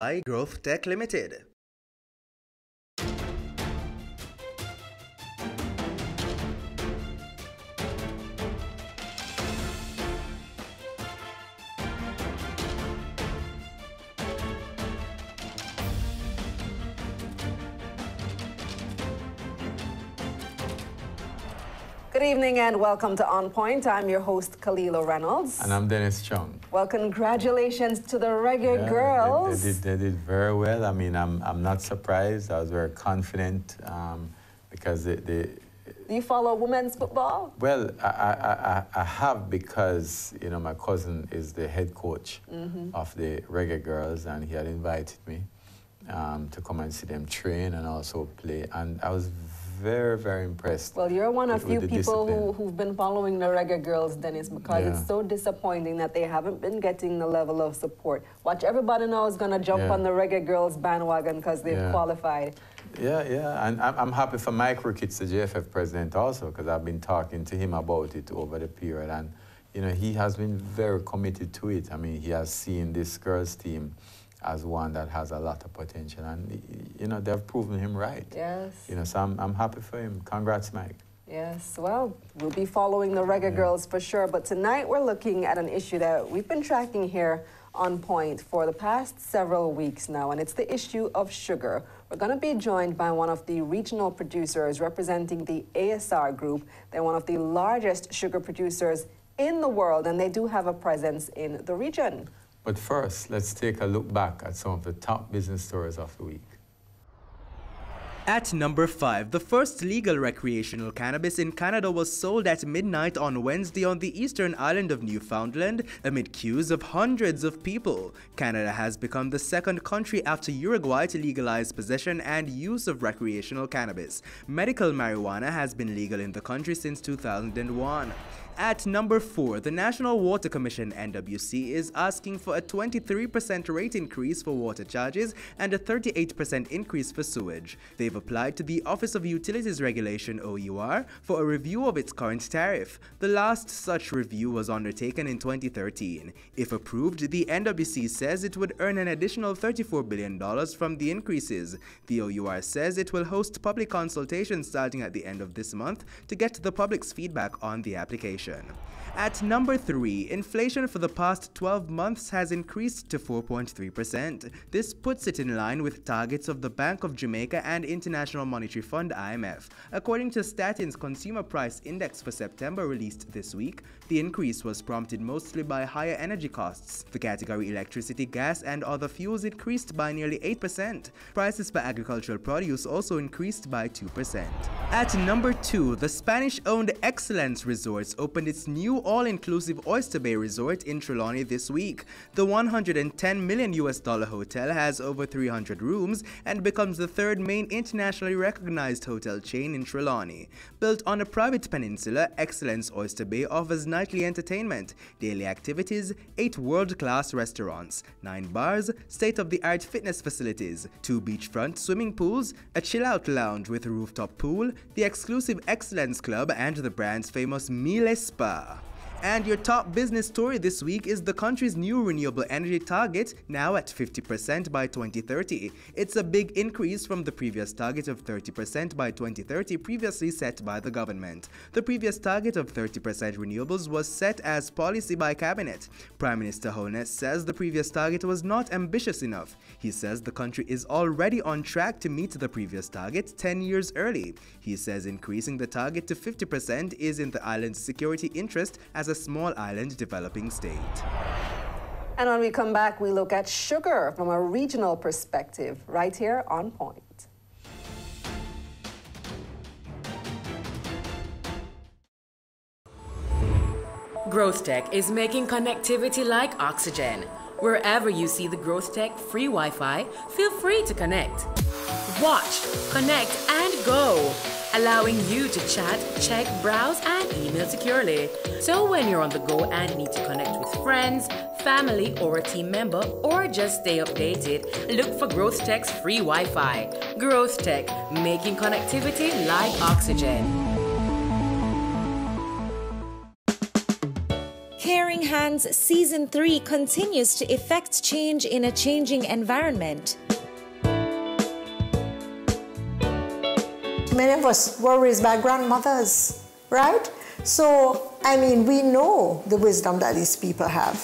by Growth Tech Limited. Good evening and welcome to On Point. I'm your host, Kalilo Reynolds. And I'm Dennis Chung. Well, congratulations to the Reggae Girls. They did very well. I mean, I'm not surprised. I was very confident because they Do you follow women's football? Well, I have because, you know, my cousin is the head coach of the Reggae Girls, and he had invited me to come and see them train and also play. And I was very, very impressed. Well, you're one of few people discipline. who've been following the Reggae Girls, Dennis, because it's so disappointing that they haven't been getting the level of support. Watch, everybody now is going to jump on the Reggae Girls bandwagon because they've qualified. Yeah, and I'm happy for Mike Ricketts, the JFF president, also, because I've been talking to him about it over the period, and you know, he has been very committed to it. I mean, he has seen this girls' team as one that has a lot of potential, and you know, they've proven him right. Yes. You know, so I'm happy for him. Congrats, Mike. Yes, well, we'll be following the Reggae Girls for sure, but tonight we're looking at an issue that we've been tracking here on Point for the past several weeks now, and it's the issue of sugar. We're going to be joined by one of the regional producers representing the ASR Group. They're one of the largest sugar producers in the world, and they do have a presence in the region. But first, let's take a look back at some of the top business stories of the week. At number 5, the first legal recreational cannabis in Canada was sold at midnight on Wednesday on the eastern island of Newfoundland amid queues of hundreds of people. Canada has become the second country after Uruguay to legalize possession and use of recreational cannabis. Medical marijuana has been legal in the country since 2001. At number 4, the National Water Commission (NWC) is asking for a 23% rate increase for water charges and a 38% increase for sewage. They've applied to the Office of Utilities Regulation (OUR) for a review of its current tariff. The last such review was undertaken in 2013. If approved, the NWC says it would earn an additional $34 billion from the increases. The OUR says it will host public consultations starting at the end of this month to get the public's feedback on the application. At number 3, inflation for the past 12 months has increased to 4.3%. This puts it in line with targets of the Bank of Jamaica and International Monetary Fund (IMF). According to Statin's Consumer Price Index for September released this week, the increase was prompted mostly by higher energy costs. The category electricity, gas, and other fuels increased by nearly 8%. Prices for agricultural produce also increased by 2%. At number 2, the Spanish-owned Excellence Resorts opened its new all-inclusive Oyster Bay Resort in Trelawney this week. The $110 million hotel has over 300 rooms and becomes the third main internationally recognized hotel chain in Trelawney. Built on a private peninsula, Excellence Oyster Bay offers nightly entertainment, daily activities, 8 world-class restaurants, 9 bars, state-of-the-art fitness facilities, 2 beachfront swimming pools, a chill-out lounge with a rooftop pool, the exclusive Excellence Club, and the brand's famous Miele Spa. And your top business story this week is the country's new renewable energy target, now at 50% by 2030. It's a big increase from the previous target of 30% by 2030 previously set by the government. The previous target of 30% renewables was set as policy by cabinet. Prime Minister Holness says the previous target was not ambitious enough. He says the country is already on track to meet the previous target 10 years early. He says increasing the target to 50% is in the island's security interest as a small island developing state. And when we come back, we look at sugar from a regional perspective, right here on Point. Growth Tech is making connectivity like oxygen. Wherever you see the Growth Tech free Wi-Fi, feel free to connect. Watch, connect, and go, allowing you to chat, check, browse, and email securely. So when you're on the go and need to connect with friends, family, or a team member, or just stay updated, look for Growth Tech's free Wi-Fi. Growth Tech, making connectivity like oxygen. Here Caring Hands Season 3 continues to effect change in a changing environment. Many of us were raised by grandmothers, right? So, I mean, we know the wisdom that these people have.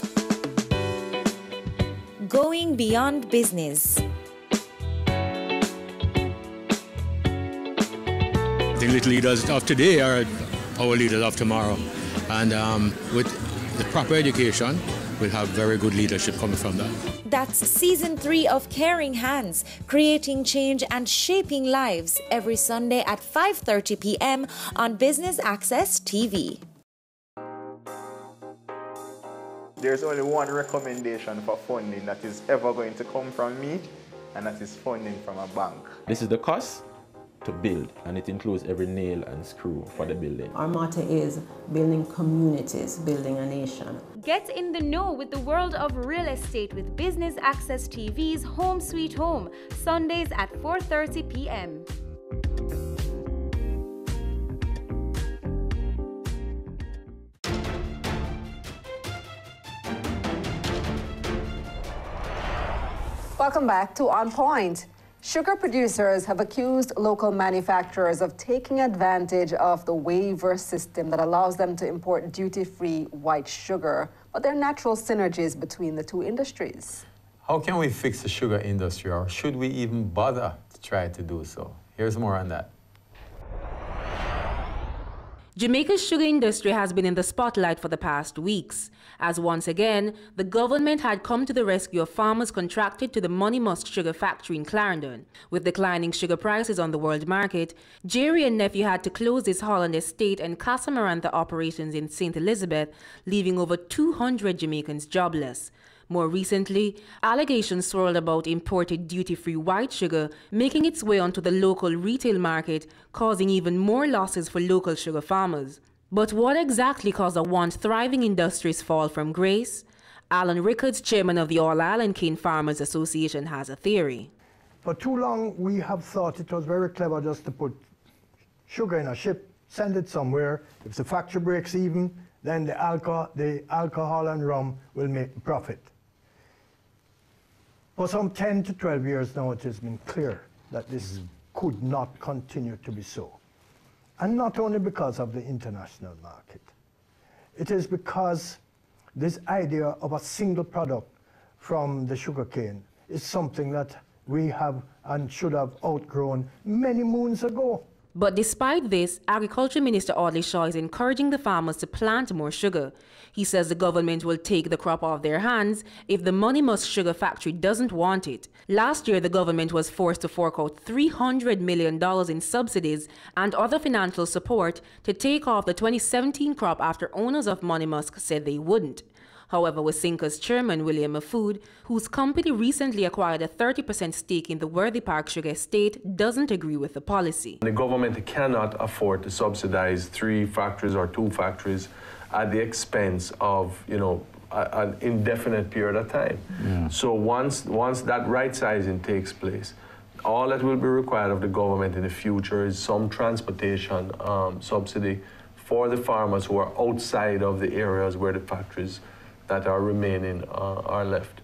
Going beyond business. The elite leaders of today are our leaders of tomorrow. And with the proper education, we'll have very good leadership coming from that. That's Season 3 of Caring Hands, creating change and shaping lives, every Sunday at 5:30 p.m. on Business Access TV. There's only one recommendation for funding that is ever going to come from me, and that is funding from a bank. This is the cost to build, and it includes every nail and screw for the building. Our motto is building communities, building a nation. Get in the know with the world of real estate with Business Access TV's Home Sweet Home, Sundays at 4:30 p.m. Welcome back to On Point. Sugar producers have accused local manufacturers of taking advantage of the waiver system that allows them to import duty-free white sugar, but there are natural synergies between the two industries. How can we fix the sugar industry, or should we even bother to try to do so? Here's more on that. Jamaica's sugar industry has been in the spotlight for the past weeks, as once again, the government had come to the rescue of farmers contracted to the Money Musk Sugar Factory in Clarendon. With declining sugar prices on the world market, Jerry and nephew had to close his Holland estate and Casa Marantha operations in St. Elizabeth, leaving over 200 Jamaicans jobless. More recently, allegations swirled about imported duty-free white sugar making its way onto the local retail market, causing even more losses for local sugar farmers. But what exactly caused a once thriving industry's fall from grace? Alan Rickards, chairman of the All-Island Cane Farmers Association, has a theory. For too long, we have thought it was very clever just to put sugar in a ship, send it somewhere. If the factory breaks even, then the alcohol and rum will make profit. For some 10 to 12 years now, it has been clear that this could not continue to be so. And not only because of the international market. It is because this idea of a single product from the sugarcane is something that we have and should have outgrown many moons ago. But despite this, Agriculture Minister Audley Shaw is encouraging the farmers to plant more sugar. He says the government will take the crop off their hands if the Money Musk Sugar Factory doesn't want it. Last year, the government was forced to fork out $300 million in subsidies and other financial support to take off the 2017 crop after owners of Money Musk said they wouldn't. However, Wasinka's chairman, William Mafood, whose company recently acquired a 30% stake in the Worthy Park Sugar Estate, doesn't agree with the policy. The government cannot afford to subsidize 3 factories or 2 factories at the expense of, an indefinite period of time. Yeah. So once that right sizing takes place, all that will be required of the government in the future is some transportation subsidy for the farmers who are outside of the areas where the factories that are remaining are left.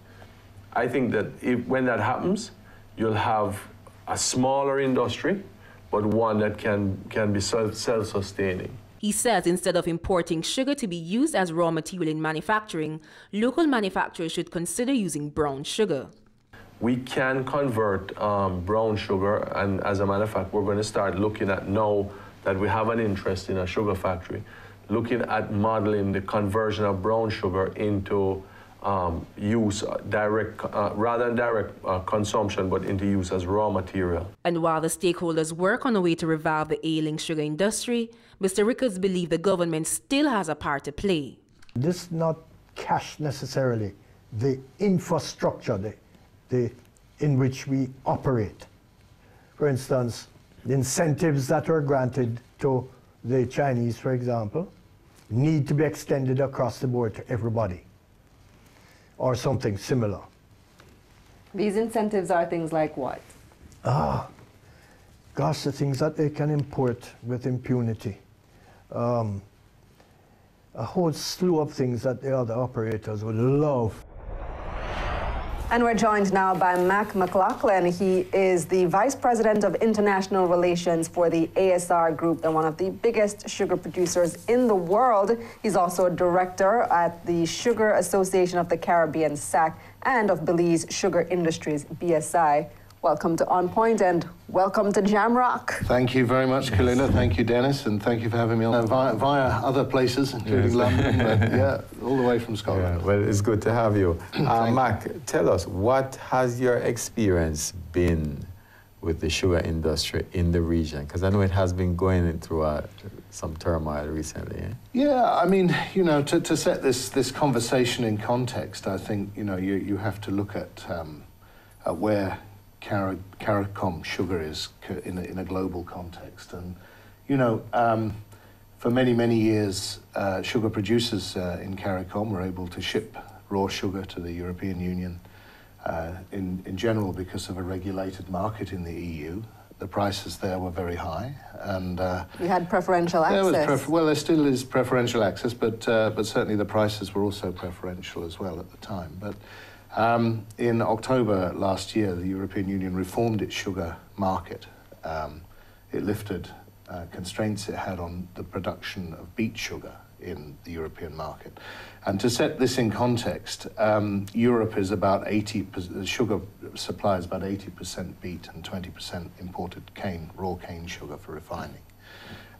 I think that when that happens, you'll have a smaller industry, but one that can be self-sustaining. He says instead of importing sugar to be used as raw material in manufacturing, local manufacturers should consider using brown sugar. We can convert brown sugar, and as a matter of fact, we're going to start looking at, now that we have an interest in a sugar factory, looking at modeling the conversion of brown sugar into use direct, rather than direct consumption, but into use as raw material. And while the stakeholders work on a way to revive the ailing sugar industry, Mr. Rickards believes the government still has a part to play. This is not cash necessarily, the infrastructure in which we operate. For instance, the incentives that were granted to the Chinese, for example, need to be extended across the board to everybody, or something similar. These incentives are things like what? Gosh, the things that they can import with impunity. a whole slew of things that the other operators would love. And we're joined now by Mac McLaughlin. He is the Vice President of International Relations for the ASR Group. They're one of the biggest sugar producers in the world. He's also a director at the Sugar Association of the Caribbean, SAC, and of Belize Sugar Industries, BSI. Welcome to On Point and welcome to Jamrock. Thank you very much, Kalina. Thank you, Dennis, and thank you for having me on via other places, including London, but yeah, all the way from Scotland. Yeah, well, it's good to have you. Mac, tell us, what has your experience been with the sugar industry in the region? Because I know it has been going through some turmoil recently. Eh? Yeah, I mean, you know, to set this conversation in context, I think, you know, you have to look at where CARICOM sugar is in a global context. And, you know, for many, many years, sugar producers in CARICOM were able to ship raw sugar to the European Union in general because of a regulated market in the EU. The prices there were very high, and you had preferential access. Well, there still is preferential access, but certainly the prices were also preferential as well at the time. But in October last year, the European Union reformed its sugar market. It lifted constraints it had on the production of beet sugar in the European market. And to set this in context, Europe is about 80%, sugar supply is about 80% beet and 20% imported raw cane sugar for refining.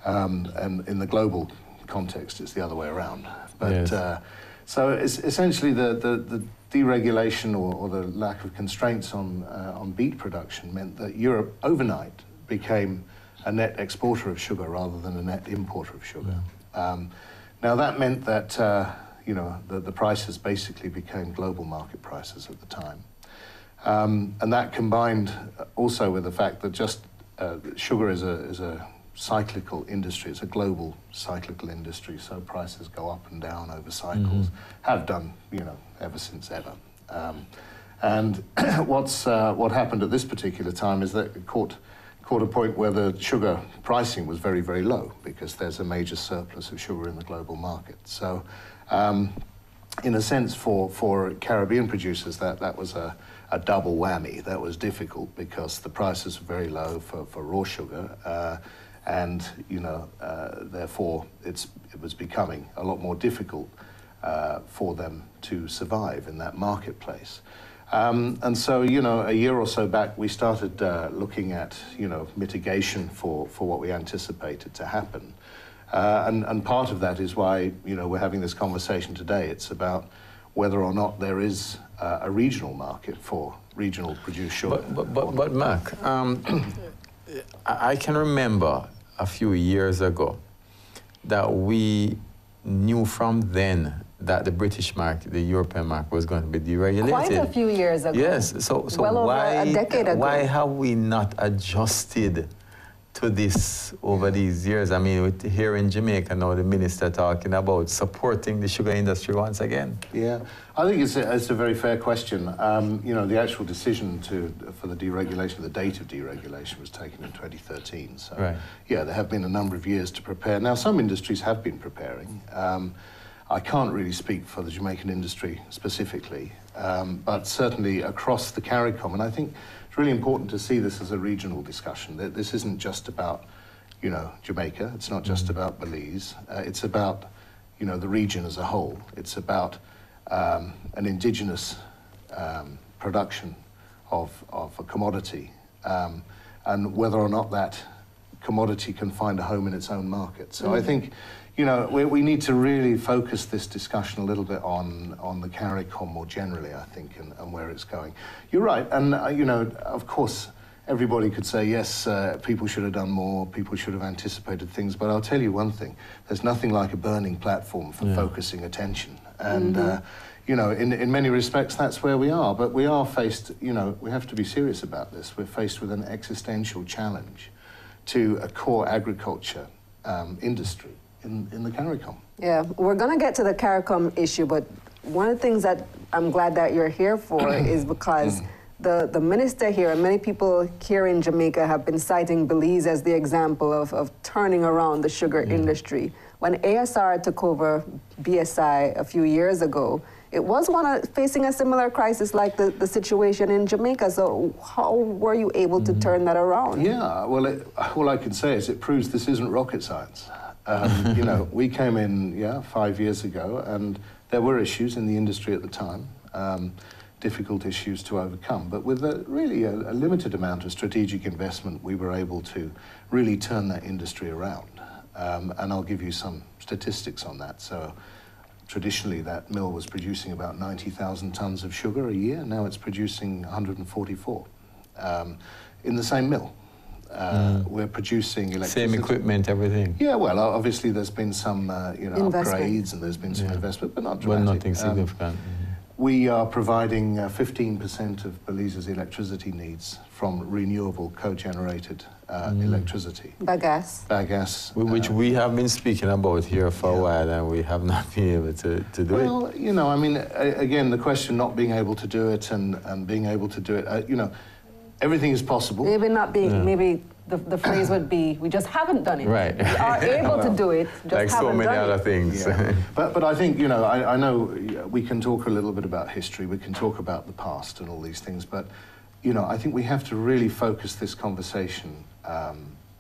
And in the global context, it's the other way around. But yes. So it's essentially the deregulation or the lack of constraints on beet production meant that Europe overnight became a net exporter of sugar rather than a net importer of sugar. Now that meant that you know, the prices basically became global market prices at the time. And that combined also with the fact that just sugar is a cyclical industry. It's a global cyclical industry, so prices go up and down over cycles, have done, you know, ever since ever. And what happened at this particular time is that it caught a point where the sugar pricing was very, very low because there's a major surplus of sugar in the global market. So in a sense, for Caribbean producers, that was a double whammy. That was difficult because the prices were very low for raw sugar, and you know, therefore it was becoming a lot more difficult for them to survive in that marketplace. And so, you know, a year or so back, we started looking at, you know, mitigation for what we anticipated to happen. And part of that is why, you know, we're having this conversation today. It's about whether or not there is a regional market for regional produced sugar. But Mac, I can remember a few years ago that we knew from then that the British market, the European market, was going to be deregulated. Quite a few years ago. Yes, so well why, over a decade ago. Why have we not adjusted to this over these years? I mean, here in Jamaica now, the minister talking about supporting the sugar industry once again. Yeah, I think it's a very fair question. You know, the actual decision for the deregulation, the date of deregulation was taken in 2013. So, right. Yeah, there have been a number of years to prepare. Now, some industries have been preparing. I can't really speak for the Jamaican industry specifically, but certainly across the CARICOM, and I think it's really important to see this as a regional discussion. This isn't just about, you know, Jamaica. It's not just about Belize. It's about, you know, the region as a whole. It's about an indigenous production of a commodity, and whether or not that commodity can find a home in its own market. So I think, you know, we need to really focus this discussion a little bit on the CARICOM more generally, I think, and where it's going. You're right, and you know, of course, everybody could say, yes, people should have done more, people should have anticipated things, but I'll tell you one thing, there's nothing like a burning platform for focusing attention. And, you know, in many respects, that's where we are, but we are faced, you know, we have to be serious about this. We're faced with an existential challenge to a core agriculture industry in the CARICOM. Yeah, we're going to get to the CARICOM issue, but one of the things that I'm glad that you're here for is because the minister here and many people here in Jamaica have been citing Belize as the example of turning around the sugar industry. when ASR took over BSI a few years ago, it was facing a similar crisis like the situation in Jamaica. So how were you able to turn that around? Yeah, well, all I can say is it proves this isn't rocket science. You know, we came in, 5 years ago, and there were issues in the industry at the time, difficult issues to overcome. But with really a limited amount of strategic investment, we were able to really turn that industry around. And I'll give you some statistics on that. So traditionally, that mill was producing about 90,000 tons of sugar a year. Now it's producing 144 in the same mill. We're producing electricity. Same equipment, everything. Yeah, well, obviously there's been some upgrades and there's been some investment, but not dramatic. But nothing significant. We are providing 15% of Belize's electricity needs from renewable co-generated electricity. Bagasse. Bagasse. Which we have been speaking about here for a while, and we have not been able to do it. Well, you know, I mean, again, the question not being able to do it and being able to do it, you know, everything is possible. Maybe not being, maybe the phrase would be, we just haven't done it. Right. We are able to do it, just like haven't so many done other it. things. Yeah. But I think, you know, I know we can talk a little bit about history, we can talk about the past and all these things, but, you know, I think we have to really focus this conversation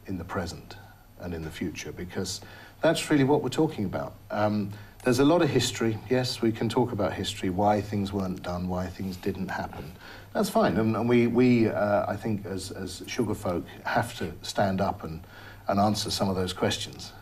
in the present and in the future, because that's really what we're talking about. There's a lot of history. Yes, we can talk about history, why things weren't done, why things didn't happen. That's fine, and we I think, as sugar folk, have to stand up and answer some of those questions.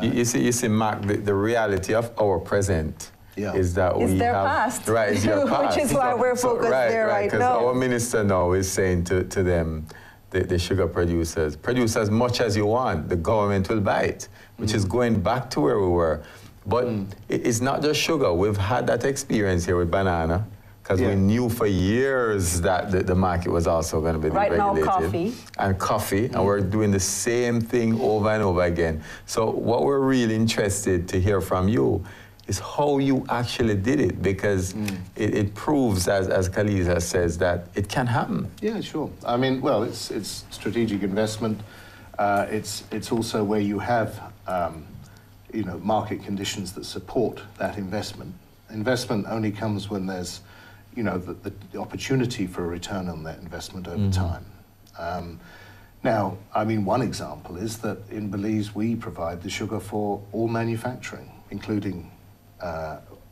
You see, Mark, the reality of our present is that we their have... past. Right, it's your past. Which is why we're focused there right now. Because our minister now is saying to them, the sugar producers, produce as much as you want, the government will buy it, which is going back to where we were. But it's not just sugar. We've had that experience here with banana, because we knew for years that the market was also going to be regulated. Right now, coffee. And coffee, and we're doing the same thing over and over again. So what we're really interested to hear from you is how you actually did it, because it proves, as Khaliza says, that it can happen. Yeah, sure. I mean, well, it's strategic investment. It's also where you have, you know, market conditions that support that investment. Investment only comes when there's, you know, the opportunity for a return on that investment over time. Now, I mean, one example is that in Belize we provide the sugar for all manufacturing, including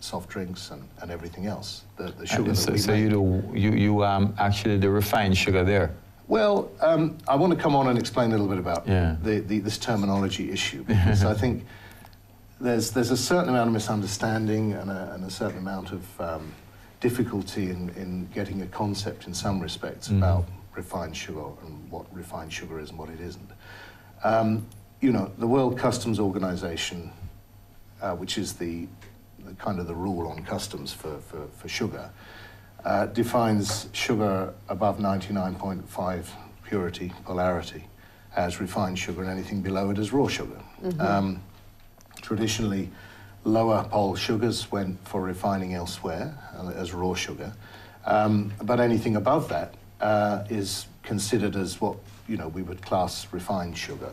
soft drinks and everything else. The sugar that we make. So you actually the refined sugar there. Well, I want to come on and explain a little bit about this terminology issue, because I think there's a certain amount of misunderstanding and a certain amount of difficulty in getting a concept in some respects about refined sugar and what refined sugar is and what it isn't. You know, the World Customs Organization, which is the kind of the rule on customs for sugar, defines sugar above 99.5 purity, polarity, as refined sugar, and anything below it as raw sugar. Traditionally, lower pole sugars went for refining elsewhere as raw sugar, but anything above that is considered as what, you know, we would class refined sugar.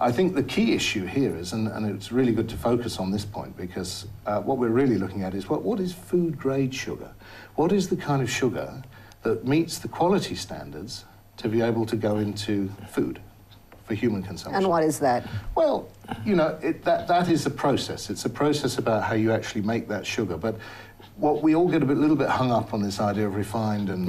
I think the key issue here is, and it's really good to focus on this point, because what we're really looking at is what is food grade sugar? What is the kind of sugar that meets the quality standards to be able to go into food for human consumption? And what is that? Well, you know, that is a process. It's a process about how you actually make that sugar. But what we all get a little bit hung up on this idea of refined and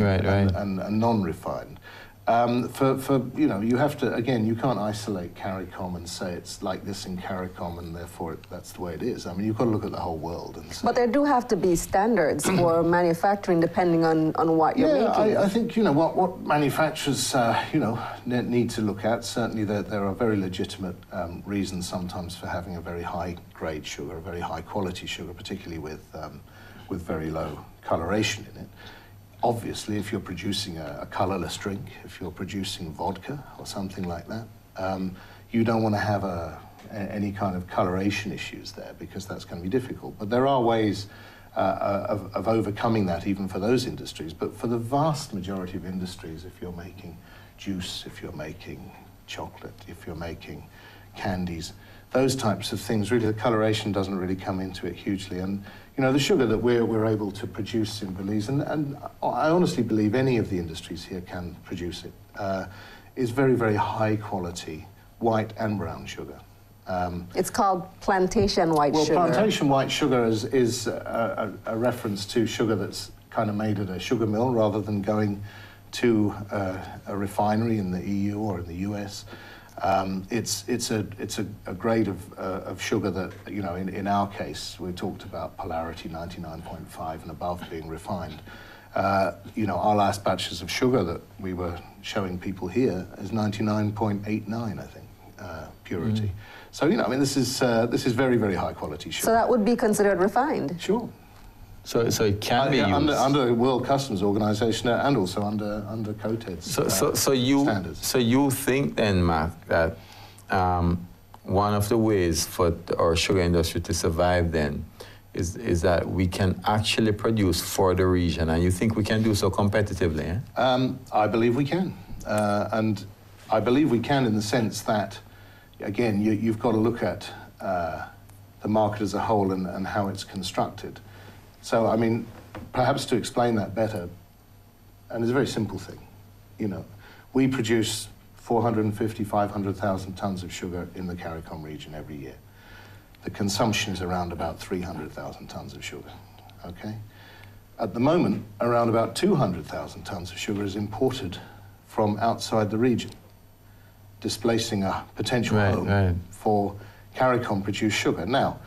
non-refined. For you know, you have to, again, you can't isolate CARICOM and say it's like this in CARICOM and therefore that's the way it is. I mean, you've got to look at the whole world and say... But there do have to be standards for manufacturing depending on what you're making. Yeah, I think, you know, what manufacturers, you know, need to look at, certainly there are very legitimate reasons sometimes for having a very high-grade sugar, a very high-quality sugar, particularly with very low coloration in it. Obviously, if you're producing a colorless drink, if you're producing vodka or something like that, you don't want to have any kind of coloration issues there, because that's going to be difficult. But there are ways of overcoming that even for those industries. But for the vast majority of industries, if you're making juice, if you're making chocolate, if you're making candies, those types of things. Really, the coloration doesn't really come into it hugely. And you know, the sugar that we're able to produce in Belize, and I honestly believe any of the industries here can produce it, is very, very high quality white and brown sugar. It's called plantation white sugar. Well, plantation white sugar is a reference to sugar that's kind of made at a sugar mill rather than going to a refinery in the EU or in the US. It's a grade of sugar that, you know, in our case, we talked about polarity 99.5 and above being refined. You know, our last batches of sugar that we were showing people here is 99.89, I think, purity. So, you know, I mean, this is very, very high quality sugar. So that would be considered refined? Sure. So it can be used under the World Customs Organization and also under COTED's standards. So you think then, Mac, that one of the ways for our sugar industry to survive then is that we can actually produce for the region, and you think we can do so competitively? Eh? I believe we can, and I believe we can in the sense that, again, you've got to look at the market as a whole and how it's constructed. So, I mean, perhaps to explain that better, and it's a very simple thing, you know, we produce 450, 500,000 tons of sugar in the CARICOM region every year. The consumption is around about 300,000 tons of sugar, okay? At the moment, around about 200,000 tons of sugar is imported from outside the region, displacing a potential home for CARICOM-produced sugar. Now,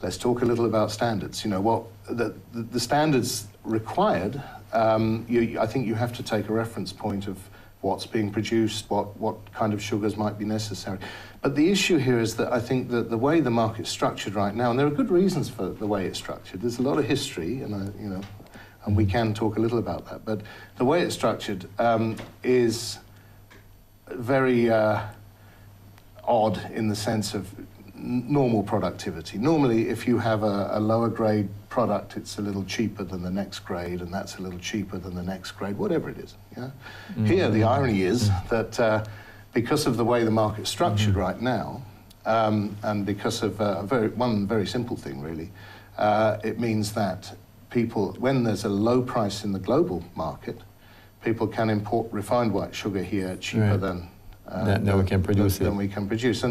let's talk a little about standards. You know, what the standards required, I think you have to take a reference point of what's being produced, what kind of sugars might be necessary. But the issue here is that I think that the way the market's structured right now, and there are good reasons for the way it's structured. There's a lot of history, and you know, and we can talk a little about that. But the way it's structured is very odd in the sense of normal productivity. Normally, if you have a lower grade product, it's a little cheaper than the next grade, and that's a little cheaper than the next grade, whatever it is. Yeah? Here, the irony is that because of the way the market's structured right now, and because of one very simple thing, really, it means that people, when there's a low price in the global market, people can import refined white sugar here cheaper than we can produce than we can produce.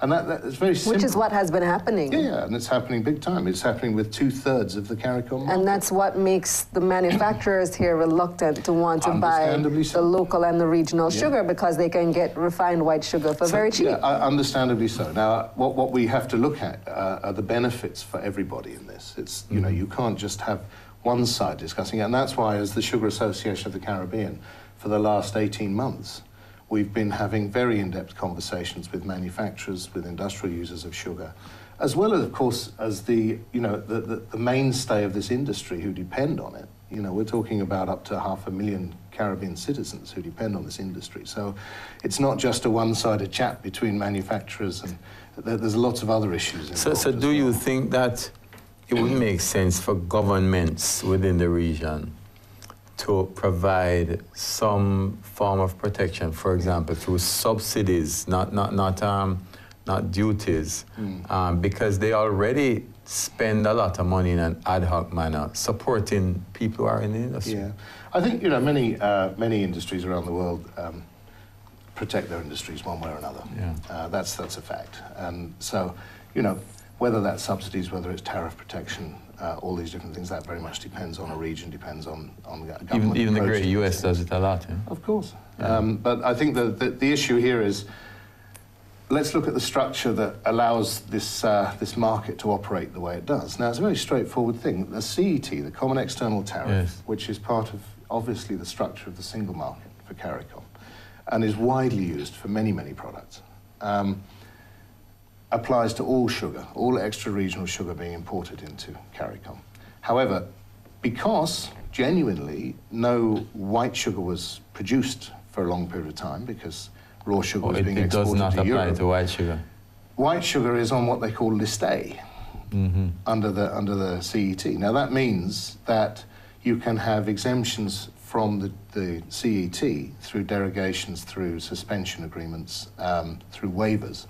And that's very simple. Which is what has been happening. Yeah, and it's happening big time. It's happening with 2/3 of the CARICOM market. And that's what makes the manufacturers here reluctant to want to buy the local and the regional sugar, because they can get refined white sugar for very cheap. Yeah, understandably so. Now, what we have to look at are the benefits for everybody in this. It's, you know, you can't just have one side discussing it, and that's why, as the Sugar Association of the Caribbean, for the last 18 months, we've been having very in-depth conversations with manufacturers, with industrial users of sugar, as well as, of course, as the mainstay of this industry who depend on it. You know, we're talking about up to 500,000 Caribbean citizens who depend on this industry. So it's not just a one-sided chat between manufacturers, and there's lots of other issues involved. So do you think that it would make sense for governments within the region to provide some form of protection, for example, through subsidies, not duties, because they already spend a lot of money in an ad hoc manner supporting people who are in the industry? Yeah, I think, you know, many industries around the world protect their industries one way or another. Yeah. That's a fact. And so, you know, whether that's subsidies, whether it's tariff protection, all these different things, that very much depends on a region, depends on government. Even the great US does it a lot. Yeah? Of course. Yeah. But I think the issue here is, let's look at the structure that allows this market to operate the way it does. Now, it's a very straightforward thing. The CET, the Common External Tariff, which is part of, obviously, the structure of the single market for CARICOM, and is widely used for many, many products, applies to all sugar, all extra-regional sugar being imported into CARICOM. However, because genuinely no white sugar was produced for a long period of time, because raw sugar was being exported to Europe. It does not apply to white sugar. White sugar is on what they call List A under the CET. Now that means that you can have exemptions from the CET through derogations, through suspension agreements, through waivers.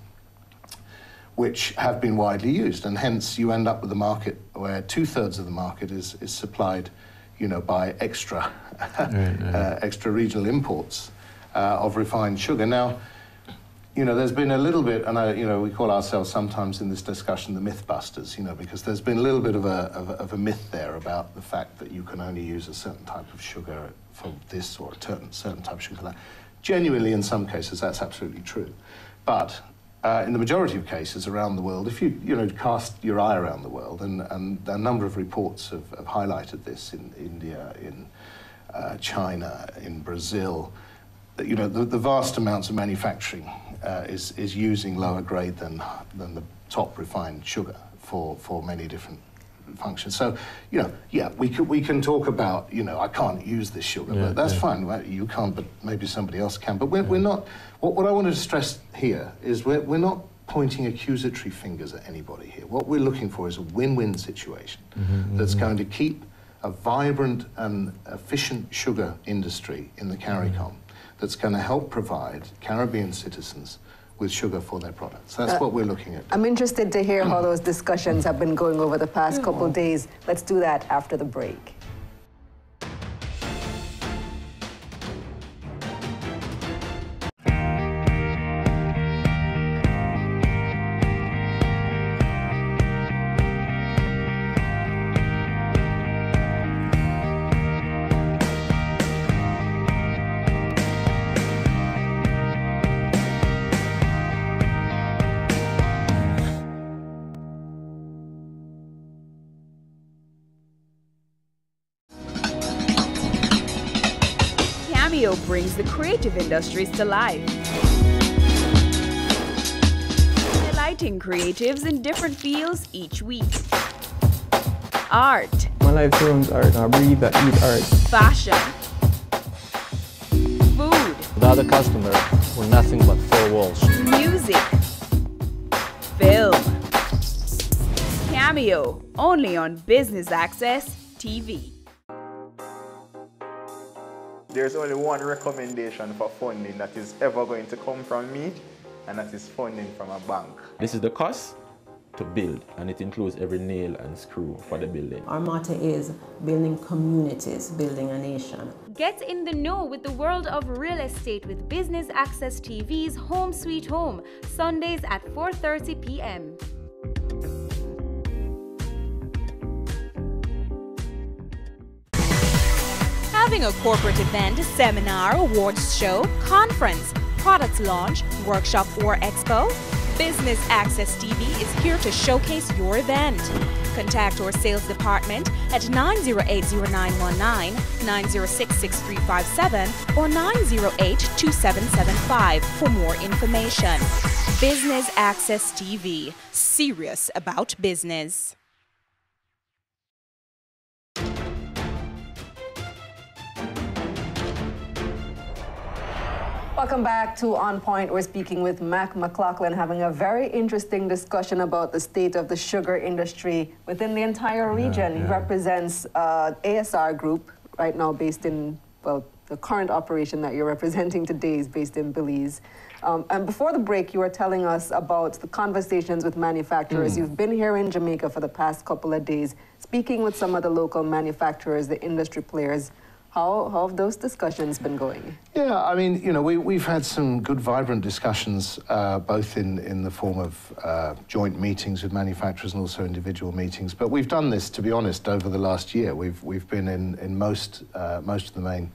which have been widely used, and hence you end up with a market where 2/3 of the market is supplied, you know, by extra extra regional imports of refined sugar. Now, you know, there's been a little bit, and you know, we call ourselves sometimes in this discussion the mythbusters, you know, because there's been a little bit of a myth there about the fact that you can only use a certain type of sugar for this or a certain type of sugar for that. Genuinely, in some cases, that's absolutely true. But in the majority of cases around the world, if you know, cast your eye around the world, and a number of reports have highlighted this in India, in China, in Brazil, you know, the vast amounts of manufacturing is using lower grade than the top refined sugar for many different functions. So, you know, yeah, we can talk about, you know, I can't use this sugar, but that's fine. Right? You can't, but maybe somebody else can. But we're not. What I wanted to stress here is we're not pointing accusatory fingers at anybody here. What we're looking for is a win-win situation that's going to keep a vibrant and efficient sugar industry in the CARICOM. That's going to help provide Caribbean citizens with sugar for their products. That's what we're looking at. I'm interested to hear how those discussions have been going over the past couple of days. Let's do that after the break. Cameo brings the creative industries to life, delighting creatives in different fields each week. Art. My life turns art. I breathe, I eat art. Fashion. Food. Without a customer, we're nothing but four walls. Music. Film. Cameo, only on Business Access TV. There's only one recommendation for funding that is ever going to come from me, and that is funding from a bank. This is the cost to build, and it includes every nail and screw for the building. Our motto is building communities, building a nation. Get in the know with the world of real estate with Business Access TV's Home Sweet Home, Sundays at 4:30 p.m. Having a corporate event, seminar, awards show, conference, product launch, workshop or expo? Business Access TV is here to showcase your event. Contact our sales department at 908-0919, 906-6357 or 908-2775 for more information. Business Access TV, serious about business. Welcome back to On Point. We're speaking with Mac McLaughlin, having a very interesting discussion about the state of the sugar industry within the entire region. He represents ASR Group, right now based in, well, the current operation that you're representing today is based in Belize. And before the break, you were telling us about the conversations with manufacturers. You've been here in Jamaica for the past couple of days, speaking with some of the local manufacturers, the industry players. How have those discussions been going? Yeah, I mean, you know, we've had some good, vibrant discussions, both in the form of joint meetings with manufacturers and also individual meetings. But we've done this, to be honest, over the last year. We've been in most of the main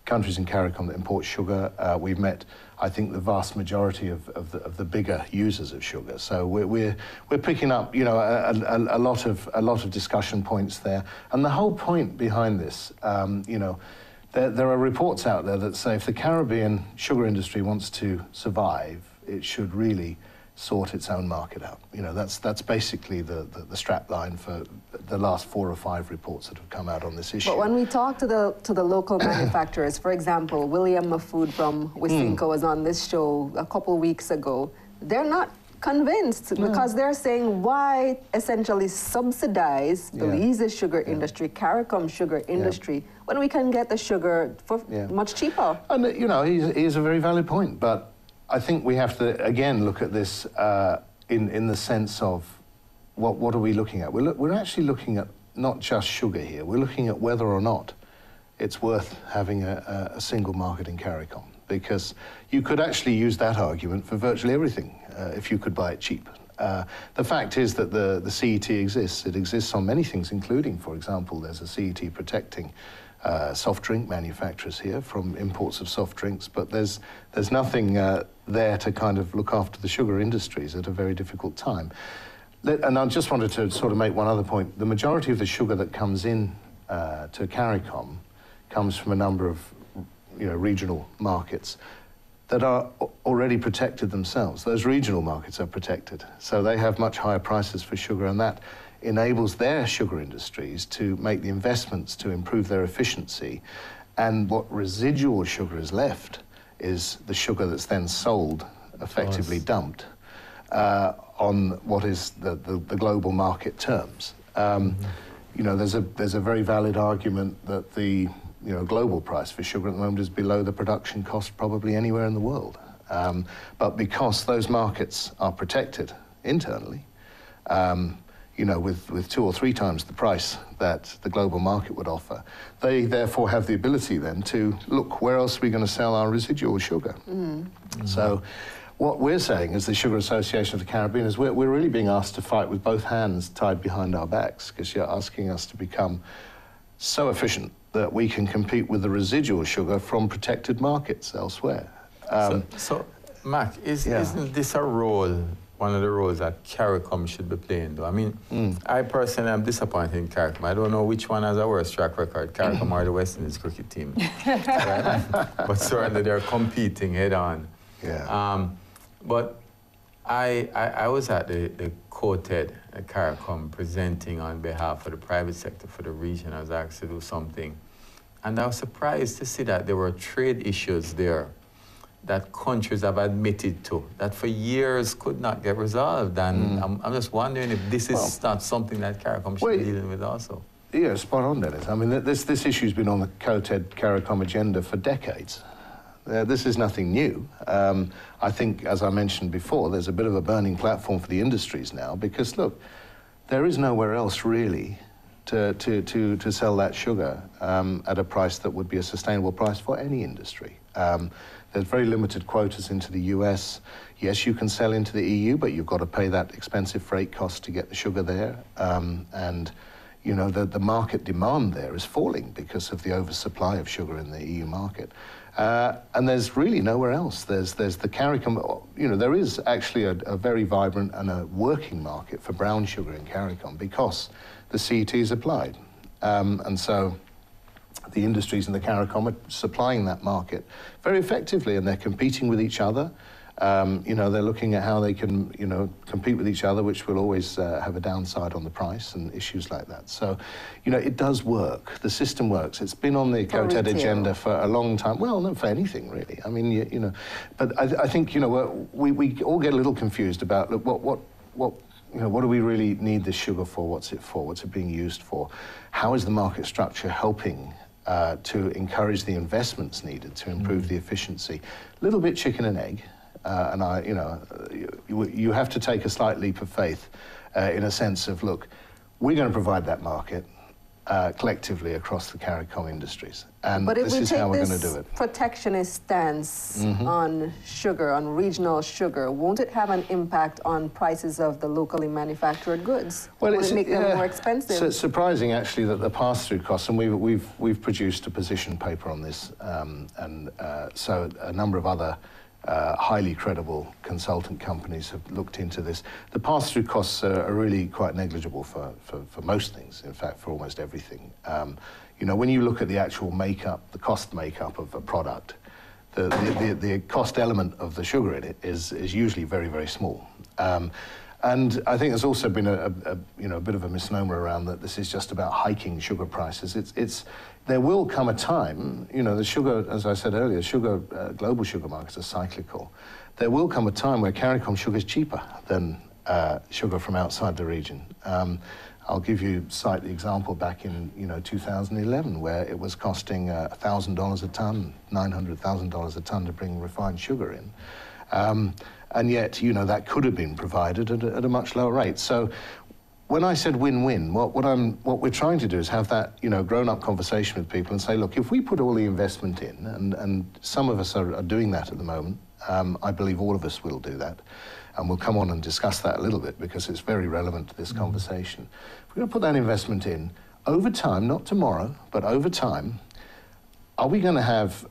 countries in CARICOM that import sugar. We've met, I think, the vast majority of the bigger users of sugar. So we're picking up, you know, a lot of discussion points there. And the whole point behind this, you know, there are reports out there that say if the Caribbean sugar industry wants to survive, it should really sort its own market out. You know, that's basically the strap line for the last 4 or 5 reports that have come out on this issue. But when we talk to the local manufacturers, for example, William Mafood from Wisynco was on this show a couple weeks ago. They're not convinced because they're saying, why essentially subsidize Belize's sugar industry, CARICOM sugar industry, when we can get the sugar for much cheaper? And you know, he is a very valid point, but I think we have to, again, look at this in the sense of what are we looking at? We're actually looking at not just sugar here. We're looking at whether or not it's worth having a single market in CARICOM, because you could actually use that argument for virtually everything if you could buy it cheap. The fact is that the CET exists. It exists on many things, including, for example, there's a CET protecting soft drink manufacturers here from imports of soft drinks, but there's nothing there to kind of look after the sugar industries at a very difficult time. And I just wanted to sort of make one other point. The majority of the sugar that comes in to CARICOM comes from a number of regional markets that are already protected themselves. Those regional markets are protected, so they have much higher prices for sugar, and that enables their sugar industries to make the investments to improve their efficiency. And what residual sugar is left is the sugar that's then sold, effectively dumped, on what is the global market terms. There's a very valid argument that the global price for sugar at the moment is below the production cost probably anywhere in the world. But because those markets are protected internally, with 2 or 3 times the price that the global market would offer, they therefore have the ability then to look, where else are we going to sell our residual sugar? So what we're saying as the Sugar Association of the Caribbean is we're really being asked to fight with both hands tied behind our backs, because you're asking us to become so efficient that we can compete with the residual sugar from protected markets elsewhere. So Mac, isn't this a role, one of the roles that CARICOM should be playing, though? I mean, I personally am disappointed in CARICOM. I don't know which one has a worse track record, CARICOM or the West Indies cricket team. But certainly they're competing head-on. Yeah. But I was at the COTED at CARICOM presenting on behalf of the private sector for the region. I was asked to do something. And I was surprised to see that there were trade issues there that countries have admitted to, that for years could not get resolved. And I'm just wondering if this is not something that CARICOM should be dealing with also. Yeah, spot on, Dennis. I mean, this issue's been on the COTED CARICOM agenda for decades. This is nothing new. I think, as I mentioned before, there's a bit of a burning platform for the industries now, because, look, there is nowhere else really to sell that sugar at a price that would be a sustainable price for any industry. There's very limited quotas into the US. Yes, you can sell into the EU, but you've got to pay that expensive freight cost to get the sugar there. And the market demand there is falling because of the oversupply of sugar in the EU market. And there's really nowhere else. There's the CARICOM, there is actually a very vibrant and a working market for brown sugar in CARICOM because the CET is applied. And so the industries in the CARICOM are supplying that market very effectively, and they're competing with each other. They're looking at how they can, compete with each other, which will always have a downside on the price and issues like that. So, it does work. The system works. It's been on the COTED agenda for a long time. Well, not for anything, really. I mean, but I think, we all get a little confused about, look, what do we really need this sugar for? What's it for? What's it being used for? How is the market structure helping to encourage the investments needed to improve the efficiency? A little bit chicken and egg. You have to take a slight leap of faith in a sense of, look, we're going to provide that market collectively across the CARICOM industries. And but if this is how we're going to do it. Protectionist stance on sugar, on regional sugar, won't it have an impact on prices of the locally manufactured goods? Well, Will it make them more expensive? So it's surprising, actually, that the pass-through costs, and we've produced a position paper on this, so a number of other highly credible consultant companies have looked into this. The pass-through costs are really quite negligible for most things, in fact, for almost everything. When you look at the actual makeup, the cost makeup of a product, the cost element of the sugar in it is usually very, very small. And I think there's also been a bit of a misnomer around that this is just about hiking sugar prices. There will come a time, the sugar, as I said earlier, global sugar markets are cyclical. There will come a time where CARICOM sugar is cheaper than sugar from outside the region. I'll cite the example back in 2011, where it was costing $1,000 a ton, $900,000 a ton to bring refined sugar in. And yet, you know, that could have been provided at a much lower rate. So when I said win-win, what we're trying to do is have that, you know, grown-up conversation with people and say, look, if we put all the investment in, and some of us are doing that at the moment, I believe all of us will do that, and we'll come on and discuss that a little bit because it's very relevant to this conversation. If we're going to put that investment in, over time, not tomorrow, but over time, are we going to have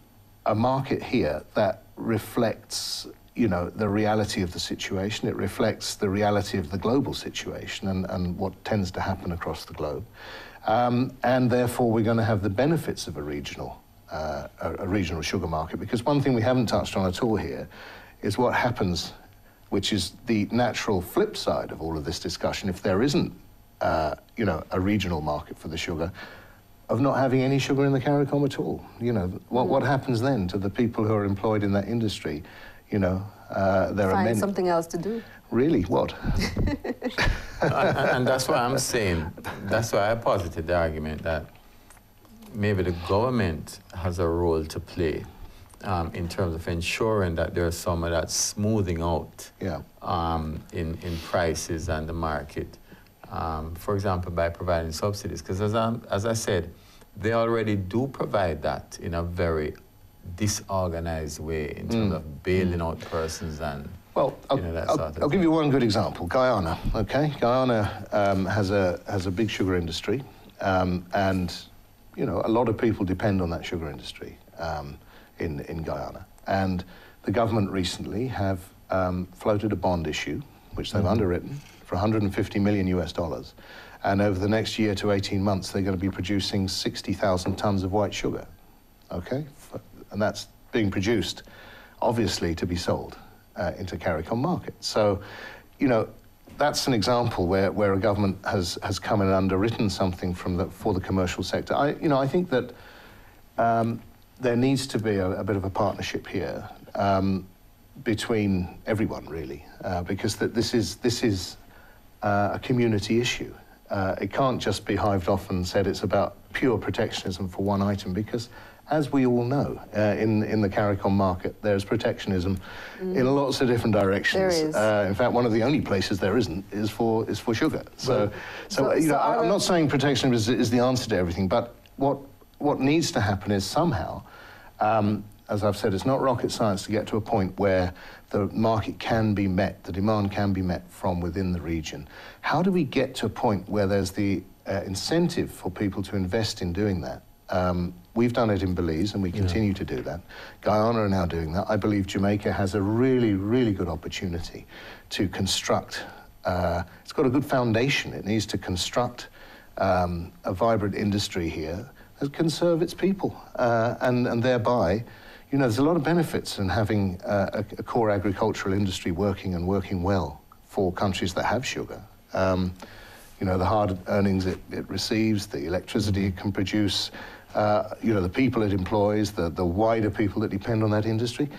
a market here that reflects, you know, the reality of the situation? It reflects the reality of the global situation and what tends to happen across the globe. And therefore, we're going to have the benefits of a regional sugar market. Because one thing we haven't touched on at all here is what happens, which is the natural flip side of all of this discussion, if there isn't, you know, a regional market for the sugar, of not having any sugar in the CARICOM at all. You know, what happens then to the people who are employed in that industry? You know, there are many... Find something else to do. Really? What? and that's why I'm saying, that's why I posited the argument that maybe the government has a role to play in terms of ensuring that there's some of that smoothing out in prices and the market. For example, by providing subsidies, because as I said, they already do provide that in a very disorganized way in terms of bailing out persons and I'll give you one good example. Guyana, okay? Guyana has a big sugar industry, and you know a lot of people depend on that sugar industry in Guyana. And the government recently have floated a bond issue, which they've underwritten for $150 million US. And over the next year to 18 months, they're going to be producing 60,000 tons of white sugar, okay? And that's being produced, obviously, to be sold into CARICOM market. So, you know, that's an example where a government has come in and underwritten something for the commercial sector. I think that there needs to be a bit of a partnership here between everyone, really, because this is a community issue. It can't just be hived off and said it's about pure protectionism for one item, because as we all know, in the CARICOM market, there's protectionism in lots of different directions. There is. In fact, one of the only places there isn't is for sugar. So you know, I'm not saying protectionism is the answer to everything, but what needs to happen is somehow, as I've said, it's not rocket science to get to a point where the market can be met, the demand can be met from within the region. How do we get to a point where there's the incentive for people to invest in doing that? We've done it in Belize, and we continue to do that. Guyana are now doing that. I believe Jamaica has a really, really good opportunity to construct. It's got a good foundation. It needs to construct a vibrant industry here that can serve its people, and thereby, you know, there's a lot of benefits in having a core agricultural industry working well for countries that have sugar. You know, the hard earnings it receives, the electricity it can produce, you know, the people it employs, the wider people that depend on that industry.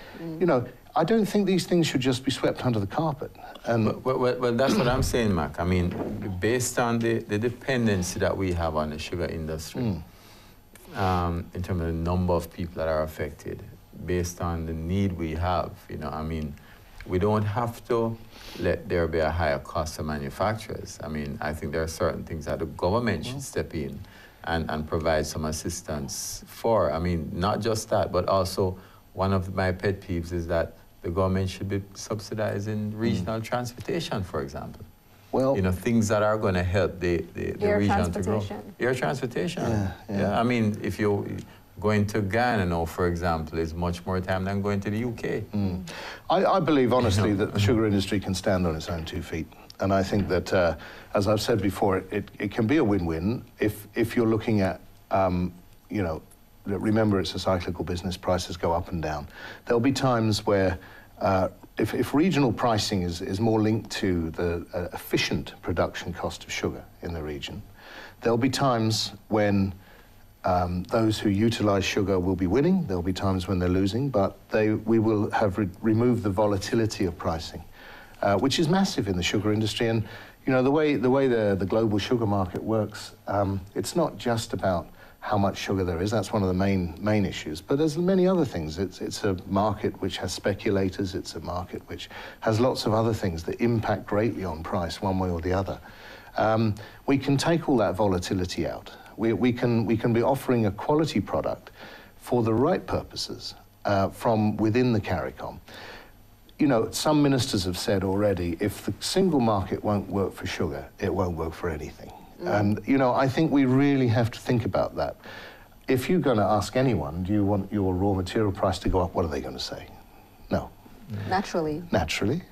You know, I don't think these things should just be swept under the carpet. And well, that's what I'm saying, Mac. I mean, based on the dependency that we have on the sugar industry, in terms of the number of people that are affected, based on the need we have, you know, I mean, we don't have to let there be a higher cost to manufacturers. I mean, I think there are certain things that the government should step in and provide some assistance for. I mean, not just that, but also one of my pet peeves is that the government should be subsidizing regional transportation, for example. Well, you know, things that are going to help the region to grow. Air transportation. Yeah. I mean, if you're going to Ghana now, for example, is much more time than going to the UK. I believe, honestly, that the sugar industry can stand on its own 2 feet. And I think that, as I've said before, it can be a win-win if you're looking at, you know, remember it's a cyclical business, prices go up and down. There'll be times where, if regional pricing is more linked to the efficient production cost of sugar in the region, there'll be times when those who utilize sugar will be winning. There'll be times when they're losing, but we will have removed the volatility of pricing, which is massive in the sugar industry. And you know, the way the global sugar market works, it's not just about how much sugar there is. That's one of the main issues. But there's many other things. It's a market which has speculators. It's a market which has lots of other things that impact greatly on price one way or the other. We can take all that volatility out. We can be offering a quality product for the right purposes from within the CARICOM. You know, some ministers have said already, if the single market won't work for sugar, it won't work for anything. And, you know, I think we really have to think about that. If you're going to ask anyone, do you want your raw material price to go up, what are they going to say? No. Naturally. Naturally.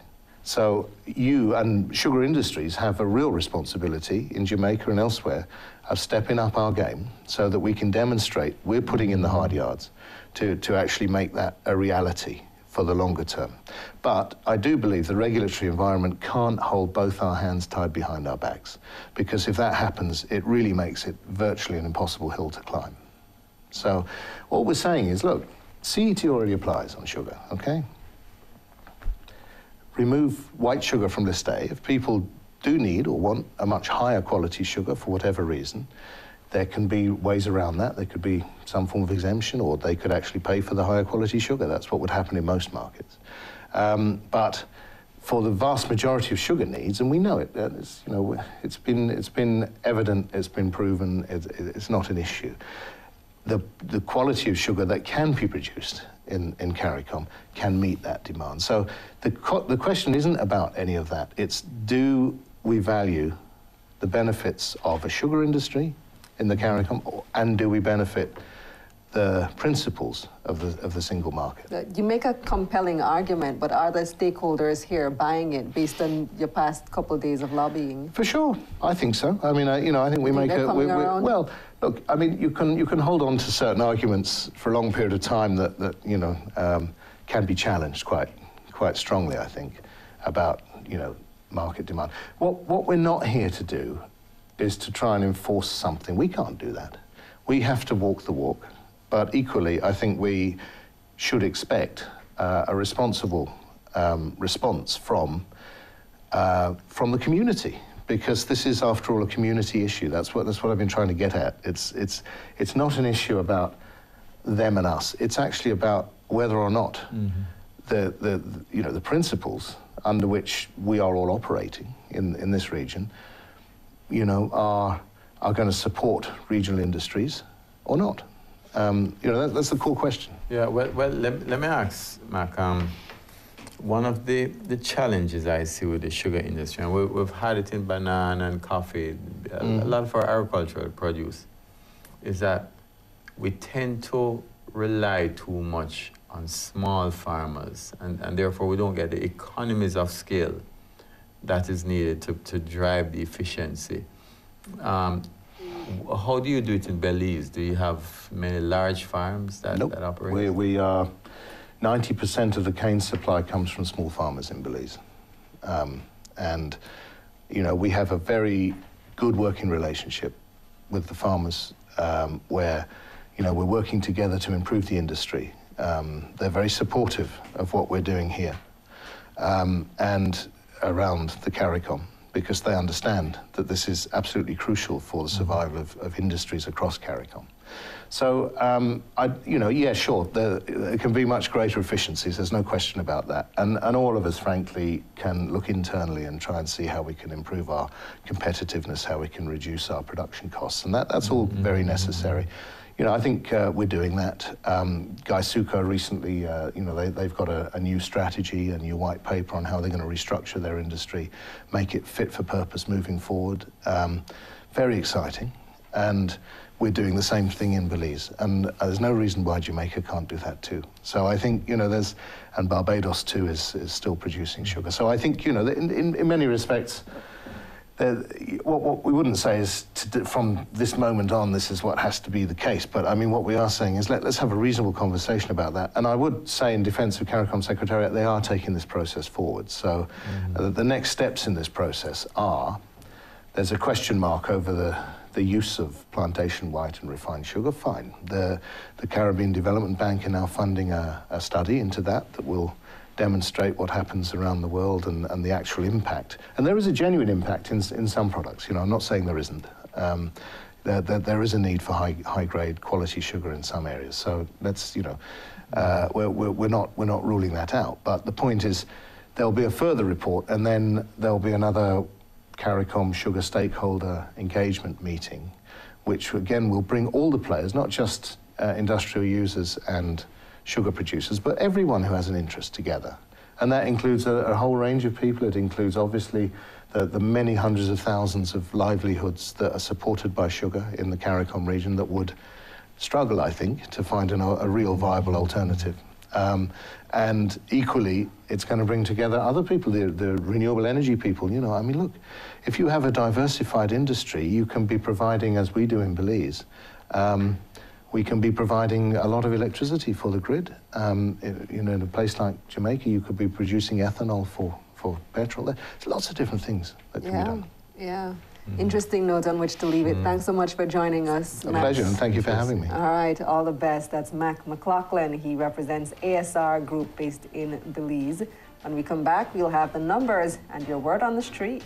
So you and sugar industries have a real responsibility in Jamaica and elsewhere of stepping up our game so that we can demonstrate we're putting in the hard yards to actually make that a reality for the longer term. But I do believe the regulatory environment can't hold both our hands tied behind our backs, because if that happens, it really makes it virtually an impossible hill to climb. So what we're saying is, look, CET already applies on sugar, okay? Remove white sugar from list A. If people do need or want a much higher quality sugar for whatever reason, there can be ways around that. There could be some form of exemption, or they could actually pay for the higher quality sugar. That's what would happen in most markets. But for the vast majority of sugar needs, and we know it, you know, it's been evident, it's been proven, it's not an issue. The quality of sugar that can be produced in CARICOM can meet that demand. So the question isn't about any of that. It's, do we value the benefits of a sugar industry in the CARICOM, and do we benefit the principles of the single market? You make a compelling argument, but are the stakeholders here buying it based on your past couple of days of lobbying? For sure, I think so. I mean, you know, I think we make a... well, look, I mean, you can hold on to certain arguments for a long period of time that you know, can be challenged quite strongly, I think, about, you know, market demand. What we're not here to do is to try and enforce something. We can't do that. We have to walk the walk. But equally, I think we should expect a responsible response from the community, because this is, after all, a community issue. That's what I've been trying to get at. It's not an issue about them and us. It's actually about whether or not the principles under which we are all operating in this region, you know, are going to support regional industries or not. You know, that's the core question. Yeah, well, let me ask, Mac, one of the challenges I see with the sugar industry, and we've had it in banana and coffee, a lot of our agricultural produce, is that we tend to rely too much on small farmers, and therefore we don't get the economies of scale that is needed to drive the efficiency. How do you do it in Belize? Do you have many large farms that operate? We are 90% of the cane supply comes from small farmers in Belize. And, you know, we have a very good working relationship with the farmers where, you know, we're working together to improve the industry. They're very supportive of what we're doing here and around the CARICOM, because they understand that this is absolutely crucial for the survival of industries across CARICOM. So, you know, yeah, sure, there can be much greater efficiencies, there's no question about that. And all of us, frankly, can look internally and try and see how we can improve our competitiveness, how we can reduce our production costs, and that's all very necessary. You know, I think we're doing that. Gaisuka recently, you know, they've got a new strategy, a new white paper on how they're going to restructure their industry, make it fit for purpose moving forward. Very exciting. And we're doing the same thing in Belize. And there's no reason why Jamaica can't do that too. So I think, you know, and Barbados too is still producing sugar. So I think, you know, in many respects, what we wouldn't say is from this moment on, this is what has to be the case. But I mean, what we are saying is let's have a reasonable conversation about that. And I would say, in defense of CARICOM Secretariat, they are taking this process forward. So the next steps in this process are, there's a question mark over the use of plantation white and refined sugar. Fine. The Caribbean Development Bank are now funding a study into that will demonstrate what happens around the world and the actual impact. And there is a genuine impact in some products. You know, I'm not saying there isn't. there is a need for high-grade quality sugar in some areas. So let's, you know, we're not ruling that out. But the point is, there'll be a further report, and then there'll be another CARICOM sugar stakeholder engagement meeting, which again will bring all the players, not just industrial users and sugar producers, but everyone who has an interest together. And that includes a whole range of people. It includes, obviously, the many hundreds of thousands of livelihoods that are supported by sugar in the CARICOM region that would struggle, I think, to find a real viable alternative. And equally, it's going to bring together other people, the renewable energy people. You know, I mean, look, if you have a diversified industry, you can be providing, as we do in Belize, we can be providing a lot of electricity for the grid. You know, in a place like Jamaica, you could be producing ethanol for petrol. There's lots of different things that can be done. Yeah. Interesting note on which to leave it. Thanks so much for joining us, A pleasure, and thank you for having me. All right, all the best. That's Mac McLaughlin. He represents ASR Group based in Belize. When we come back, we'll have the numbers and your word on the street.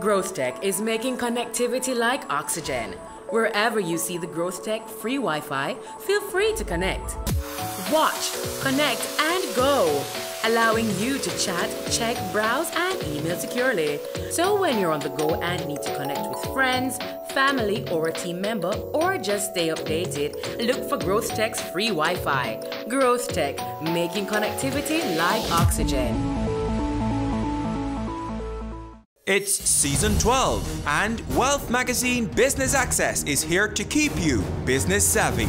GrowthTech is making connectivity like oxygen. Wherever you see the GrowthTech free Wi-Fi, feel free to connect. Watch, connect, and go, allowing you to chat, check, browse, and email securely. So when you're on the go and need to connect with friends, family, or a team member, or just stay updated, look for GrowthTech's free Wi-Fi. GrowthTech, making connectivity like oxygen. It's season 12, and Wealth Magazine Business Access is here to keep you business savvy.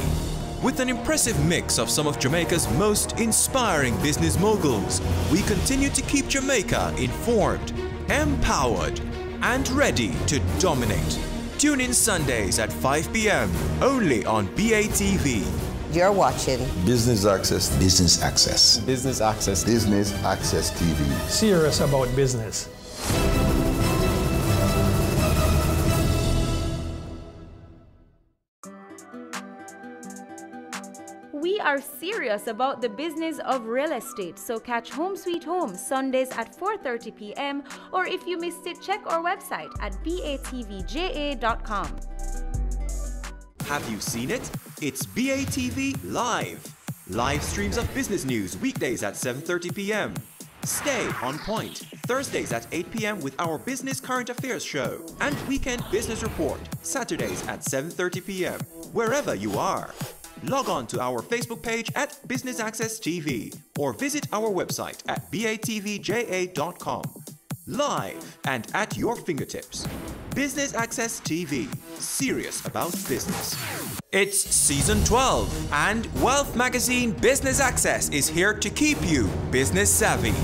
With an impressive mix of some of Jamaica's most inspiring business moguls, we continue to keep Jamaica informed, empowered, and ready to dominate. Tune in Sundays at 5 p.m. only on BATV. You're watching Business Access. Business Access. Business Access. Business Access TV. Serious about business. We are serious about the business of real estate, so catch Home Sweet Home Sundays at 4:30 p.m. or if you missed it, check our website at batvja.com. Have you seen it? It's BATV Live. Live streams of business news weekdays at 7:30 p.m. Stay on point Thursdays at 8 p.m. with our Business Current Affairs show and Weekend Business Report Saturdays at 7:30 p.m. wherever you are. Log on to our Facebook page at Business Access TV or visit our website at batvja.com. Live and at your fingertips. Business Access TV, serious about business. It's season 12, and Wealth Magazine Business Access is here to keep you business savvy.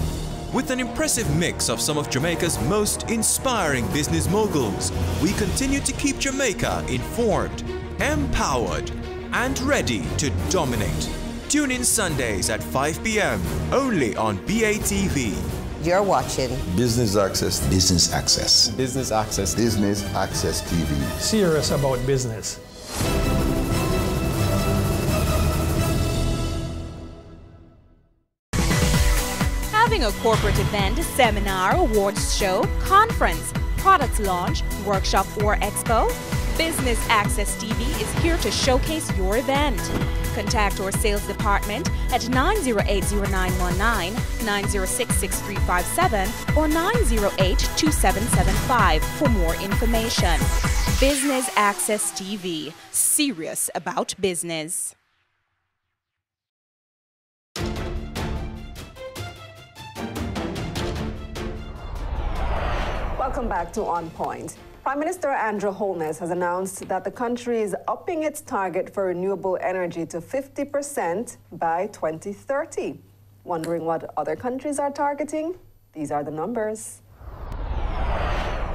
With an impressive mix of some of Jamaica's most inspiring business moguls, we continue to keep Jamaica informed, empowered, and ready to dominate. Tune in Sundays at 5 p.m. only on BATV. You're watching Business Access. Business Access. Business Access. Business Access TV. Serious about business. Having a corporate event, seminar, awards show, conference, products launch, workshop, or expo? Business Access TV is here to showcase your event. Contact our sales department at 908-0919, 906-6357, or 908-2775 for more information. Business Access TV, serious about business. Welcome back to On Point. Prime Minister Andrew Holness has announced that the country is upping its target for renewable energy to 50% by 2030. Wondering what other countries are targeting? These are the numbers.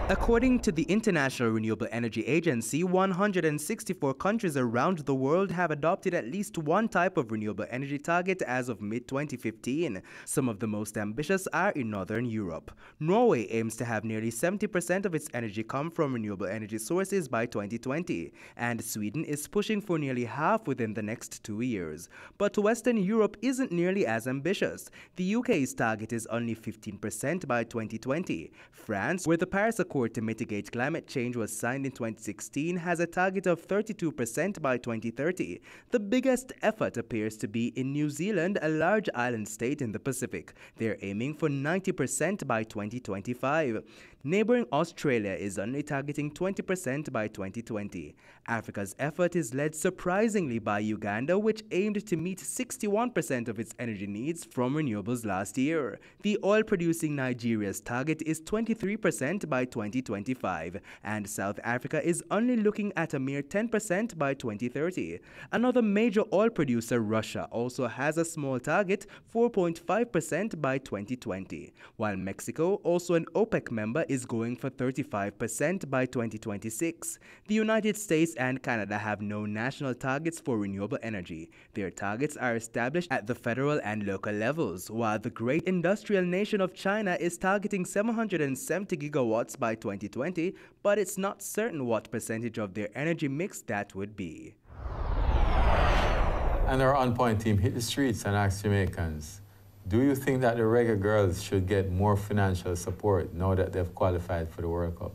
According to the International Renewable Energy Agency, 164 countries around the world have adopted at least one type of renewable energy target as of mid-2015. Some of the most ambitious are in Northern Europe. Norway aims to have nearly 70% of its energy come from renewable energy sources by 2020, and Sweden is pushing for nearly half within the next 2 years. But Western Europe isn't nearly as ambitious. The UK's target is only 15% by 2020. France, where the Paris Accord to mitigate climate change was signed in 2016, has a target of 32% by 2030. The biggest effort appears to be in New Zealand, a large island state in the Pacific. They're aiming for 90% by 2025. Neighboring Australia is only targeting 20% by 2020. Africa's effort is led surprisingly by Uganda, which aimed to meet 61% of its energy needs from renewables last year. The oil-producing Nigeria's target is 23% by 2025, and South Africa is only looking at a mere 10% by 2030. Another major oil producer, Russia, also has a small target, 4.5% by 2020, while Mexico, also an OPEC member, is going for 35% by 2026. The United States and Canada have no national targets for renewable energy. Their targets are established at the federal and local levels, while the great industrial nation of China is targeting 770 gigawatts by 2020, but it's not certain what percentage of their energy mix that would be. And our On Point team hit the streets and asked Jamaicans, do you think that the Reggae Girls should get more financial support now that they've qualified for the World Cup?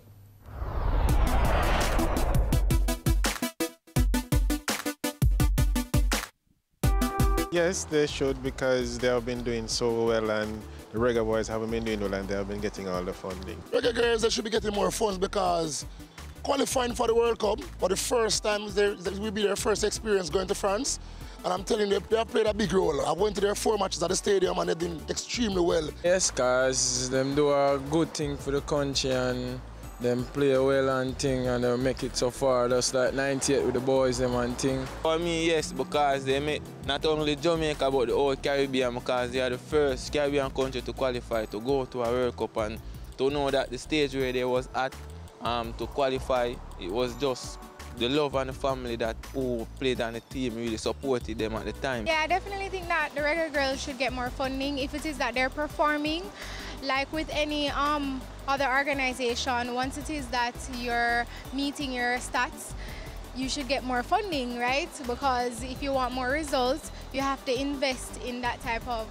Yes, they should, because they have been doing so well and the Reggae Boys haven't been doing well and they have been getting all the funding. Reggae Girls, they should be getting more funds because qualifying for the World Cup for the first time, it will be their first experience going to France. And I'm telling you, they have played a big role. I went to their 4 matches at the stadium and they did extremely well. Yes, because them do a good thing for the country and them play well and thing and they make it so far, just like 98 with the boys them and thing. For me, yes, because they make not only Jamaica but the whole Caribbean, because they are the first Caribbean country to qualify to go to a World Cup, and to know that the stage where they was at to qualify, it was just the love and the family that who played on the team really supported them at the time. Yeah, I definitely think that the Reggae Girls should get more funding if it is that they're performing. Like with any other organization, once it is that you're meeting your stats, you should get more funding, right? Because if you want more results, you have to invest in that type of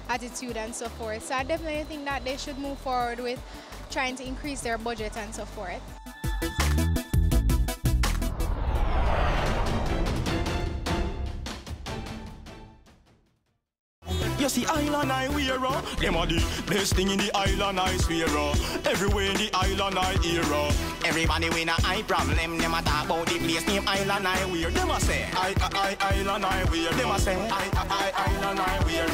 attitude and so forth. So I definitely think that they should move forward with trying to increase their budget and so forth. You see island I wear, them are the best thing in the island I swear. Everywhere in the island I hear. Everybody with a eye problem, them a talk about the place name island I wear. Them a say, island I wear. Them a say, island I wear.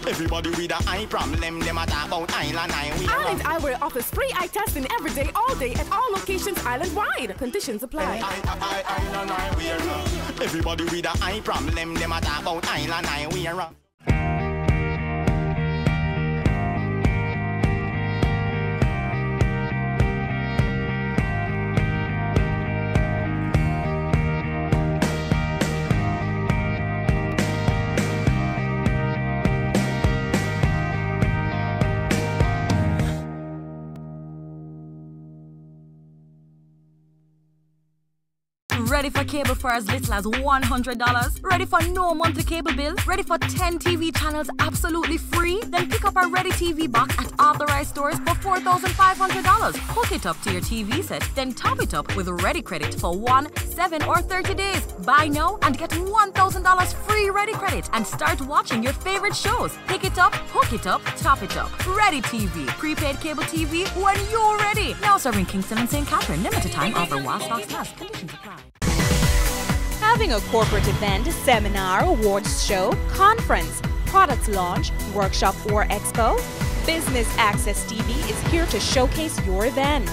Everybody with a eye problem, them a talk about island I wear. Island Eyewear offers free eye testing every day, all day, at all locations island-wide. Conditions apply. Island I wear. Everybody with a eye problem, them a talk about island I wear. Ready for cable for as little as $100? Ready for no monthly cable bill? Ready for 10 TV channels absolutely free? Then pick up our Ready TV box at authorized stores for $4,500. Hook it up to your TV set, then top it up with Ready Credit for 1, 7, or 30 days. Buy now and get $1,000 free Ready Credit and start watching your favorite shows. Pick it up, hook it up, top it up. Ready TV. Prepaid cable TV when you're ready. Now serving Kingston and St. Catherine. Limited time offer while stocks last. Conditions apply. Having a corporate event, seminar, awards show, conference, product launch, workshop, or expo? Business Access TV is here to showcase your event.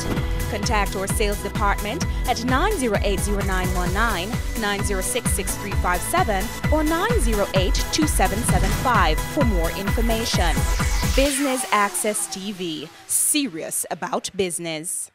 Contact our sales department at 908-0919, 906-6357, or 908-2775 for more information. Business Access TV. Serious about business.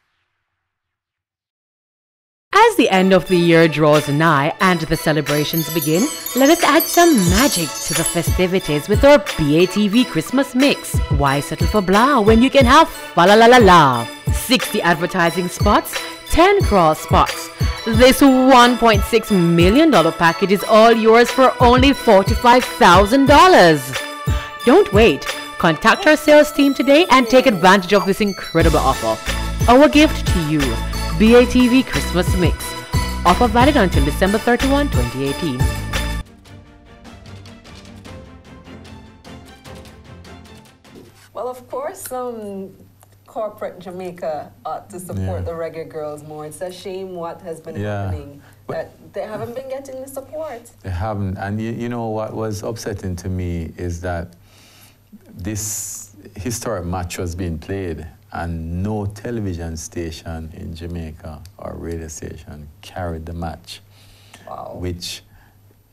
As the end of the year draws nigh and the celebrations begin, let us add some magic to the festivities with our BATV Christmas Mix. Why settle for blah when you can have fa-la-la-la-la? 60 advertising spots, 10 cross spots. This $1.6 million package is all yours for only $45,000. Don't wait. Contact our sales team today and take advantage of this incredible offer. Our gift to you. BATV Christmas Mix. Offer valid until December 31, 2018. Well, of course, corporate Jamaica ought to support the Reggae Girls more. It's a shame what has been happening, that they haven't been getting the support. They haven't. And you know what was upsetting to me is that this historic match was being played and no television station in Jamaica or radio station carried the match, which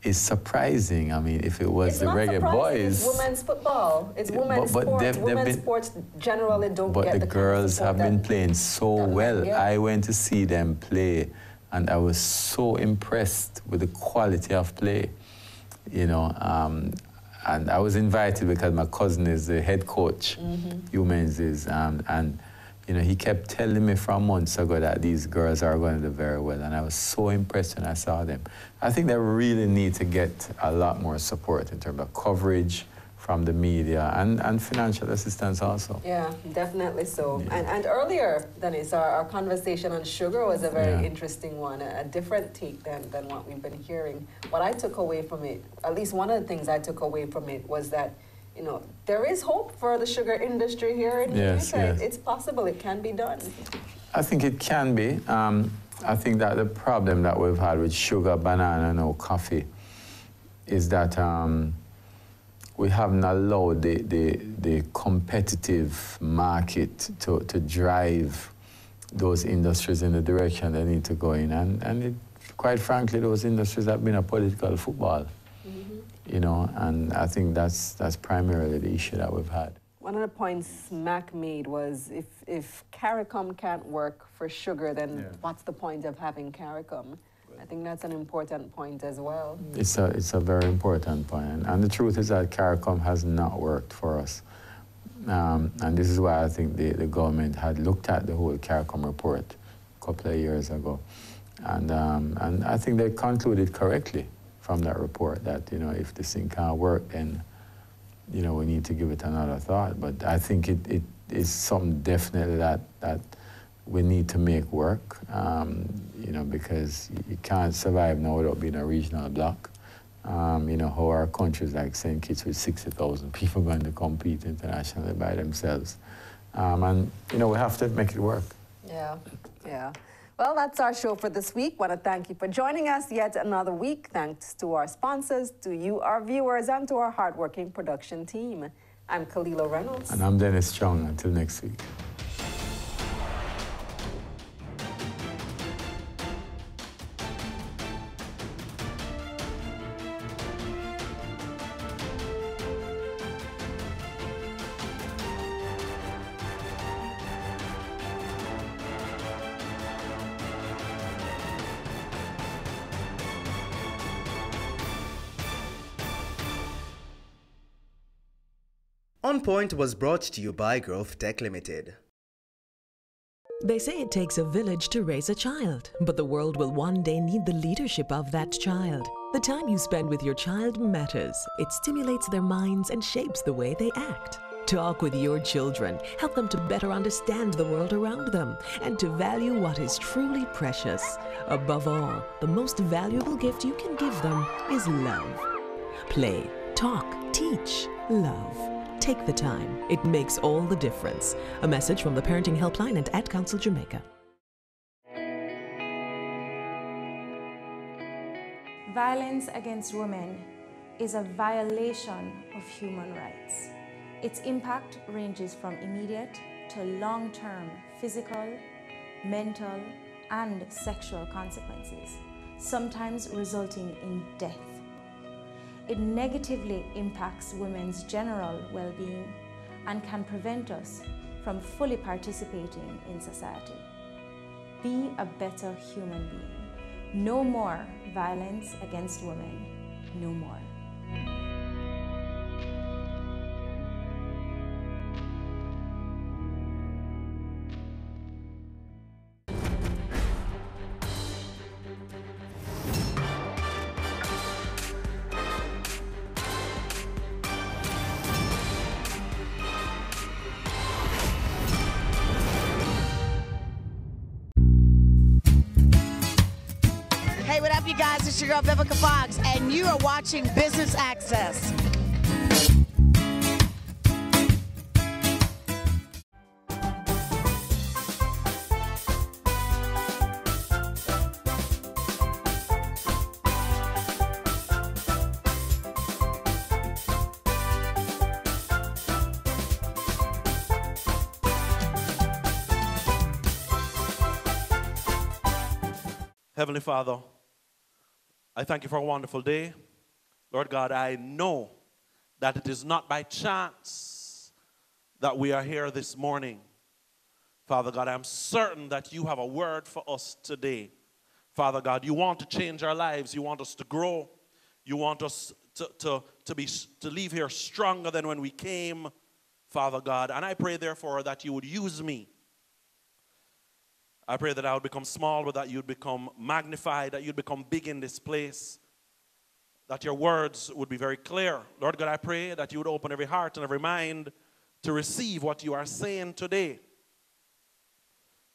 is surprising. I mean, if it was the Reggae Boys... It's women's football. It's women's sport. Women's sports generally don't get the But the girls have been playing so well. I went to see them play, and I was so impressed with the quality of play, you know. And I was invited because my cousin is the head coach, Humans is, and you know, he kept telling me from months ago that these girls are going to do very well, and I was so impressed when I saw them. I think they really need to get a lot more support in terms of coverage from the media and financial assistance also. Yeah, definitely so. Yeah. And earlier, Dennis, our conversation on sugar was a very interesting one, a different take than what we've been hearing. What I took away from it, at least one of the things I took away from it, was that, you know, there is hope for the sugar industry here in Jamaica. It's possible, it can be done. I think it can be. I think that the problem that we've had with sugar, banana, and coffee is that we haven't allowed the competitive market to drive those industries in the direction they need to go in. And quite frankly, those industries have been a political football, you know, and I think that's primarily the issue that we've had. One of the points Mac made was if CARICOM can't work for sugar, then what's the point of having CARICOM? I think that's an important point as well. It's a very important point. And the truth is that CARICOM has not worked for us. And this is why I think the government had looked at the whole CARICOM report a couple of years ago. And I think they concluded correctly from that report that, you know, if this thing can't work, then, you know, we need to give it another thought. But I think it is something definitely that we need to make work, you know, because you can't survive now without being a regional bloc. You know, how our countries like St. Kitts with 60,000 people going to compete internationally by themselves. And, you know, we have to make it work. Yeah, yeah. Well, that's our show for this week. Want to thank you for joining us yet another week. Thanks to our sponsors, to you, our viewers, and to our hardworking production team. I'm Kalila Reynolds. And I'm Dennis Chung. Until next week. On Point was brought to you by Growth Tech Limited. They say it takes a village to raise a child, but the world will one day need the leadership of that child. The time you spend with your child matters. It stimulates their minds and shapes the way they act. Talk with your children. Help them to better understand the world around them and to value what is truly precious. Above all, the most valuable gift you can give them is love. Play, talk, teach, love. Take the time. It makes all the difference. A message from the Parenting Helpline and Ad Council Jamaica. Violence against women is a violation of human rights. Its impact ranges from immediate to long-term physical, mental, and sexual consequences, sometimes resulting in death. It negatively impacts women's general well-being and can prevent us from fully participating in society. Be a better human being. No more violence against women. No more. Hey, what up, you guys? It's your girl, Vivica Fox, and you are watching Business Access. Heavenly Father, I thank you for a wonderful day. Lord God, I know that it is not by chance that we are here this morning. Father God, I'm certain that you have a word for us today. Father God, you want to change our lives. You want us to grow. You want us to leave here stronger than when we came, Father God. And I pray, therefore, that you would use me. I pray that I would become small, but that you'd become magnified, that you'd become big in this place, that your words would be very clear. Lord God, I pray that you would open every heart and every mind to receive what you are saying today.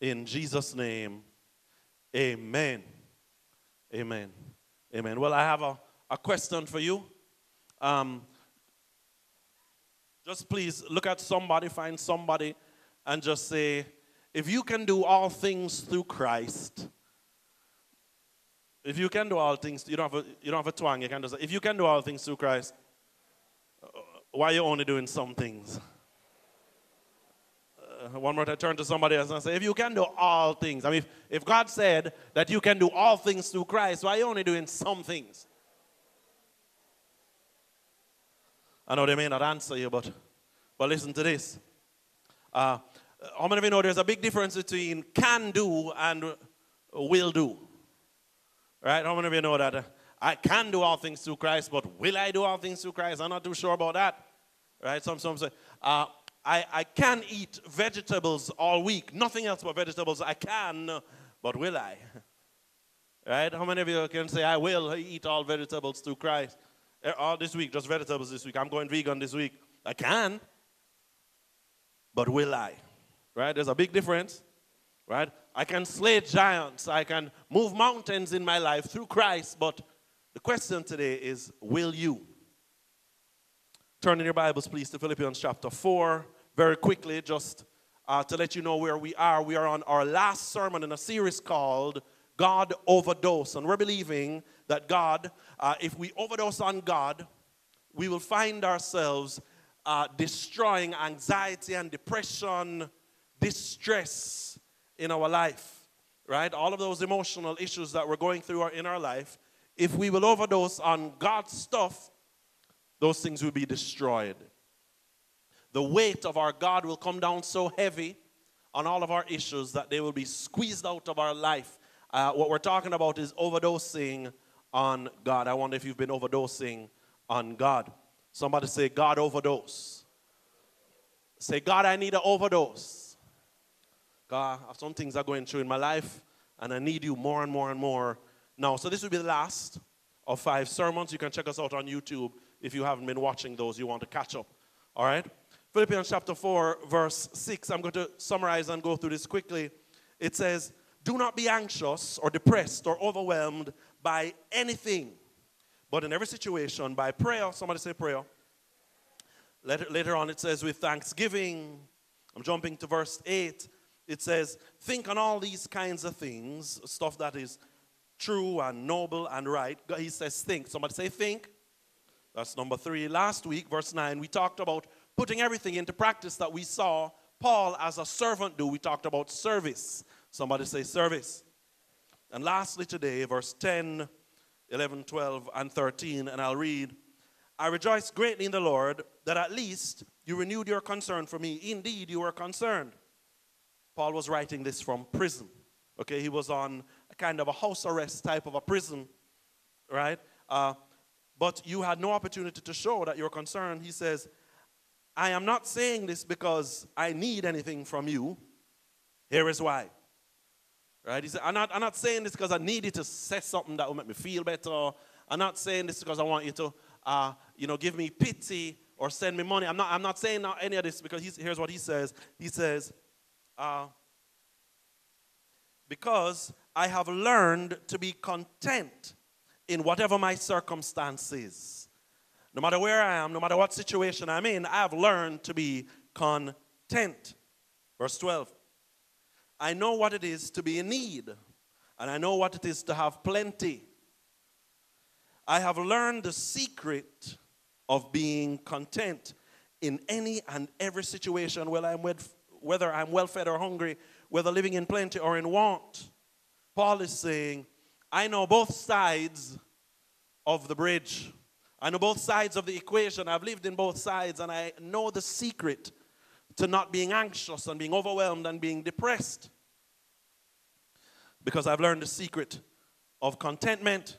In Jesus' name, amen. Amen. Amen. Well, I have a question for you. Just please look at somebody, find somebody, and just say, if you can do all things through Christ, if you can do all things, you don't have a twang, you can just say, if you can do all things through Christ, why are you only doing some things? One more time, turn to somebody else and say, if you can do all things, I mean, if God said that you can do all things through Christ, why are you only doing some things? I know they may not answer you, but listen to this. How many of you know there's a big difference between can do and will do? Right? How many of you know that I can do all things through Christ, but will I do all things through Christ? I'm not too sure about that. Right? Some say, I can eat vegetables all week. Nothing else but vegetables. I can, but will I? Right? How many of you can say, I will eat all vegetables through Christ? All this week, just vegetables this week. I'm going vegan this week. I can, but will I? Right? There's a big difference. Right? I can slay giants. I can move mountains in my life through Christ. But the question today is, will you? Turn in your Bibles, please, to Philippians chapter 4. Very quickly, just to let you know where we are. We are on our last sermon in a series called God Overdose. And we're believing that God, if we overdose on God, we will find ourselves destroying anxiety and depression, distress in our life, right? All of those emotional issues that we're going through in our life, if we will overdose on God's stuff, those things will be destroyed. The weight of our God will come down so heavy on all of our issues that they will be squeezed out of our life. What we're talking about is overdosing on God. I wonder if you've been overdosing on God. Somebody say, God overdose. Say, God, I need an overdose. God, some things are going through in my life, and I need you more and more and more now. So this will be the last of 5 sermons. You can check us out on YouTube if you haven't been watching those. You want to catch up. All right? Philippians chapter 4, verse 6. I'm going to summarize and go through this quickly. It says, do not be anxious or depressed or overwhelmed by anything, but in every situation, by prayer. Somebody say prayer. Later on, it says with thanksgiving. I'm jumping to verse 8. It says, think on all these kinds of things, stuff that is true and noble and right. He says think. Somebody say think. That's number 3. Last week, verse 9, we talked about putting everything into practice that we saw Paul as a servant do. We talked about service. Somebody say service. And lastly today, verse 10, 11, 12, and 13, and I'll read. I rejoice greatly in the Lord that at least you renewed your concern for me. Indeed, you were concerned. Paul was writing this from prison. Okay, he was on a kind of a house arrest type of a prison, right? But you had no opportunity to show that you're concerned. He says, I am not saying this because I need anything from you. Here is why. Right? He said, I'm not saying this because I need you to say something that will make me feel better. I'm not saying this because I want you to, give me pity or send me money. I'm not saying any of this because here's what he says. He says, because I have learned to be content in whatever my circumstances. No matter where I am, no matter what situation I'm in, I have learned to be content. Verse 12. I know what it is to be in need, and I know what it is to have plenty. I have learned the secret of being content in any and every situation, whether I'm well-fed or hungry, whether living in plenty or in want. Paul is saying, I know both sides of the bridge. I know both sides of the equation. I've lived in both sides, and I know the secret to not being anxious and being overwhelmed and being depressed. Because I've learned the secret of contentment.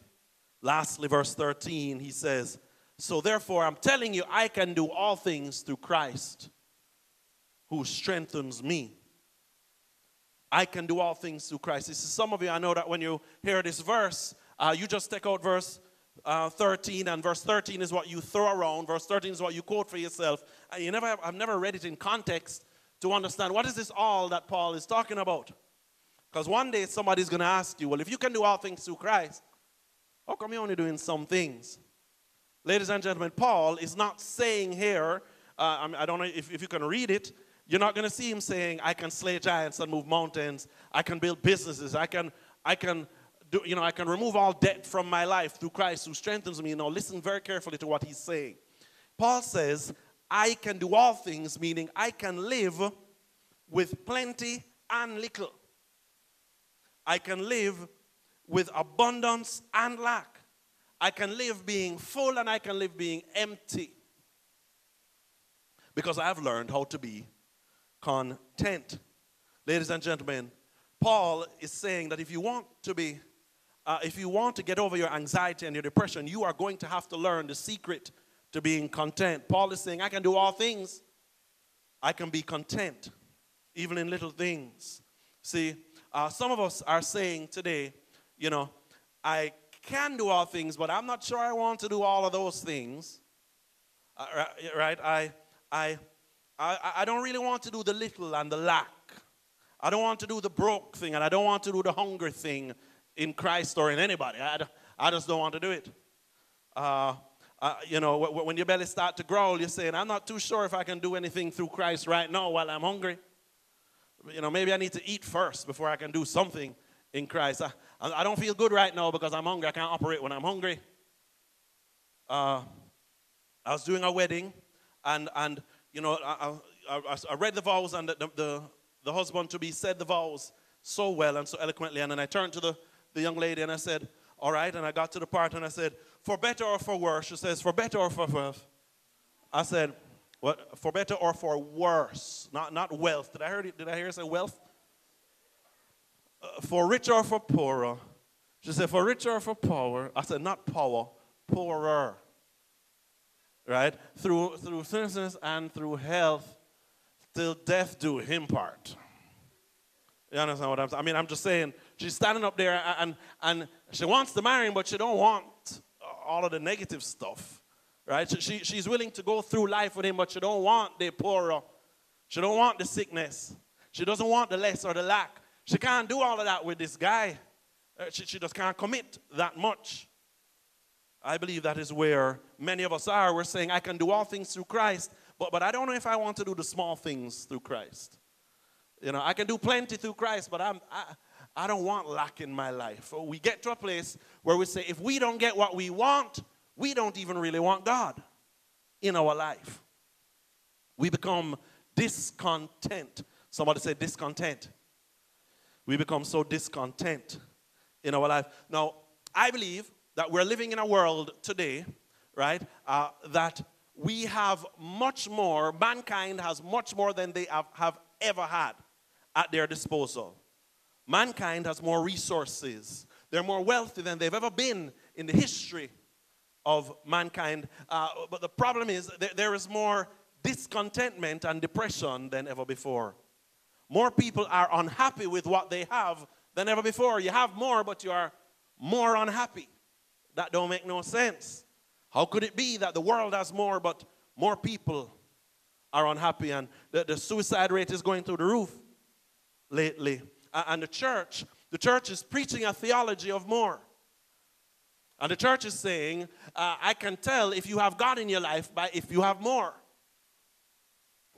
Lastly, verse 13, he says, so therefore I'm telling you, I can do all things through Christ who strengthens me. I can do all things through Christ. This is some of you, I know that when you hear this verse, you just take out verse 13, and verse 13 is what you throw around. Verse 13 is what you quote for yourself. And I've never read it in context to understand what is this all that Paul is talking about. Because one day somebody's going to ask you, well, if you can do all things through Christ, how come you're only doing some things? Ladies and gentlemen, Paul is not saying here, I don't know if you can read it, you're not going to see him saying, I can slay giants and move mountains, I can build businesses, I can remove all debt from my life through Christ who strengthens me. Now listen very carefully to what he's saying. Paul says, I can do all things, meaning I can live with plenty and little. I can live with abundance and lack. I can live being full and I can live being empty. Because I have learned how to be content. Ladies and gentlemen, Paul is saying that if you want to get over your anxiety and your depression, you are going to have to learn the secret to being content. Paul is saying, I can do all things. I can be content, even in little things. See, some of us are saying today, I can do all things, but I'm not sure I want to do all of those things. Right? I don't really want to do the little and the lack. I don't want to do the broke thing, and I don't want to do the hunger thing in Christ or in anybody. I just don't want to do it. When your belly starts to growl, you're saying, I'm not too sure if I can do anything through Christ right now while I'm hungry. Maybe I need to eat first before I can do something in Christ. I don't feel good right now because I'm hungry. I can't operate when I'm hungry. I was doing a wedding, and I read the vows, and the husband-to-be said the vows so well and so eloquently. And then I turned to the young lady and I said, all right. And I got to the part and I said, for better or for worse? She says, for better or for worse? I said, what? For better or for worse? Not wealth. Did I hear her say wealth? For richer or for poorer? She said, for richer or for power? I said, not power, poorer. Right? Through sickness and through health, till death do him part. You understand what I'm saying? I mean, I'm just saying, she's standing up there and she wants to marry him, but she don't want all of the negative stuff. Right? She's willing to go through life with him, but she don't want the poorer. She don't want the sickness. She doesn't want the less or the lack. She can't do all of that with this guy. She just can't commit that much. I believe that is where many of us are. We're saying, I can do all things through Christ, but I don't know if I want to do the small things through Christ. I can do plenty through Christ, but I don't want lack in my life. We get to a place where we say, if we don't get what we want, we don't even really want God in our life. We become discontent. Somebody say discontent. We become so discontent in our life. Now, I believe that we're living in a world today, right, that we have much more, mankind has much more than they have ever had at their disposal. Mankind has more resources. They're more wealthy than they've ever been in the history of mankind. But the problem is there is more discontentment and depression than ever before. More people are unhappy with what they have than ever before. You have more, but you are more unhappy. That don't make no sense. How could it be that the world has more, but more people are unhappy, and the suicide rate is going through the roof lately? And the church is preaching a theology of more. And the church is saying, I can tell if you have God in your life by if you have more.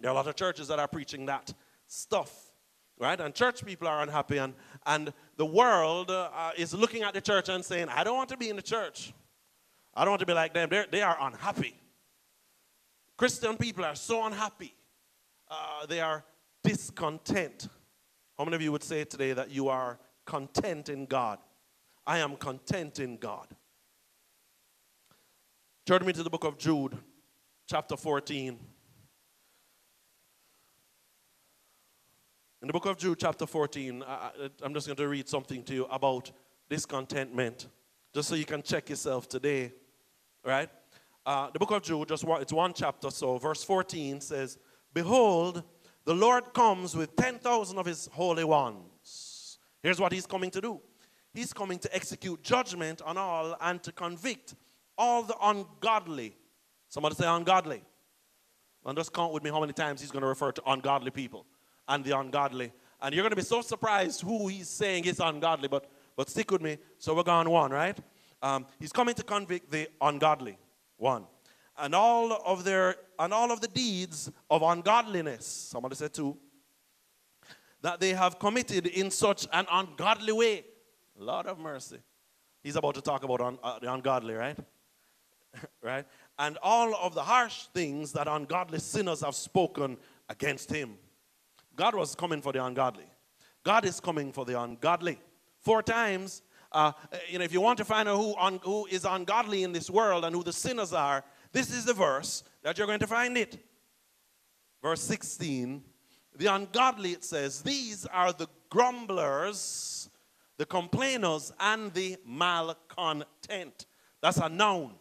There are a lot of churches that are preaching that stuff, right? And church people are unhappy, and the world is looking at the church and saying, I don't want to be in the church. I don't want to be like them. They are unhappy. Christian people are so unhappy. They are discontent. How many of you would say today that you are content in God? I am content in God. Turn me to the book of Jude, chapter 14. In the book of Jude, chapter 14, I'm just going to read something to you about discontentment, just so you can check yourself today, right? The book of Jude, it's one chapter, so verse 14 says, Behold, the Lord comes with 10,000 of his holy ones. Here's what he's coming to do. He's coming to execute judgment on all and to convict all the ungodly. Somebody say ungodly. And just count with me how many times he's going to refer to ungodly people and the ungodly. And you're going to be so surprised who he's saying is ungodly, but stick with me. So we're going one, right? He's coming to convict the ungodly, one. And all of the deeds of ungodliness, somebody said two, that they have committed in such an ungodly way. Lord of mercy. He's about to talk about the ungodly, right? Right? And all of the harsh things that ungodly sinners have spoken against him. God was coming for the ungodly. God is coming for the ungodly. 4 times, if you want to find out who is ungodly in this world and who the sinners are, this is the verse that you're going to find it. Verse 16, the ungodly, it says, these are the grumblers, the complainers, and the malcontent. That's a noun.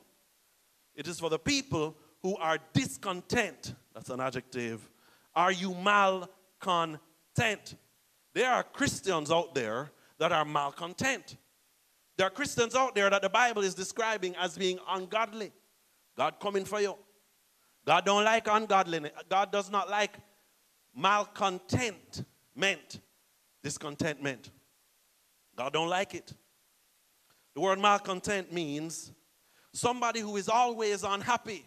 It is for the people who are discontent. That's an adjective. Are you malcontent? There are Christians out there that are malcontent. There are Christians out there that the Bible is describing as being ungodly. God coming for you. God don't like ungodliness. God does not like malcontentment, discontentment. God don't like it. The word malcontent means somebody who is always unhappy.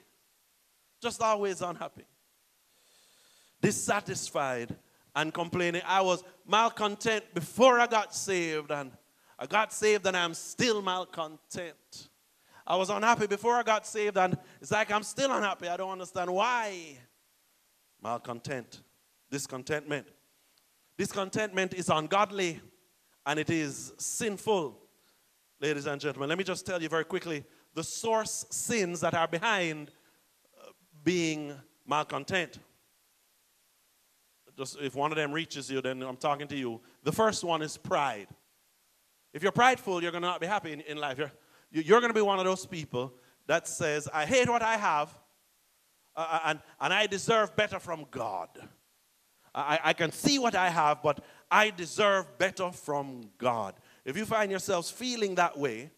Just always unhappy. Dissatisfied and complaining. I was malcontent before I got saved, and I got saved and I'm still malcontent. I was unhappy before I got saved, and it's like I'm still unhappy. I don't understand why. Malcontent. Discontentment. Discontentment is ungodly, and it is sinful. Ladies and gentlemen, let me just tell you very quickly the source sins that are behind being malcontent. Just if one of them reaches you, then I'm talking to you. The first one is pride. If you're prideful, you're going to not be happy in life. You're going to be one of those people that says, I hate what I have, and I deserve better from God. I can see what I have, but I deserve better from God. If you find yourselves feeling that way,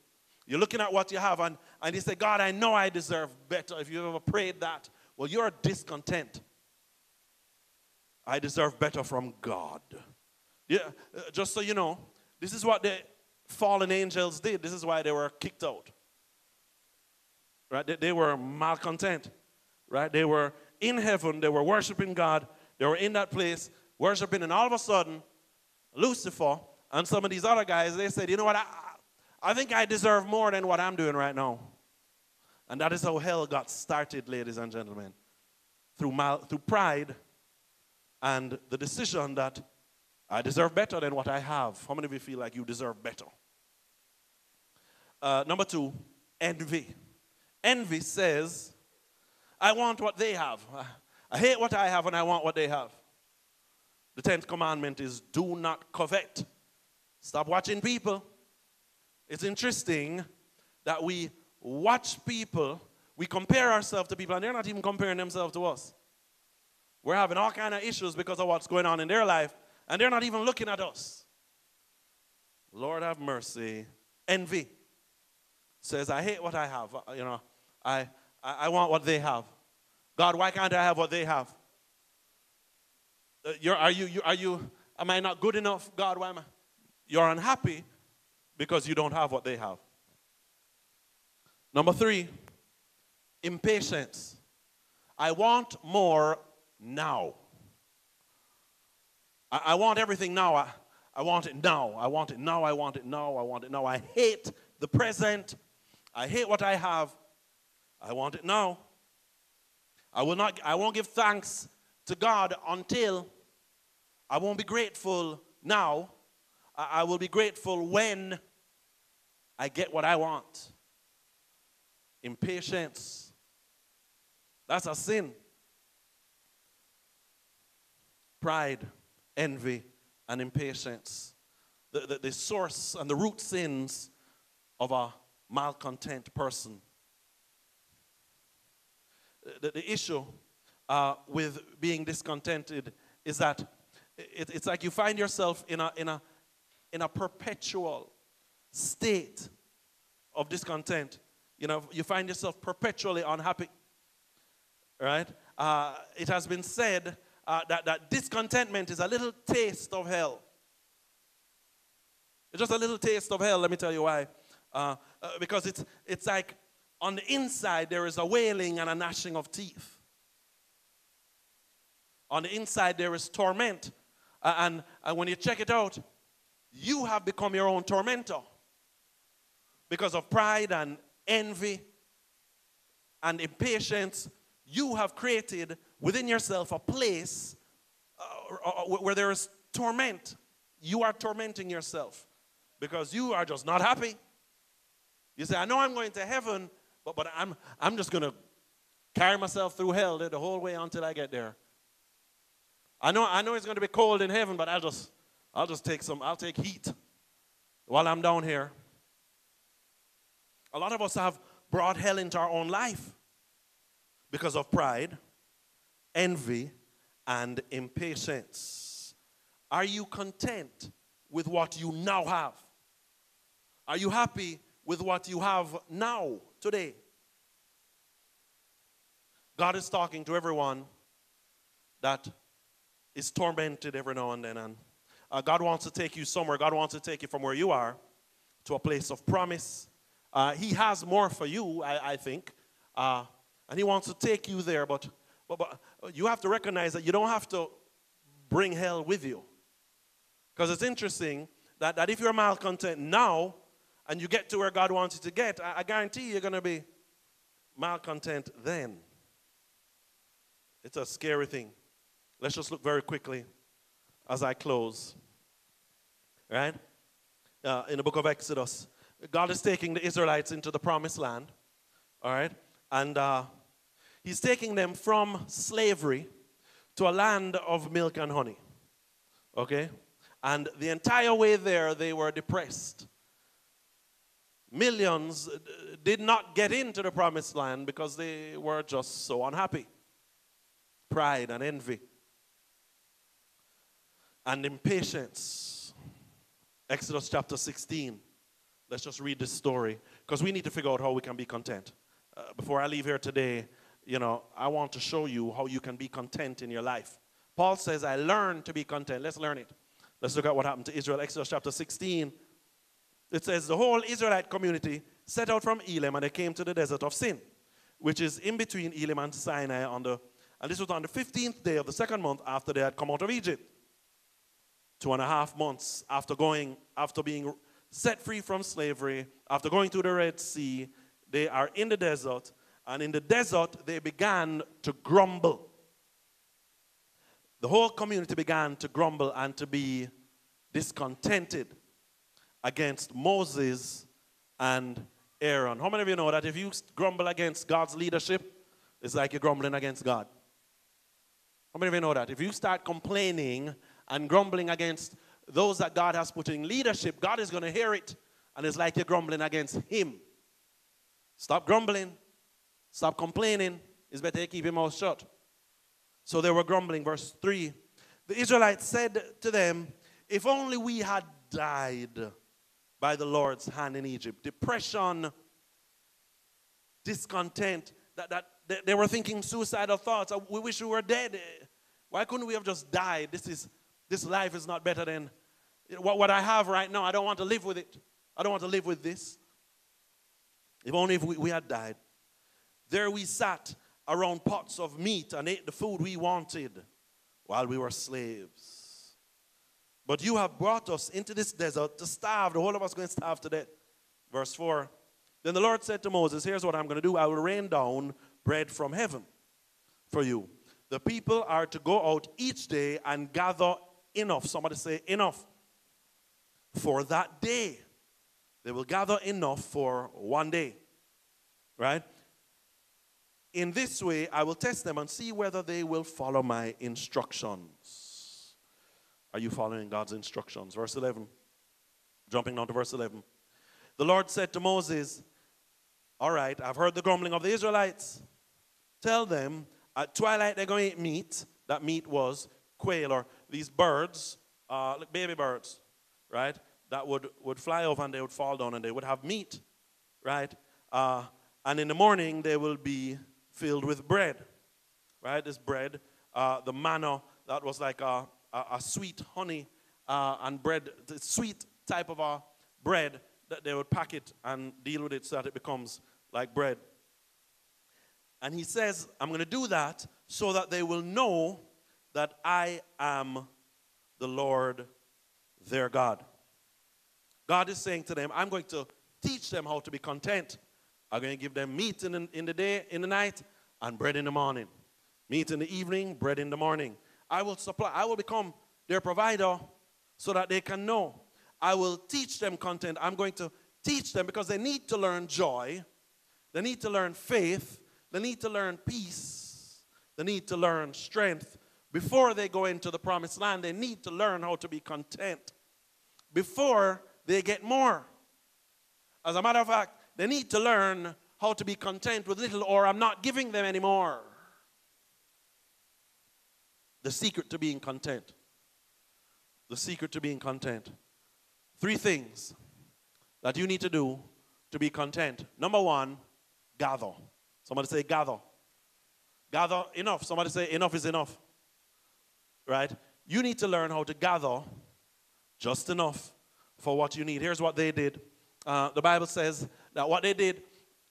you're looking at what you have, and you say, God, I know I deserve better. If you've ever prayed that, well, you're discontent. I deserve better from God. Yeah, just so you know, this is what the fallen angels did. This is why they were kicked out. Right? They were malcontent. Right? They were in heaven. They were worshiping God. They were in that place worshiping, and all of a sudden, Lucifer and some of these other guys, they said, you know what, I think I deserve more than what I'm doing right now. And that is how hell got started, ladies and gentlemen. Through pride and the decision that I deserve better than what I have. How many of you feel like you deserve better? Number 2, envy. Envy says, I want what they have. I hate what I have and I want what they have. The 10th commandment is do not covet. Stop watching people. It's interesting that we watch people, we compare ourselves to people, and they're not even comparing themselves to us. We're having all kinds of issues because of what's going on in their life, and they're not even looking at us. Lord have mercy. Envy says, I hate what I have. I want what they have. God, why can't I have what they have? Am I not good enough? God, why am I? You're unhappy because you don't have what they have. Number 3, impatience. I want more now. I want everything now. I want it now. I want it now. I want it now. I want it now. I hate the present. I hate what I have. I want it now. I won't give thanks to God until I won't be grateful now. I will be grateful when I get what I want. Impatience. That's a sin. Pride, envy, and impatience. The source and the root sins of a malcontent person. The issue with being discontented is that it's like you find yourself in a perpetual state of discontent. You know, you find yourself perpetually unhappy. Right? It has been said that discontentment is a little taste of hell. It's just a little taste of hell. Let me tell you why. Because it's like on the inside there is a wailing and a gnashing of teeth. On the inside there is torment. And when you check it out, you have become your own tormentor. Because of pride and envy and impatience, you have created within yourself a place where there is torment. You are tormenting yourself because you are just not happy. You say, I know I'm going to heaven, but I'm just going to carry myself through hell the whole way until I get there. I know it's going to be cold in heaven, but I'll take heat while I'm down here. A lot of us have brought hell into our own life because of pride, envy, and impatience. Are you content with what you now have? Are you happy with what you have now, today? God is talking to everyone that is tormented every now and then. And God wants to take you somewhere. God wants to take you from where you are to a place of promise. He has more for you, I think. And he wants to take you there. But you have to recognize that you don't have to bring hell with you. Because it's interesting that if you're malcontent now and you get to where God wants you to get, I guarantee you're going to be malcontent then. It's a scary thing. Let's just look very quickly as I close. Right? In the book of Exodus, God is taking the Israelites into the promised land. All right? And he's taking them from slavery to a land of milk and honey. Okay? And the entire way there, they were depressed. Millions did not get into the promised land because they were just so unhappy. Pride and envy. And impatience. Exodus chapter 16. Let's just read this story because we need to figure out how we can be content. Before I leave here today, I want to show you how you can be content in your life. Paul says, I learned to be content. Let's learn it. Let's look at what happened to Israel. Exodus chapter 16. It says, the whole Israelite community set out from Elim and they came to the desert of Sin, which is in between Elim and Sinai. And this was on the 15th day of the second month after they had come out of Egypt. 2.5 months after being set free from slavery, after going through the Red Sea, they are in the desert. And in the desert, they began to grumble. the whole community began to grumble and to be discontented against Moses and Aaron. How many of you know that if you grumble against God's leadership, it's like you're grumbling against God? How many of you know that? If you start complaining and grumbling against those that God has put in leadership, God is going to hear it, and it's like you're grumbling against Him. Stop grumbling. Stop complaining. It's better to keep your mouth shut. So they were grumbling. Verse 3. The Israelites said to them, if only we had died by the Lord's hand in Egypt. Depression, discontent, that they were thinking suicidal thoughts. We wish we were dead. Why couldn't we have just died? This life is not better than what I have right now. I don't want to live with it. I don't want to live with this. If only if we had died. There we sat around pots of meat and ate the food we wanted while we were slaves. But you have brought us into this desert to starve. The whole of us are going to starve to death. Verse 4. Then the Lord said to Moses, here's what I'm going to do. I will rain down bread from heaven for you. The people are to go out each day and gather enough. Somebody say enough. For that day. They will gather enough for one day. Right? In this way, I will test them and see whether they will follow my instructions. Are you following God's instructions? Verse 11. Jumping down to verse 11. The Lord said to Moses, all right, I've heard the grumbling of the Israelites. Tell them at twilight they're going to eat meat. That meat was quail, or these birds, like baby birds, right? That would fly over and they would fall down and they would have meat, right? And in the morning they will be filled with bread, right? This bread, the manna, that was like a sweet honey and bread, the sweet type of bread that they would pack it and deal with it so that it becomes like bread. And he says, I'm going to do that so that they will know that I am the Lord their God. God is saying to them, I'm going to teach them how to be content. I'm going to give them meat in the day, in the night, and bread in the morning. Meat in the evening, bread in the morning. I will become their provider so that they can know. I will teach them content. I'm going to teach them because they need to learn joy. They need to learn faith. They need to learn peace. They need to learn strength. Before they go into the promised land, they need to learn how to be content. Before they get more. As a matter of fact, they need to learn how to be content with little, or I'm not giving them anymore. The secret to being content. The secret to being content. 3 things that you need to do to be content. Number 1, gather. Somebody say gather. Gather enough. Somebody say enough is enough. Right? You need to learn how to gather just enough for what you need. Here's what they did. The Bible says that what they did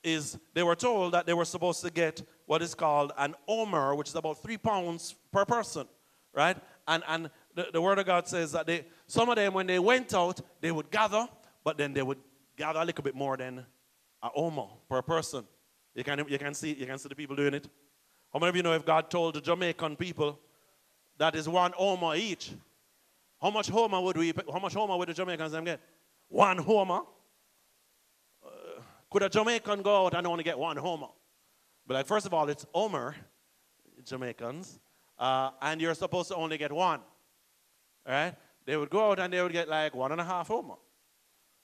is they were told that they were supposed to get what is called an omer, which is about 3 pounds per person, right? And the Word of God says that some of them, when they went out, they would gather, but then they would gather a little bit more than an omer per person. You can see the people doing it. How many of you know if God told the Jamaican people that is 1 omer each? How much homer would the Jamaicans them get? 1 homer. Could a Jamaican go out and only get 1 homer? But like, first of all, it's omer, Jamaicans, and you're supposed to only get 1. Right? They would go out and they would get like 1.5 homer.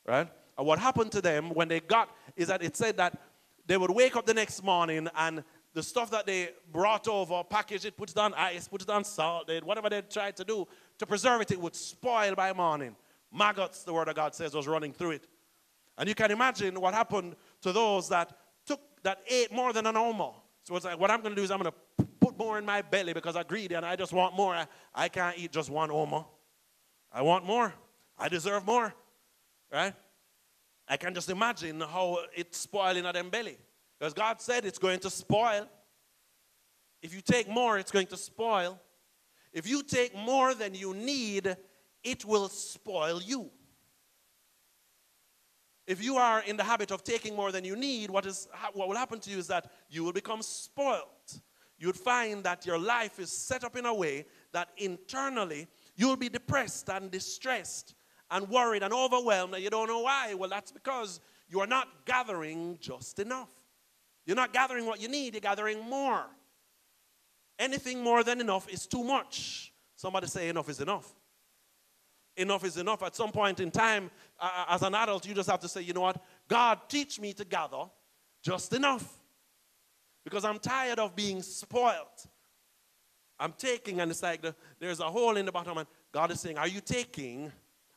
Right? And what happened to them when they got is that it said that they would wake up the next morning and the stuff that they brought over, package it, put it on ice, put it on salt, whatever they tried to do to preserve it, it would spoil by morning. Maggots, the Word of God says, was running through it. And you can imagine what happened to those that ate more than an omer. So it's like, what I'm going to do is I'm going to put more in my belly because I'm greedy and I just want more. I can't eat just 1 omer. I want more. I deserve more. Right? I can just imagine how it's spoiling at them belly. Because God said it's going to spoil. If you take more, it's going to spoil. If you take more than you need, it will spoil you. If you are in the habit of taking more than you need, what will happen to you is that you will become spoiled. You would find that your life is set up in a way that internally you'll be depressed and distressed and worried and overwhelmed and you don't know why. Well, that's because you are not gathering just enough. You're not gathering what you need, you're gathering more. Anything more than enough is too much. Somebody say enough is enough. Enough is enough. At some point in time, as an adult, you just have to say, you know what? God, teach me to gather just enough. Because I'm tired of being spoiled. I'm taking, and it's like there's a hole in the bottom, and God is saying, are you taking,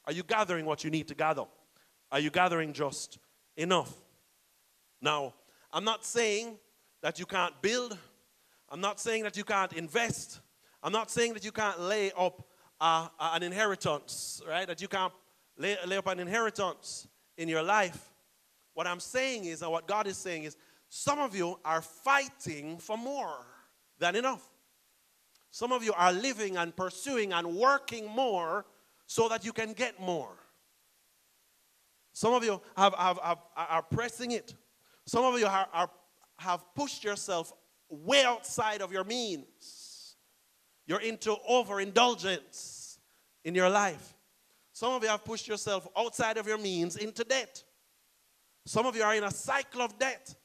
are you gathering what you need to gather? Are you gathering just enough? Now, I'm not saying that you can't build. I'm not saying that you can't invest. I'm not saying that you can't lay up an inheritance, right? That you can't lay up an inheritance in your life. What I'm saying is, and what God is saying is, some of you are fighting for more than enough. Some of you are living and pursuing and working more so that you can get more. Some of you are pressing it. Some of you have pushed yourself way outside of your means. You're into overindulgence in your life. Some of you have pushed yourself outside of your means into debt. Some of you are in a cycle of debt.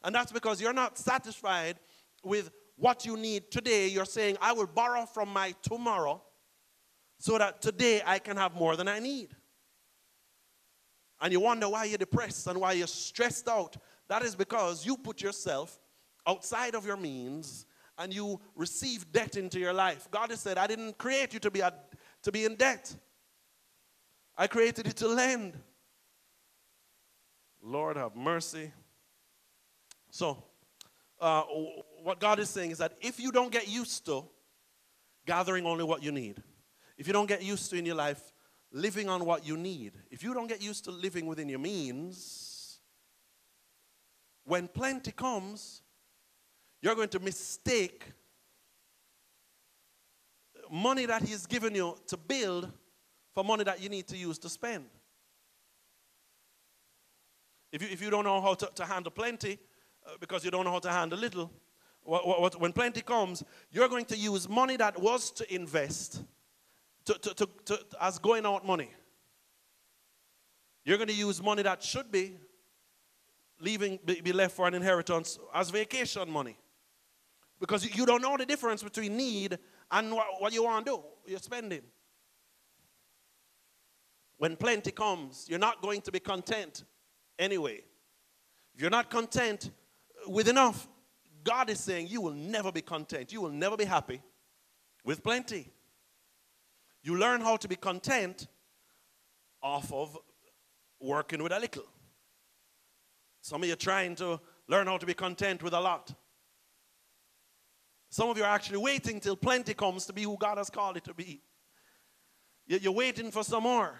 And that's because you're not satisfied with what you need today. You're saying, I will borrow from my tomorrow so that today I can have more than I need. And you wonder why you're depressed and why you're stressed out. That is because you put yourself outside of your means and you receive debt into your life. God has said, I didn't create you to be in debt. I created you to lend. Lord have mercy. So, what God is saying is that if you don't get used to gathering only what you need, if you don't get used to in your life living on what you need, if you don't get used to living within your means, when plenty comes, you're going to mistake money that He's given you to build for money that you need to use to spend. If you don't know how to handle plenty, because you don't know how to handle little, when plenty comes, you're going to use money that was to invest as going out money. You're going to use money that should be left for an inheritance as vacation money. Because you don't know the difference between need and what you want to do. You're spending. When plenty comes, you're not going to be content anyway. If you're not content with enough, God is saying you will never be content. You will never be happy with plenty. You learn how to be content off of working with a little. Some of you are trying to learn how to be content with a lot. Some of you are actually waiting till plenty comes to be who God has called it to be. You're waiting for some more.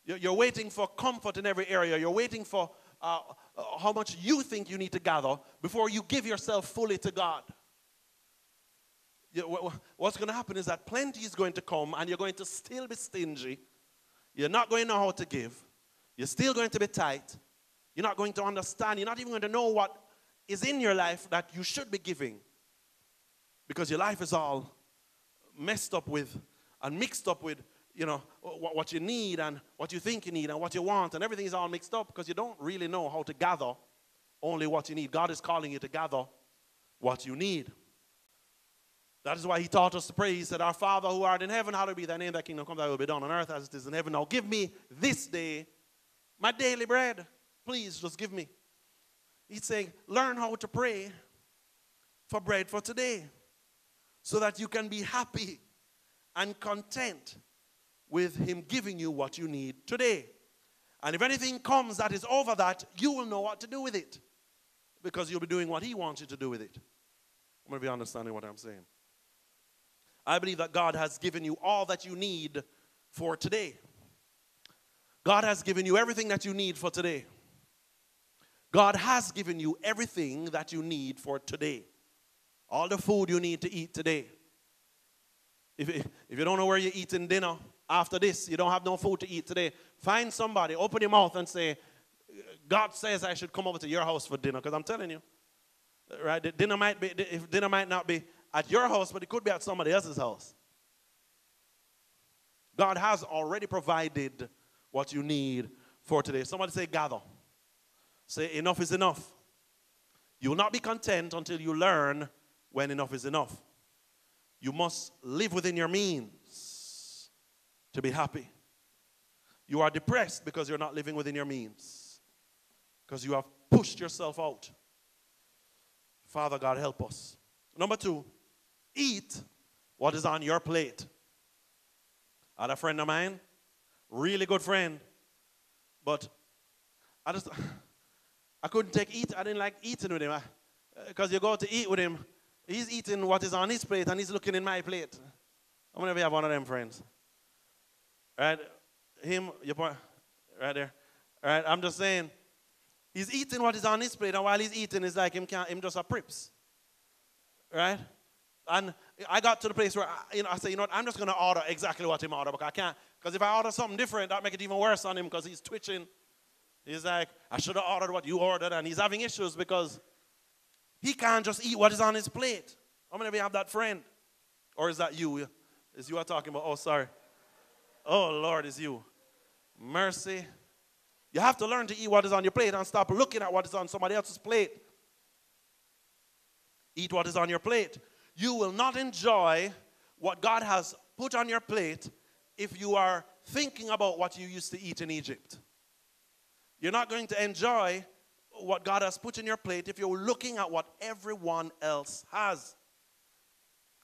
You're waiting for comfort in every area. You're waiting for how much you think you need to gather before you give yourself fully to God. What's going to happen is that plenty is going to come and you're going to still be stingy. You're not going to know how to give. You're still going to be tight. You're not going to understand. You're not even going to know what is in your life that you should be giving. Because your life is all messed up with and mixed up with, you know, what you need and what you think you need and what you want. And everything is all mixed up because you don't really know how to gather only what you need. God is calling you to gather what you need. That is why He taught us to pray. He said, Our Father who art in heaven, hallowed be thy name, thy kingdom come, thy will be done on earth as it is in heaven. Now give me this day my daily bread. Please just give me. He's saying, learn how to pray for bread for today so that you can be happy and content with Him giving you what you need today. And if anything comes that is over that, you will know what to do with it because you'll be doing what He wants you to do with it. I'm going to be understanding what I'm saying. I believe that God has given you all that you need for today. God has given you everything that you need for today. God has given you everything that you need for today. All the food you need to eat today. If you don't know where you're eating dinner after this, you don't have no food to eat today, find somebody, open your mouth and say, God says I should come over to your house for dinner, because I'm telling you, right, dinner might not be at your house, but it could be at somebody else's house. God has already provided what you need for today. Somebody say gather. Say enough is enough. You will not be content until you learn when enough is enough. You must live within your means to be happy. You are depressed because you're not living within your means, because you have pushed yourself out. Father God, help us. Number 2, eat what is on your plate. I had a friend of mine, really good friend, but I couldn't I didn't like eating with him. Because you go to eat with him, he's eating what is on his plate and he's looking in my plate. How many of you have one of them friends? Right? Him, your point, right there. All right, I'm just saying, he's eating what is on his plate, and while he's eating, it's like him just a prips. Right? And I got to the place where I say, you know what, I'm just going to order exactly what him ordered, because I can't. Because if I order something different, that make it even worse on him, because he's twitching. He's like, I should have ordered what you ordered, and he's having issues because he can't just eat what is on his plate. How many of you have that friend? Or is that you? Is you are talking about? Oh, sorry. Oh, Lord, it's you. Mercy. You have to learn to eat what is on your plate and stop looking at what is on somebody else's plate. Eat what is on your plate. You will not enjoy what God has put on your plate if you are thinking about what you used to eat in Egypt. You're not going to enjoy what God has put in your plate if you're looking at what everyone else has.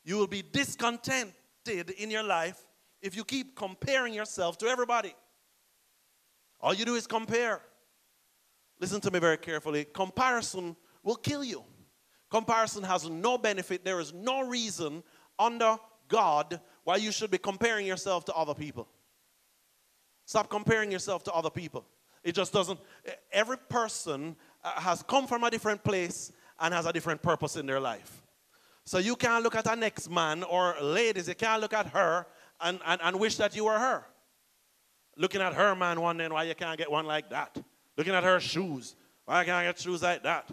You will be discontented in your life if you keep comparing yourself to everybody. All you do is compare. Listen to me very carefully. Comparison will kill you. Comparison has no benefit. There is no reason under God why you should be comparing yourself to other people. Stop comparing yourself to other people. It just doesn't. Every person has come from a different place and has a different purpose in their life. So you can't look at a next man or ladies, you can't look at her and wish that you were her. Looking at her man one day, why you can't get one like that? Looking at her shoes, why can't I get shoes like that?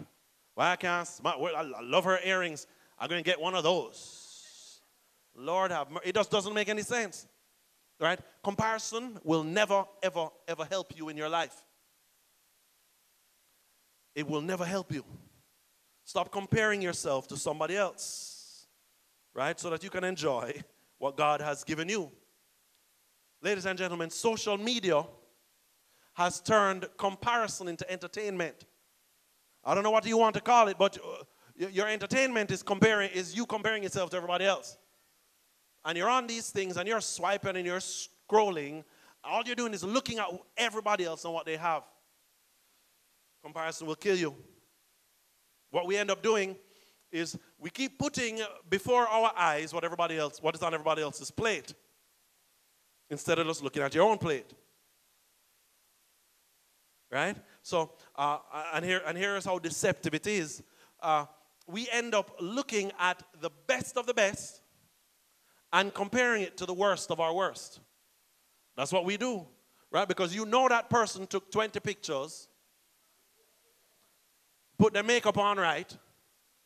Why can't I love her earrings, I'm going to get one of those. Lord have mercy. It just doesn't make any sense. Right? Comparison will never, ever, ever help you in your life. It will never help you. Stop comparing yourself to somebody else. Right? So that you can enjoy what God has given you. Ladies and gentlemen, social media has turned comparison into entertainment. I don't know what you want to call it, but your entertainment is you comparing yourself to everybody else. And you're on these things and you're swiping and you're scrolling. All you're doing is looking at everybody else and what they have. Comparison will kill you. What we end up doing is we keep putting before our eyes what is on everybody else's plate, instead of just looking at your own plate. Right? So, and here is how deceptive it is. We end up looking at the best of the best and comparing it to the worst of our worst. That's what we do, right? Because you know that person took 20 pictures, put their makeup on right,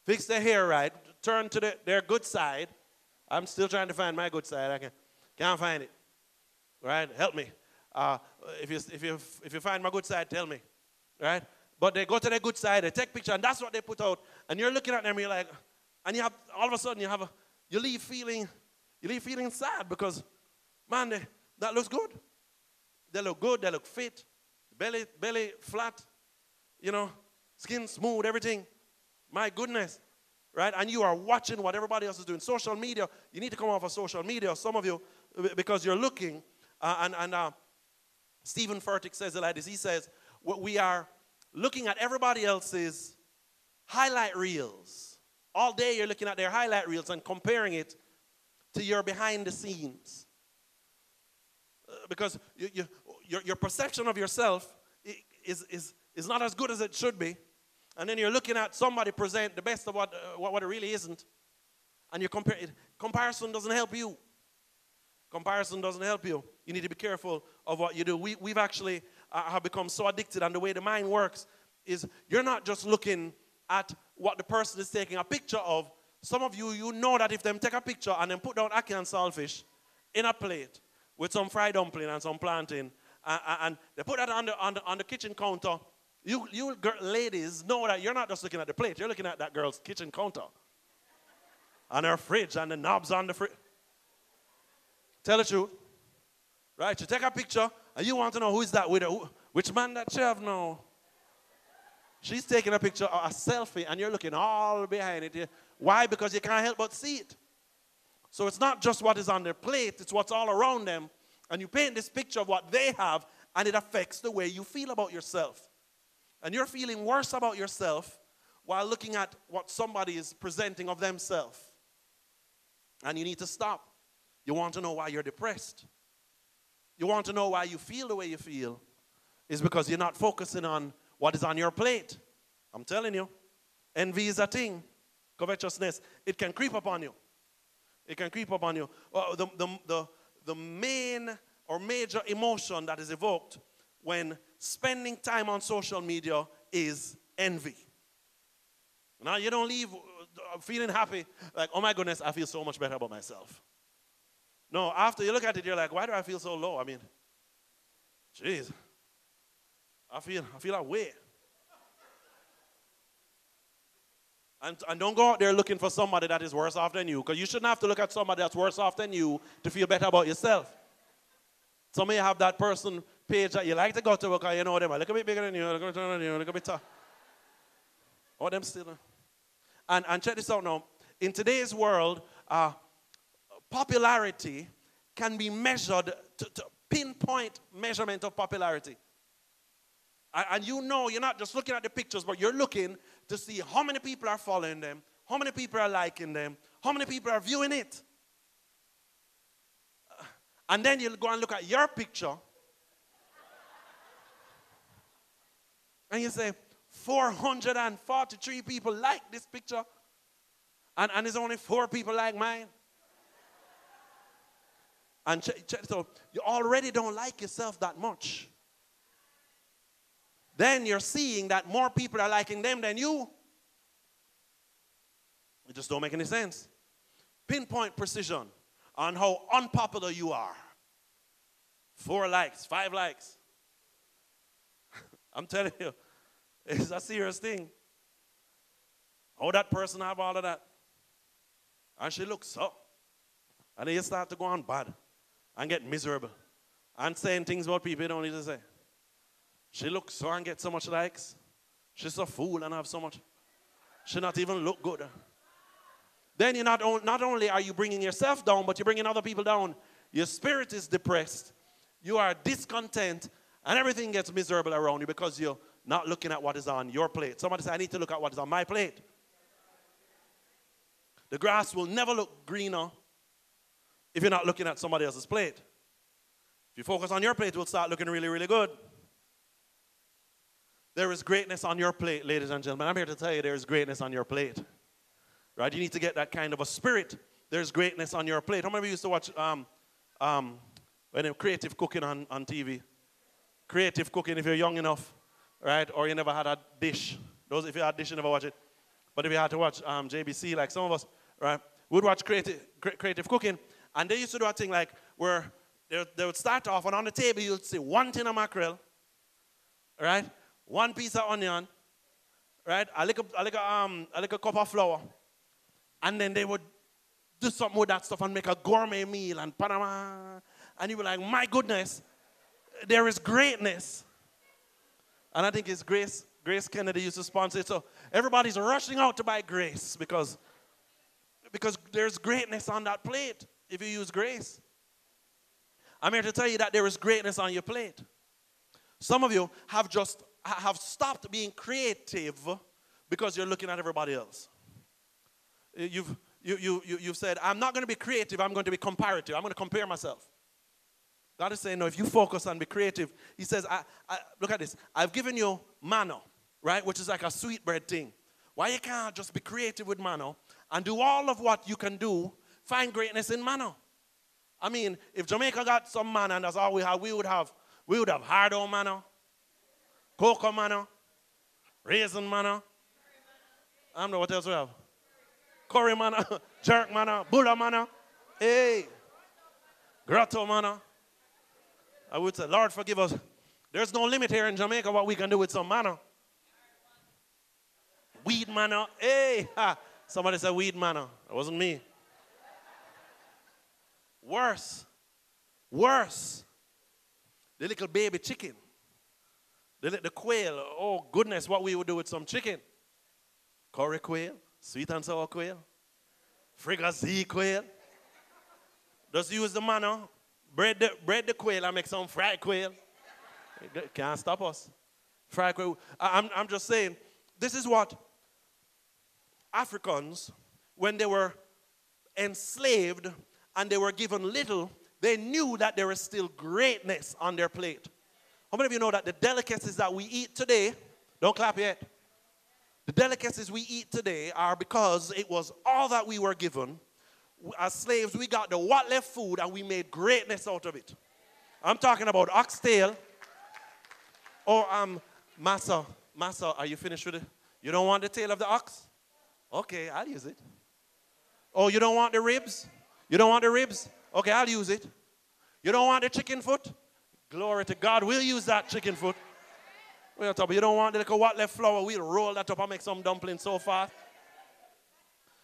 fix their hair right, turn to their good side. I'm still trying to find my good side. I can't find it. Right? Help me. If you find my good side, tell me. Right? But they go to their good side, they take picture, and that's what they put out. And you're looking at them, you're like, and you have all of a sudden you leave feeling sad because, man, that looks good. They look good, they look fit, belly flat, skin smooth, everything. My goodness, right? And you are watching what everybody else is doing. Social media, you need to come off of social media, some of you, because you're looking, Stephen Furtick says it like this. He says, we are looking at everybody else's highlight reels. All day you're looking at their highlight reels and comparing it to your behind the scenes. Because your perception of yourself is not as good as it should be. And then you're looking at somebody present the best of what it really isn't. And you compare it. Comparison doesn't help you. Comparison doesn't help you. You need to be careful of what you do. We've actually have become so addicted, and the way the mind works is you're not just looking at what the person is taking a picture of, some of you, you know that if them take a picture and then put down ackee and saltfish in a plate with some fried dumpling and some plantain, and they put that on the kitchen counter, you ladies know that you're not just looking at the plate, you're looking at that girl's kitchen counter. And her fridge and the knobs on the fridge. Tell the truth. Right? You take a picture and you want to know who is that with her. Which man that she have now? She's taking a picture, a selfie, and you're looking all behind it. Why? Because you can't help but see it. So it's not just what is on their plate, it's what's all around them. And you paint this picture of what they have, and it affects the way you feel about yourself. And you're feeling worse about yourself while looking at what somebody is presenting of themselves. And you need to stop. You want to know why you're depressed. You want to know why you feel the way you feel. It's because you're not focusing on what is on your plate. I'm telling you, envy is a thing. Covetousness, it can creep upon you. It can creep upon you. The main or major emotion that is evoked when spending time on social media is envy. Now you don't leave feeling happy, like, oh my goodness, I feel so much better about myself. No, after you look at it, you're like, why do I feel so low? I mean, jeez, I feel that way. And don't go out there looking for somebody that is worse off than you, because you shouldn't have to look at somebody that's worse off than you to feel better about yourself. Some of you have that person page that you like to go to because you know them a little bit bigger than you, a little bit tough. Oh, them still. And check this out now. In today's world, popularity can be measured to pinpoint measurement of popularity. And you know, you're not just looking at the pictures, but you're looking to see how many people are following them, how many people are liking them, how many people are viewing it. And then you'll go and look at your picture, and you say, 443 people like this picture, and there's only 4 people like mine. And so you already don't like yourself that much. Then you're seeing that more people are liking them than you. It just don't make any sense. Pinpoint precision on how unpopular you are. 4 likes, 5 likes. I'm telling you, it's a serious thing. How that person have all of that. And she looks so. And then you start to go on bad and get miserable and saying things about people you don't need to say. She looks so and gets so much likes. She's a fool and have so much. She not even look good. Then you not only are you bringing yourself down, but you're bringing other people down. Your spirit is depressed. You are discontent, and everything gets miserable around you because you're not looking at what is on your plate. Somebody say, I need to look at what is on my plate. The grass will never look greener if you're not looking at somebody else's plate. If you focus on your plate, it will start looking really, really good. There is greatness on your plate, ladies and gentlemen. I'm here to tell you there is greatness on your plate. Right? You need to get that kind of a spirit. There's greatness on your plate. How many of you used to watch creative cooking on TV? Creative cooking, if you're young enough, right? Or you never had a dish. Those, if you had a dish, you never watch it. But if you had to watch JBC, like some of us, right, would watch creative cooking. And they used to do a thing like where they would start off, and on the table you'd see 1 tin of mackerel, right? 1 piece of onion, right? A little cup of flour. And then they would do something with that stuff and make a gourmet meal and Panama. And you were like, my goodness, there is greatness. And I think it's Grace Kennedy used to sponsor it. So everybody's rushing out to buy Grace because there's greatness on that plate if you use Grace. I'm here to tell you that there is greatness on your plate. Some of you have stopped being creative because you're looking at everybody else. You've said, I'm not going to be creative, I'm going to be comparative. I'm going to compare myself. God is saying, no, if you focus and be creative, he says, look at this. I've given you manna, right, which is like a sweetbread thing. Why you can't just be creative with manna and do all of what you can do, find greatness in manna? I mean, if Jamaica got some manna and that's all we have, we would have hard-o manna, cocoa manna, raisin manna. I don't know what else we have. curry manna, jerk manna, bulla manna. Hey, grotto manna. I would say, Lord, forgive us. There's no limit here in Jamaica what we can do with some manna. Weed manna. Hey, ha. Somebody said weed manna. That wasn't me. Worse. The little baby chicken. The quail. Oh, goodness, what we would do with some chicken. Curry quail, sweet and sour quail, fricassee quail. Just use the manna, bread the quail and make some fried quail. Can't stop us. Fried quail. I'm just saying, this is what Africans, when they were enslaved and they were given little, they knew that there was still greatness on their plate. How many of you know that the delicacies that we eat today, don't clap yet, the delicacies we eat today are because it was all that we were given. As slaves, we got the what left food and we made greatness out of it. I'm talking about oxtail. Or massa, are you finished with it? You don't want the tail of the ox? Okay, I'll use it. Oh, you don't want the ribs? You don't want the ribs? Okay, I'll use it. You don't want the chicken foot? Glory to God, we'll use that chicken foot. You don't want the little what left flour, we'll roll that up and make some dumplings so fast.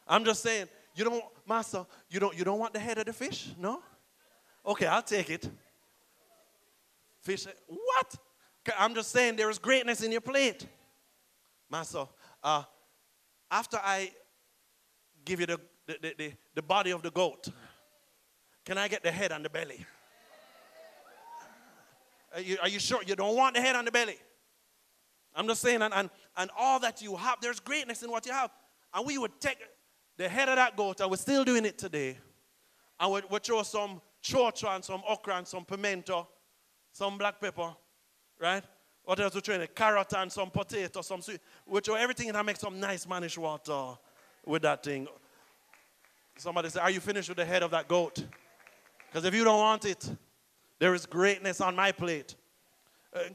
I'm just saying, you don't, Master, you don't want the head of the fish? No? Okay, I'll take it. Fish, what? I'm just saying there is greatness in your plate. Master, after I give you the body of the goat, can I get the head and the belly? Are you sure you don't want the head and the belly? I'm just saying, and all that you have, there's greatness in what you have. And we would take the head of that goat, and we're still doing it today, and we'd throw some chocha and some okra and some pimento, some black pepper, right? What else we throw? Carrot and some potato, some sweet. We throw everything and make some nice manish water with that thing. Somebody say, are you finished with the head of that goat? Because if you don't want it, there is greatness on my plate.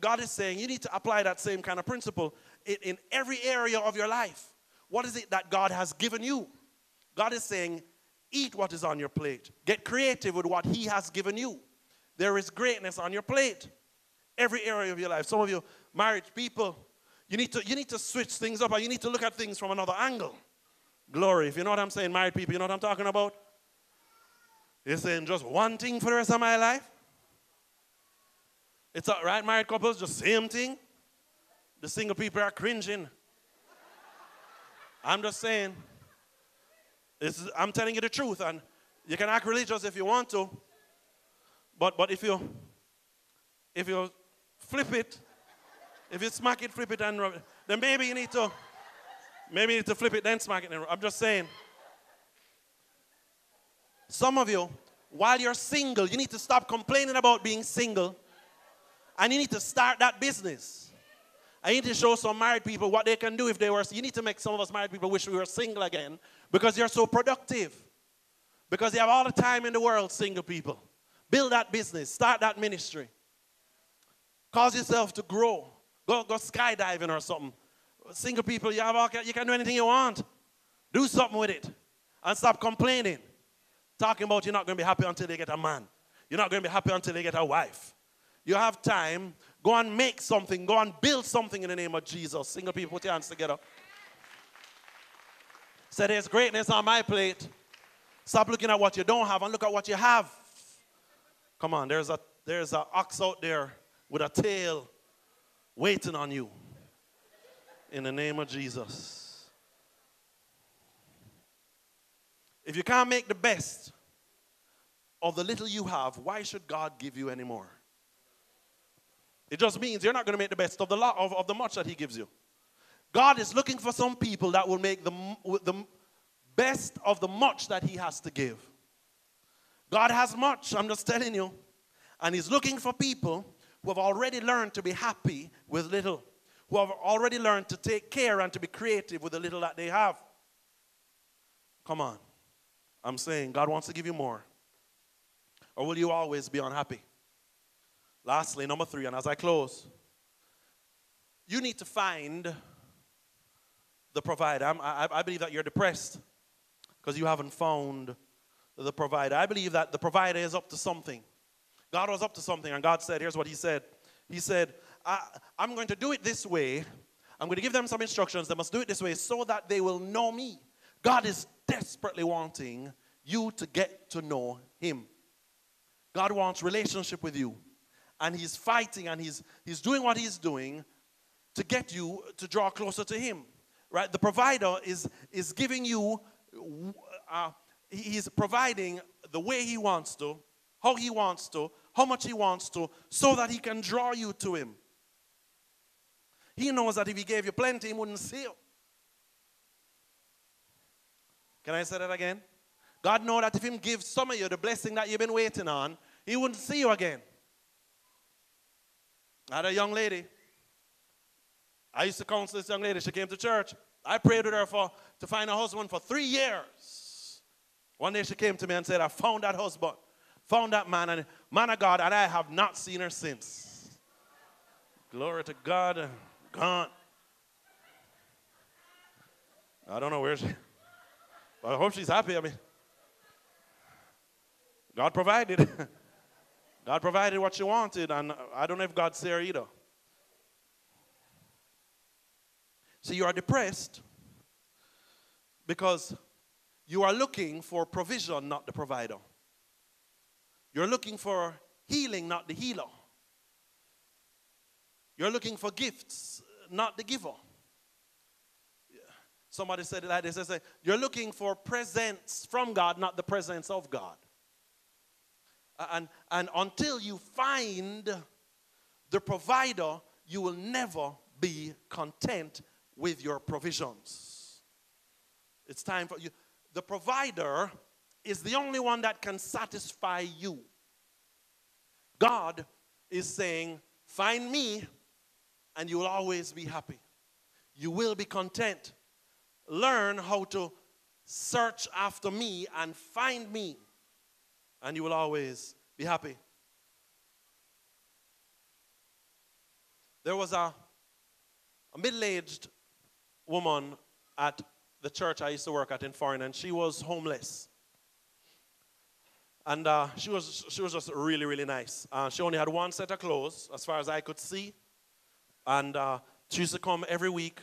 God is saying you need to apply that same kind of principle in every area of your life. What is it that God has given you? God is saying, eat what is on your plate. Get creative with what He has given you. There is greatness on your plate. Every area of your life. Some of you married people, you need to switch things up and you need to look at things from another angle. Glory. If you know what I'm saying, married people, you know what I'm talking about? You're saying just one thing for the rest of my life? It's all right, married couples, just same thing. The single people are cringing. I'm just saying, I'm telling you the truth, and you can act religious if you want to, but if you flip it, if you smack it, flip it, and rub it, then maybe you need to flip it, then smack it. And I'm just saying, some of you, while you're single, you need to stop complaining about being single. And you need to start that business. I need to show some married people what they can do if they were. You need to make some of us married people wish we were single again because you're so productive. Because you have all the time in the world, single people. Build that business. Start that ministry. Cause yourself to grow. Go skydiving or something. Single people, you can do anything you want. Do something with it. And stop complaining. Talking about you're not going to be happy until you get a man. You're not going to be happy until you get a wife. You have time. Go and make something. Go and build something in the name of Jesus. Single people, put your hands together. Say, there's greatness on my plate. Stop looking at what you don't have and look at what you have. Come on, there's an ox out there with a tail waiting on you. In the name of Jesus. If you can't make the best of the little you have, why should God give you any more? It just means you're not going to make the best of the much that He gives you. God is looking for some people that will make the best of the much that He has to give. God has much, I'm just telling you. And He's looking for people who have already learned to be happy with little. Who have already learned to take care and to be creative with the little that they have. Come on. I'm saying God wants to give you more. Or will you always be unhappy? Lastly, number 3, and as I close, you need to find the provider. I believe that you're depressed. because you haven't found the provider. I believe that the provider is up to something. God was up to something, and God said, here's what he said. He said, I'm going to do it this way. I'm going to give them some instructions. They must do it this way so that they will know me. God is desperately wanting you to get to know him. God wants relationship with you. And he's fighting and he's doing what he's doing to get you to draw closer to him. Right? The provider is giving you, he's providing the way he wants to, how he wants to, how much he wants to, so that he can draw you to him. He knows that if he gave you plenty, he wouldn't see you. Can I say that again? God knows that if he gives some of you the blessing that you've been waiting on, he wouldn't see you again. I had a young lady. I used to counsel this young lady. She came to church. I prayed with her to find a husband for 3 years. One day she came to me and said, I found that husband, found that man, and man of God, and I have not seen her since. Glory to God. Gone. I don't know where she, but I hope she's happy. I mean, God provided. God provided what she wanted, and I don't know if God's there either. So you are depressed because you are looking for provision, not the provider. You're looking for healing, not the healer. You're looking for gifts, not the giver. Somebody said it like this. They say, you're looking for presents from God, not the presence of God. And until you find the provider, you will never be content with your provisions. It's time for you. The provider is the only one that can satisfy you. God is saying, find me and you will always be happy. You will be content. Learn how to search after me and find me, and you will always be happy. There was a middle-aged woman at the church I used to work at in Foreign, and she was homeless. And she was just really, really nice. She only had one set of clothes, as far as I could see. And she used to come every week,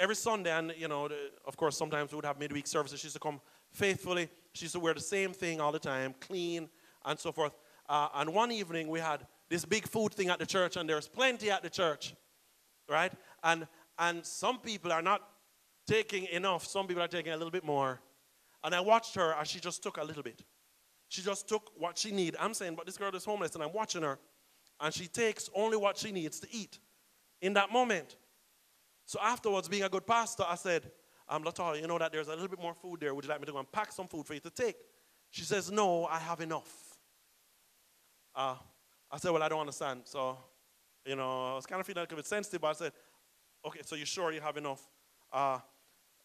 every Sunday, and, you know, of course, sometimes we would have midweek services. She used to come faithfully. She used to wear the same thing all the time, clean, and so forth. And one evening, we had this big food thing at the church, and there's plenty at the church, right? And some people are not taking enough. Some people are taking a little bit more. And I watched her, and she just took a little bit. She just took what she needed. I'm saying, but this girl is homeless, and I'm watching her, and she takes only what she needs to eat in that moment. So afterwards, being a good pastor, I said, Latoya, you know that there's a little bit more food there. Would you like me to go and pack some food for you to take? She says, no, I have enough. I said, well, I don't understand. So, you know, I was kind of feeling like a bit sensitive, but I said, okay, so you're sure you have enough?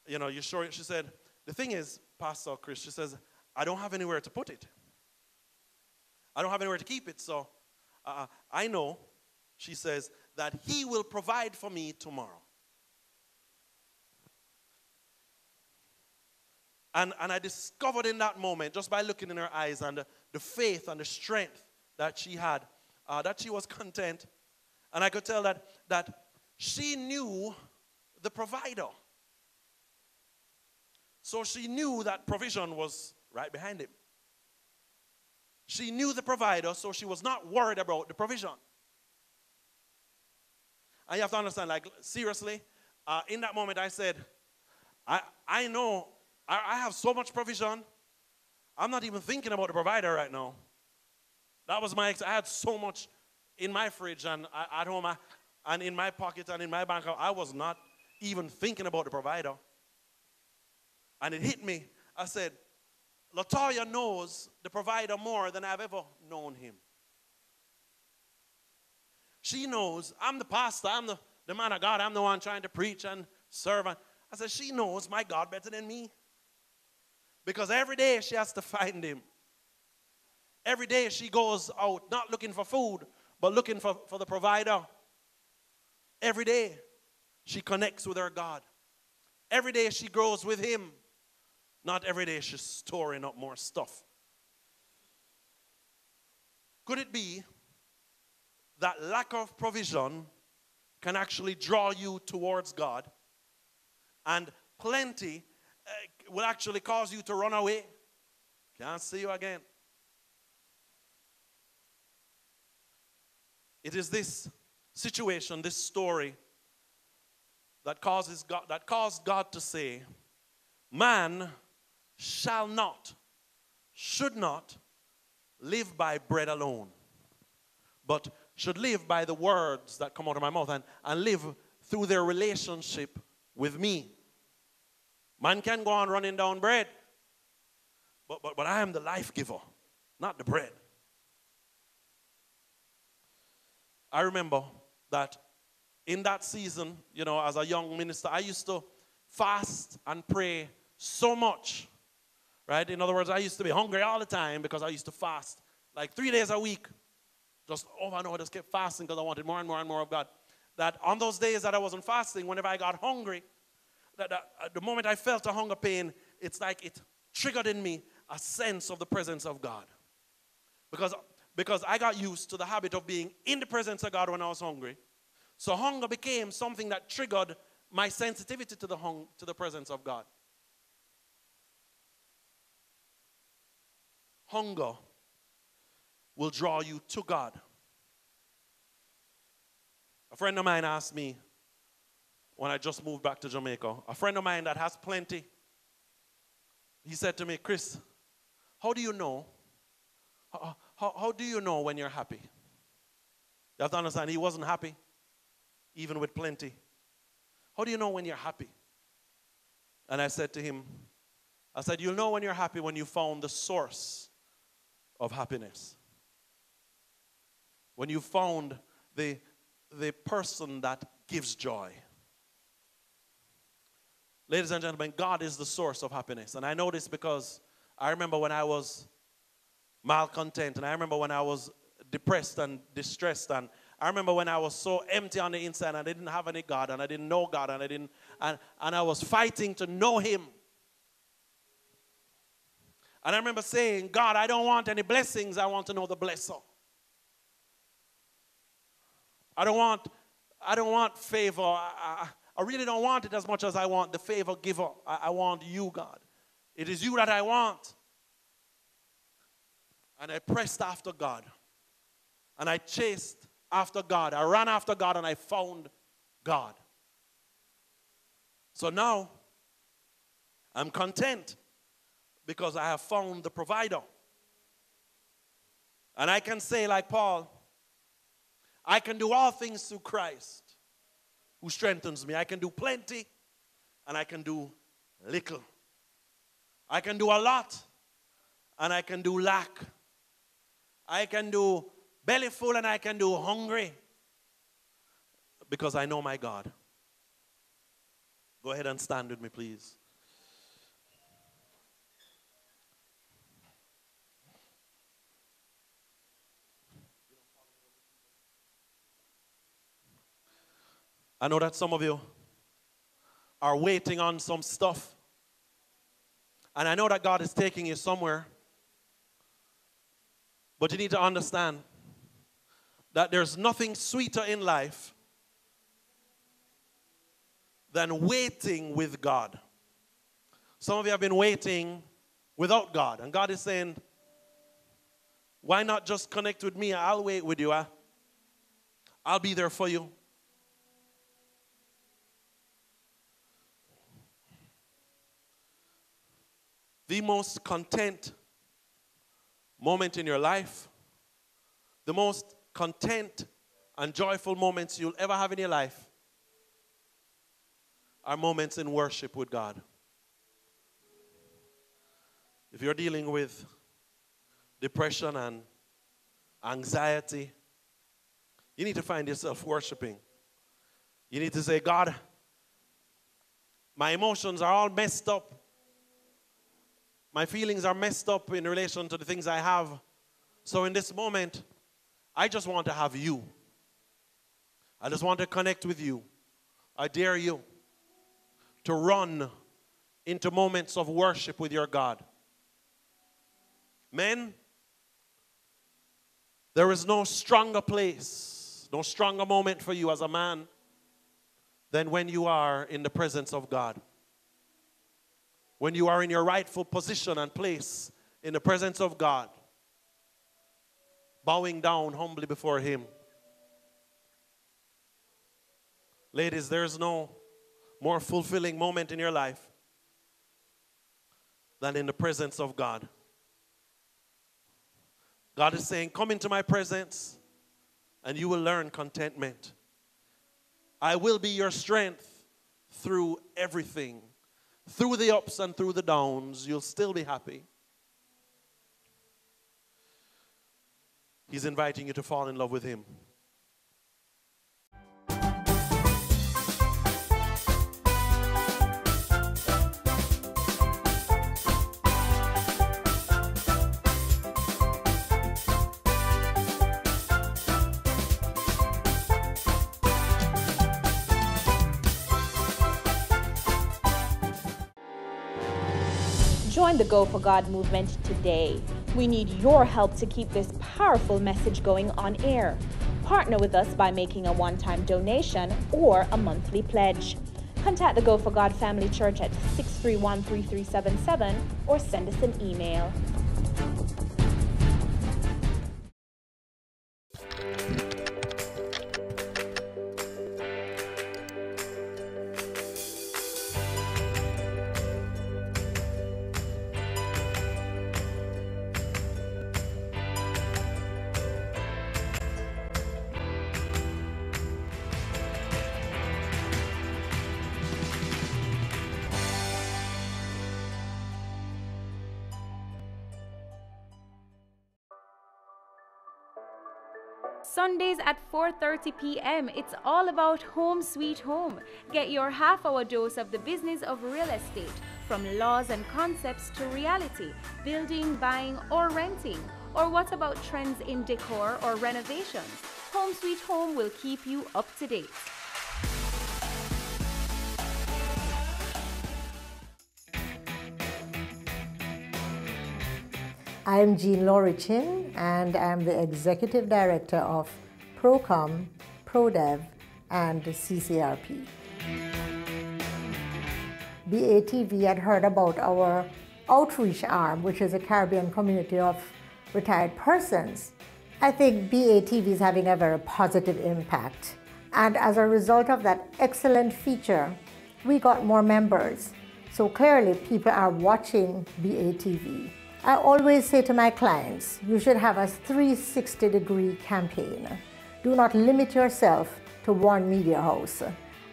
You know, you sure? She said, the thing is, Pastor Chris, she says, I don't have anywhere to put it. I don't have anywhere to keep it. So I know, she says, that he will provide for me tomorrow. And I discovered in that moment, just by looking in her eyes and the faith and the strength that she had, that she was content. And I could tell that she knew the provider. So she knew that provision was right behind him. She knew the provider, so she was not worried about the provision. And you have to understand, like, seriously, in that moment I said, I know I have so much provision. I'm not even thinking about the provider right now. That was I had so much in my fridge and at home and in my pocket and in my bank account. I was not even thinking about the provider. And it hit me. I said, Latoya knows the provider more than I've ever known him. She knows I'm the pastor, I'm the man of God, I'm the one trying to preach and serve. I said, she knows my God better than me. Because every day she has to find him. Every day she goes out, not looking for food, but looking for the provider. Every day she connects with her God. Every day she grows with him. Not every day she's storing up more stuff. Could it be that lack of provision can actually draw you towards God, and plenty will actually cause you to run away? Can't see you again. It is this situation, this story, that caused God to say, man shall not, should not live by bread alone, but should live by the words that come out of my mouth, and live through their relationship with me. Man can go on running down bread, but I am the life giver, not the bread. I remember that in that season, you know, as a young minister, I used to fast and pray so much, right? In other words, I used to be hungry all the time because I used to fast like 3 days a week. Just over and over, just kept fasting because I wanted more and more and more of God. That on those days that I wasn't fasting, whenever I got hungry, the moment I felt a hunger pain, it's like it triggered in me a sense of the presence of God. Because I got used to the habit of being in the presence of God when I was hungry. So hunger became something that triggered my sensitivity to the presence of God. Hunger will draw you to God. A friend of mine asked me when I just moved back to Jamaica, a friend of mine that has plenty, he said to me, Chris, how do you know? How do you know when you're happy? You have to understand, he wasn't happy, even with plenty. How do you know when you're happy? And I said to him, I said, you'll know when you're happy when you found the source of happiness. When you found the person that gives joy. Ladies and gentlemen, God is the source of happiness. And I know this because I remember when I was malcontent, and I remember when I was depressed and distressed, and I remember when I was so empty on the inside and I didn't have any God, and I didn't know God, and I was fighting to know Him. And I remember saying, God, I don't want any blessings, I want to know the blesser. I don't want favor. I really don't want it as much as I want the favor giver. I want you, God. It is you that I want. And I pressed after God. And I chased after God. I ran after God and I found God. So now I'm content because I have found the provider. And I can say like Paul, I can do all things through Christ who strengthens me. I can do plenty and I can do little. I can do a lot and I can do lack. I can do belly full and I can do hungry because I know my God. Go ahead and stand with me, please. I know that some of you are waiting on some stuff. And I know that God is taking you somewhere. But you need to understand that there's nothing sweeter in life than waiting with God. Some of you have been waiting without God. And God is saying, why not just connect with me? I'll wait with you. I'll be there for you. The most content moment in your life, the most content and joyful moments you'll ever have in your life are moments in worship with God. If you're dealing with depression and anxiety, you need to find yourself worshiping. You need to say, God, my emotions are all messed up. My feelings are messed up in relation to the things I have. So in this moment, I just want to have you. I just want to connect with you. I dare you to run into moments of worship with your God. Men, there is no stronger place, no stronger moment for you as a man than when you are in the presence of God. When you are in your rightful position and place in the presence of God, bowing down humbly before Him. Ladies, there's no more fulfilling moment in your life than in the presence of God. God is saying, come into my presence and you will learn contentment. I will be your strength through everything. Through the ups and through the downs, you'll still be happy. He's inviting you to fall in love with Him. Join the Go for God movement today. We need your help to keep this powerful message going on air. Partner with us by making a one-time donation or a monthly pledge. Contact the Go for God Family Church at 631-3377 or send us an email. Sundays at 4:30 p.m. It's all about Home Sweet Home. Get your half-hour dose of the business of real estate, from laws and concepts to reality, building, buying, or renting. Or what about trends in decor or renovations? Home Sweet Home will keep you up to date. I'm Jean Laurichin, and I'm the Executive Director of Procom, ProDev, and CCRP. BATV had heard about our outreach arm, which is a Caribbean community of retired persons. I think BATV is having a very positive impact. And as a result of that excellent feature, we got more members. So clearly people are watching BATV. I always say to my clients, you should have a 360-degree campaign. Do not limit yourself to one media house.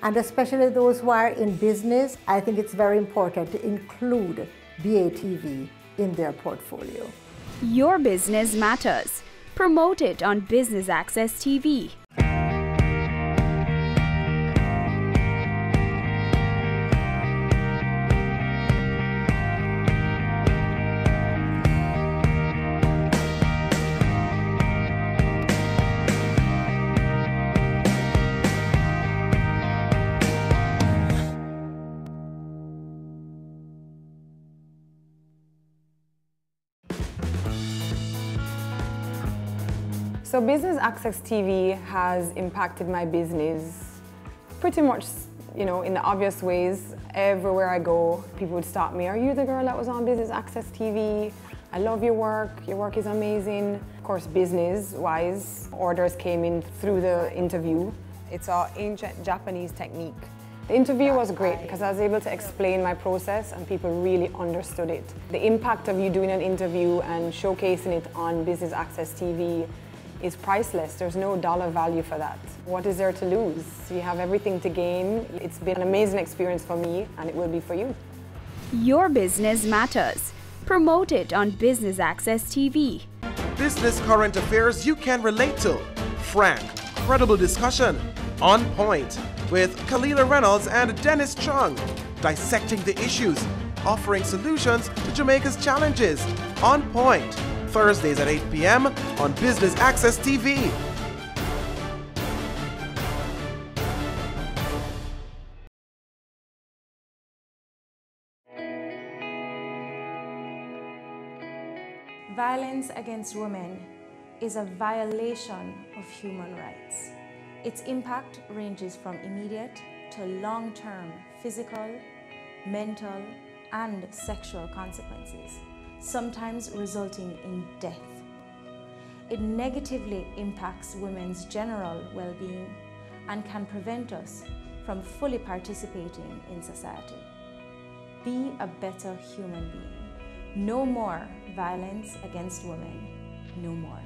And especially those who are in business, I think it's very important to include BATV in their portfolio. Your business matters. Promote it on Business Access TV. So Business Access TV has impacted my business pretty much, you know, in the obvious ways. Everywhere I go, people would stop me. Are you the girl that was on Business Access TV? I love your work is amazing. Of course, business-wise, orders came in through the interview. It's an ancient Japanese technique. The interview was great because I was able to explain my process and people really understood it. The impact of you doing an interview and showcasing it on Business Access TV is priceless. There's no dollar value for that. What is there to lose? You have everything to gain. It's been an amazing experience for me, and it will be for you. Your business matters. Promote it on Business Access TV. Business current affairs you can relate to. Frank, credible discussion. On point with Kalila Reynolds and Dennis Chung. Dissecting the issues, offering solutions to Jamaica's challenges. On point. Thursdays at 8 p.m. on Business Access TV. Violence against women is a violation of human rights. Its impact ranges from immediate to long-term physical, mental, and sexual consequences, sometimes resulting in death. It negatively impacts women's general well-being and can prevent us from fully participating in society. Be a better human being. No more violence against women. No more.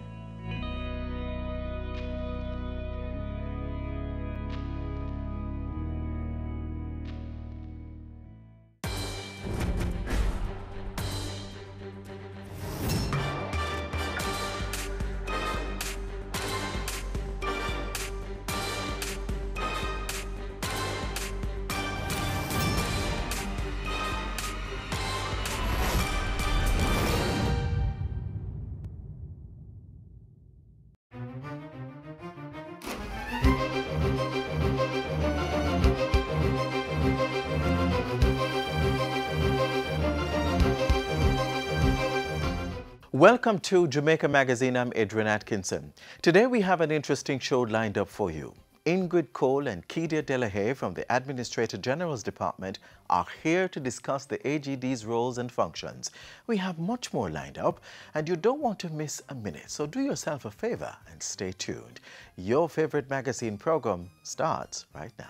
Welcome to Jamaica Magazine. I'm Adrian Atkinson. Today we have an interesting show lined up for you. Ingrid Cole and Kedia Delahaye from the Administrator General's Department are here to discuss the AGD's roles and functions. We have much more lined up and you don't want to miss a minute, so do yourself a favor and stay tuned. Your favorite magazine program starts right now.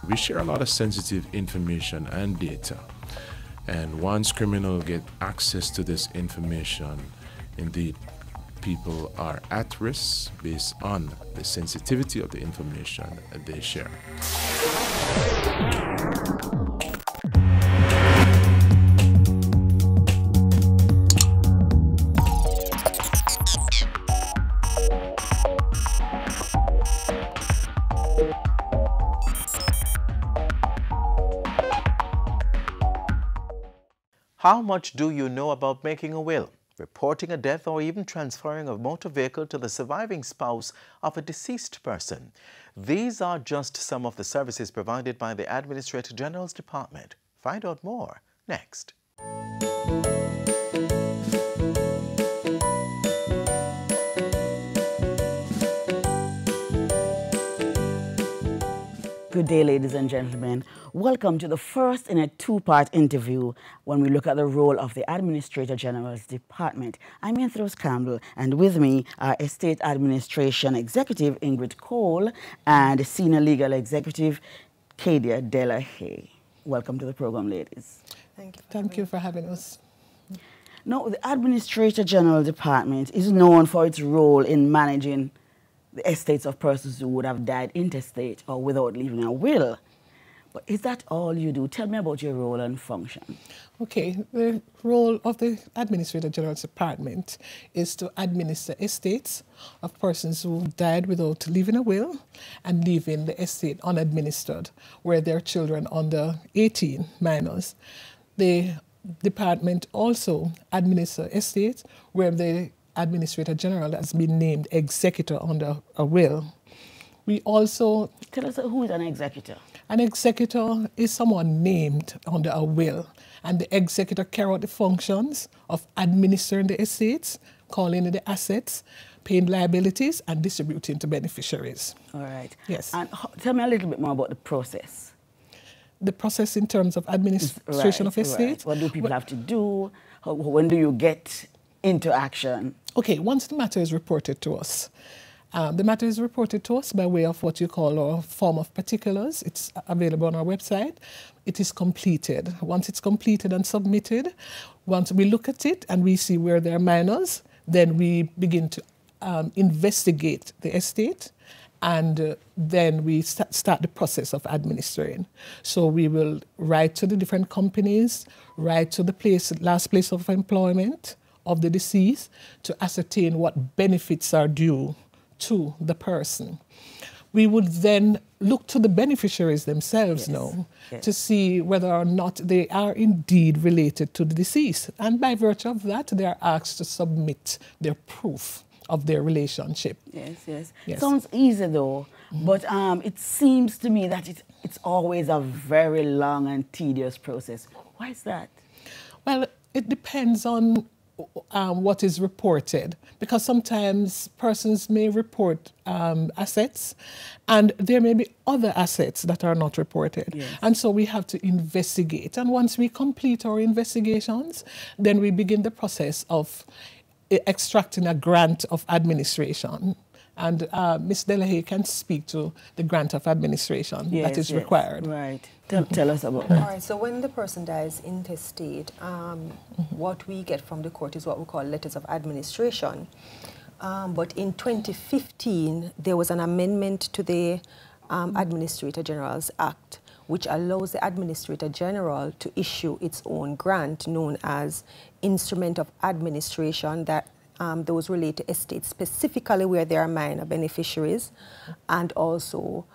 We share a lot of sensitive information and data, and once criminals get access to this information, indeed people are at risk based on the sensitivity of the information that they share. How much do you know about making a will, reporting a death, or even transferring a motor vehicle to the surviving spouse of a deceased person? These are just some of the services provided by the Administrator General's Department. Find out more next. Good day, ladies and gentlemen. Welcome to the first in a two-part interview when we look at the role of the Administrator General's Department. I'm Enthros Campbell, and with me are Estate Administration Executive Ingrid Cole and Senior Legal Executive Kedia Delahaye. Welcome to the program, ladies. Thank you for having us. Now, the Administrator General Department is known for its role in managing the estates of persons who would have died intestate or without leaving a will. But is that all you do? Tell me about your role and function. Okay, the role of the Administrator General's Department is to administer estates of persons who died without leaving a will and leaving the estate unadministered, where their children under 18 minors. The department also administers estates where the Administrator General has been named executor under a will. We also... Tell us who is an executor? An executor is someone named under a will, and the executor carries out the functions of administering the estates, calling in the assets, paying liabilities, and distributing to beneficiaries. All right. Yes. And tell me a little bit more about the process. The process in terms of administration of estates. Right. What do people have to do? When do you get into action? Okay, once the matter is reported to us, the matter is reported to us by way of what you call our form of particulars. It's available on our website. It is completed. Once it's completed and submitted, once we look at it and we see where there are minors, then we begin to investigate the estate, and then we start the process of administering. So we will write to the different companies, write to the last place of employment of the deceased to ascertain what benefits are due to the person. we would then look to the beneficiaries themselves now to see whether or not they are indeed related to the deceased. And by virtue of that, they are asked to submit their proof of their relationship. Yes. Sounds easy though, but it seems to me that it's always a very long and tedious process. Why is that? Well, it depends on what is reported, because sometimes persons may report assets and there may be other assets that are not reported. And so we have to investigate. And once we complete our investigations, then we begin the process of extracting a grant of administration. And Ms. Delahaye can speak to the grant of administration that is required. Right. Tell us about that. All right, so when the person dies intestate, what we get from the court is what we call letters of administration. But in 2015, there was an amendment to the Administrator General's Act, which allows the Administrator General to issue its own grant known as Instrument of Administration that those relate to estates, specifically where there are minor beneficiaries, and also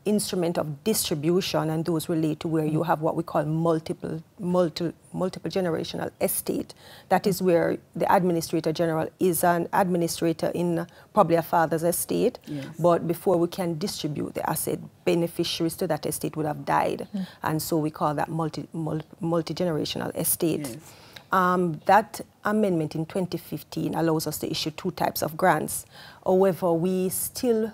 instrument of distribution, and those relate to where you have what we call multiple generational estate. That is where the Administrator General is an administrator in probably a father's estate, but before we can distribute the asset, beneficiaries to that estate would have died, and so we call that multi-generational estate. That amendment in 2015 allows us to issue 2 types of grants. However, we still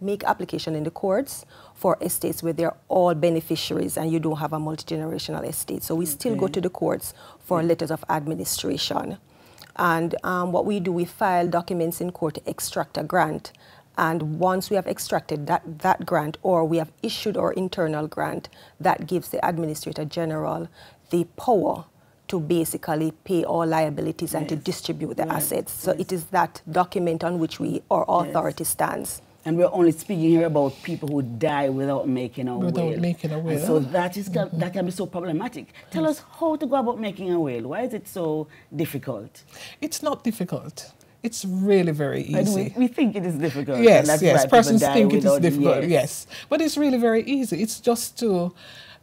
make application in the courts for estates where they're all beneficiaries and you don't have a multi-generational estate. So we still go to the courts for letters of administration. And what we do, we file documents in court to extract a grant. And once we have extracted that grant, or we have issued our internal grant, that gives the Administrator General the power to basically pay all liabilities and to distribute the assets. So it is that document on which our authority stands. And we're only speaking here about people who die without making a will. Without making a will. And so that can be so problematic. Tell us how to go about making a will. Why is it so difficult? It's not difficult. It's really very easy. And we think it is difficult. Yes, yes. Persons think it is difficult, yes. But it's really very easy. It's just to...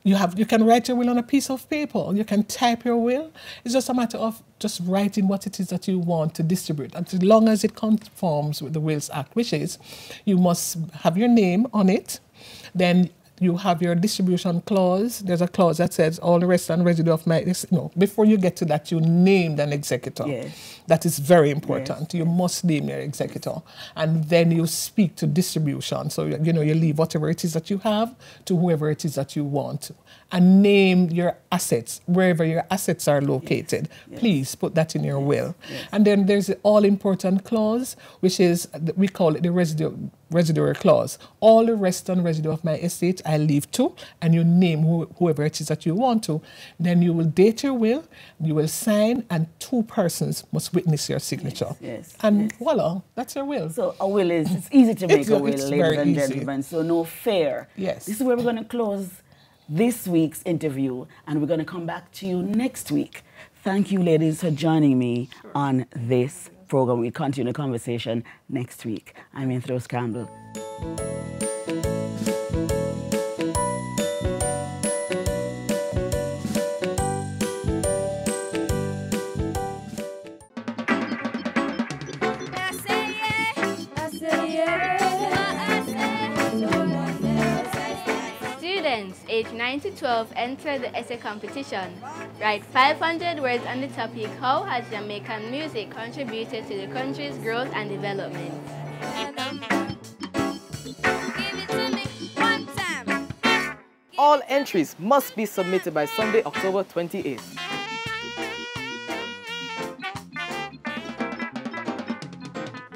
You can write your will on a piece of paper. You can type your will. It's just a matter of just writing what it is that you want to distribute. As long as it conforms with the Wills Act, which is you must have your name on it, then you have your distribution clause. There's a clause that says all the rest and residue of my... No, before you get to that, you named an executor. That is very important. You must name your executor. And then you speak to distribution. So, you leave whatever it is that you have to whoever it is that you want. And name your assets, wherever your assets are located. Please put that in your will. And then there's the all-important clause, which is, we call it the residuary clause. All the rest and residue of my estate I leave to, and you name whoever it is that you want to. Then you will date your will, you will sign, and 2 persons must witness your signature. And voila, that's your will. So a will it's easy to make a will, ladies and gentlemen, so no fear. This is where we're going to close this week's interview, and we're going to come back to you next week. Thank you, ladies, for joining me on this program. We'll continue the conversation next week. I'm Anthros Campbell. Students aged 9 to 12 enter the essay competition. Write 500 words on the topic, how has Jamaican music contributed to the country's growth and development? All entries must be submitted by Sunday, October 28th.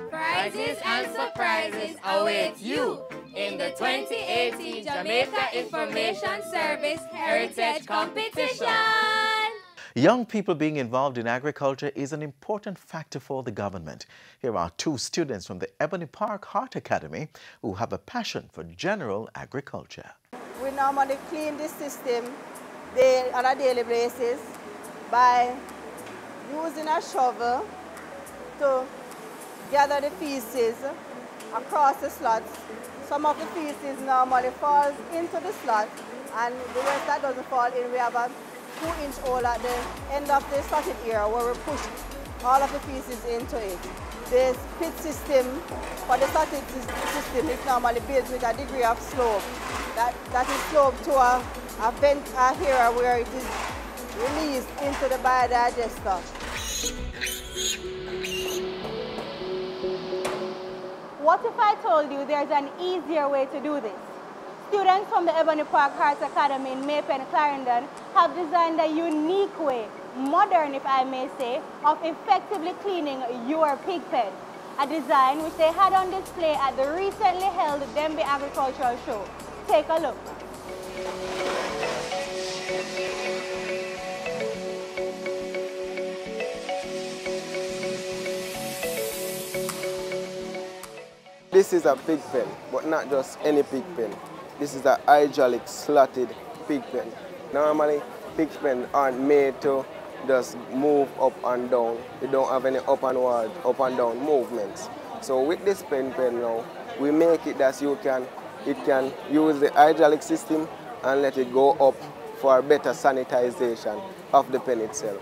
Prizes and surprises await you in the 2018 Jamaica Information Service Heritage Competition. Young people being involved in agriculture is an important factor for the government. Here are 2 students from the Ebony Park Heart Academy who have a passion for general agriculture. We normally clean this system on a daily basis by using a shovel to gather the feces across the slots. Some of the feces normally falls into the slot, and the rest that doesn't fall in, we have a 2-inch hole at the end of the slotted area where we push all of the feces into it. The pit system for the slotted system is normally built with a degree of slope. That is sloped to a vent area where it is released into the biodigester. What if I told you there's an easier way to do this? Students from the Ebony Park Arts Academy in Maypen, Clarendon have designed a unique way, modern if I may say, of effectively cleaning your pig pen. A design which they had on display at the recently held Dembe Agricultural Show. Take a look. This is a pig pen, but not just any pig pen. This is a hydraulic slotted pig pen. Normally, pig pens aren't made to just move up and down. They don't have any up and down movements. So with this pen now, we make it that it can use the hydraulic system and let it go up for better sanitization of the pen itself.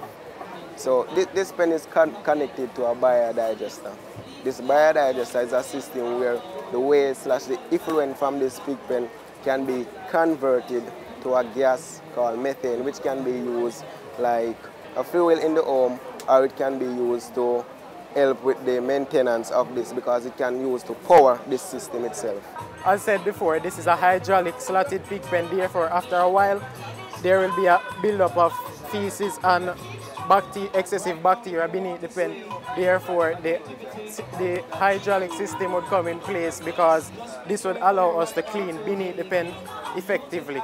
So this pen is connected to a biodigester. This biodigester is a system where the waste / the effluent from this pig pen can be converted to a gas called methane, which can be used like a fuel in the home, or it can be used to help with the maintenance of this because it can use to power this system itself. As said before, this is a hydraulic slotted pig pen, therefore after a while there will be a buildup of feces and excessive bacteria beneath the pen. Therefore the hydraulic system would come in place because this would allow us to clean beneath the pen effectively.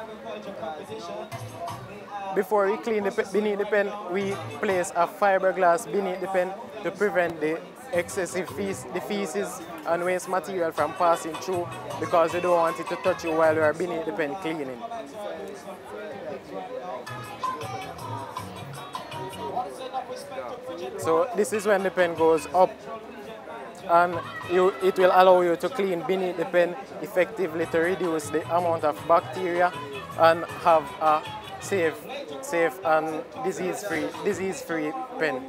Before we clean beneath the pen, we place a fiberglass beneath the pen to prevent the excessive feces and waste material from passing through because we don't want it to touch you while we are beneath the pen cleaning. So this is when the pen goes up, and it will allow you to clean beneath the pen effectively to reduce the amount of bacteria and have a safe and disease-free pen.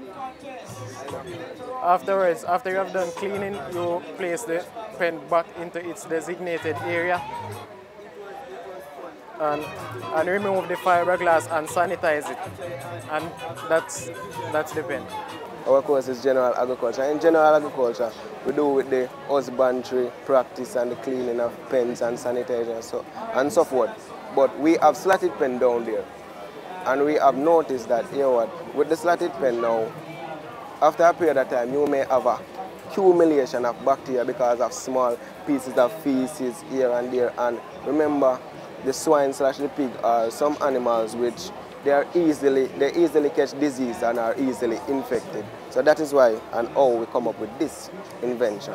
Afterwards, after you have done cleaning, you place the pen back into its designated area and remove the fiberglass and sanitize it. And that's the pen. Our course is general agriculture. In general agriculture, we do with the husbandry practice and the cleaning of pens and sanitation and so forth. But we have slotted pen down there. And we have noticed that, you know what, with the slotted pen now, after a period of time, you may have a accumulation of bacteria because of small pieces of feces here and there. And remember, the swine / the pig are some animals which they easily catch disease and are easily infected. So that is why and how we come up with this invention.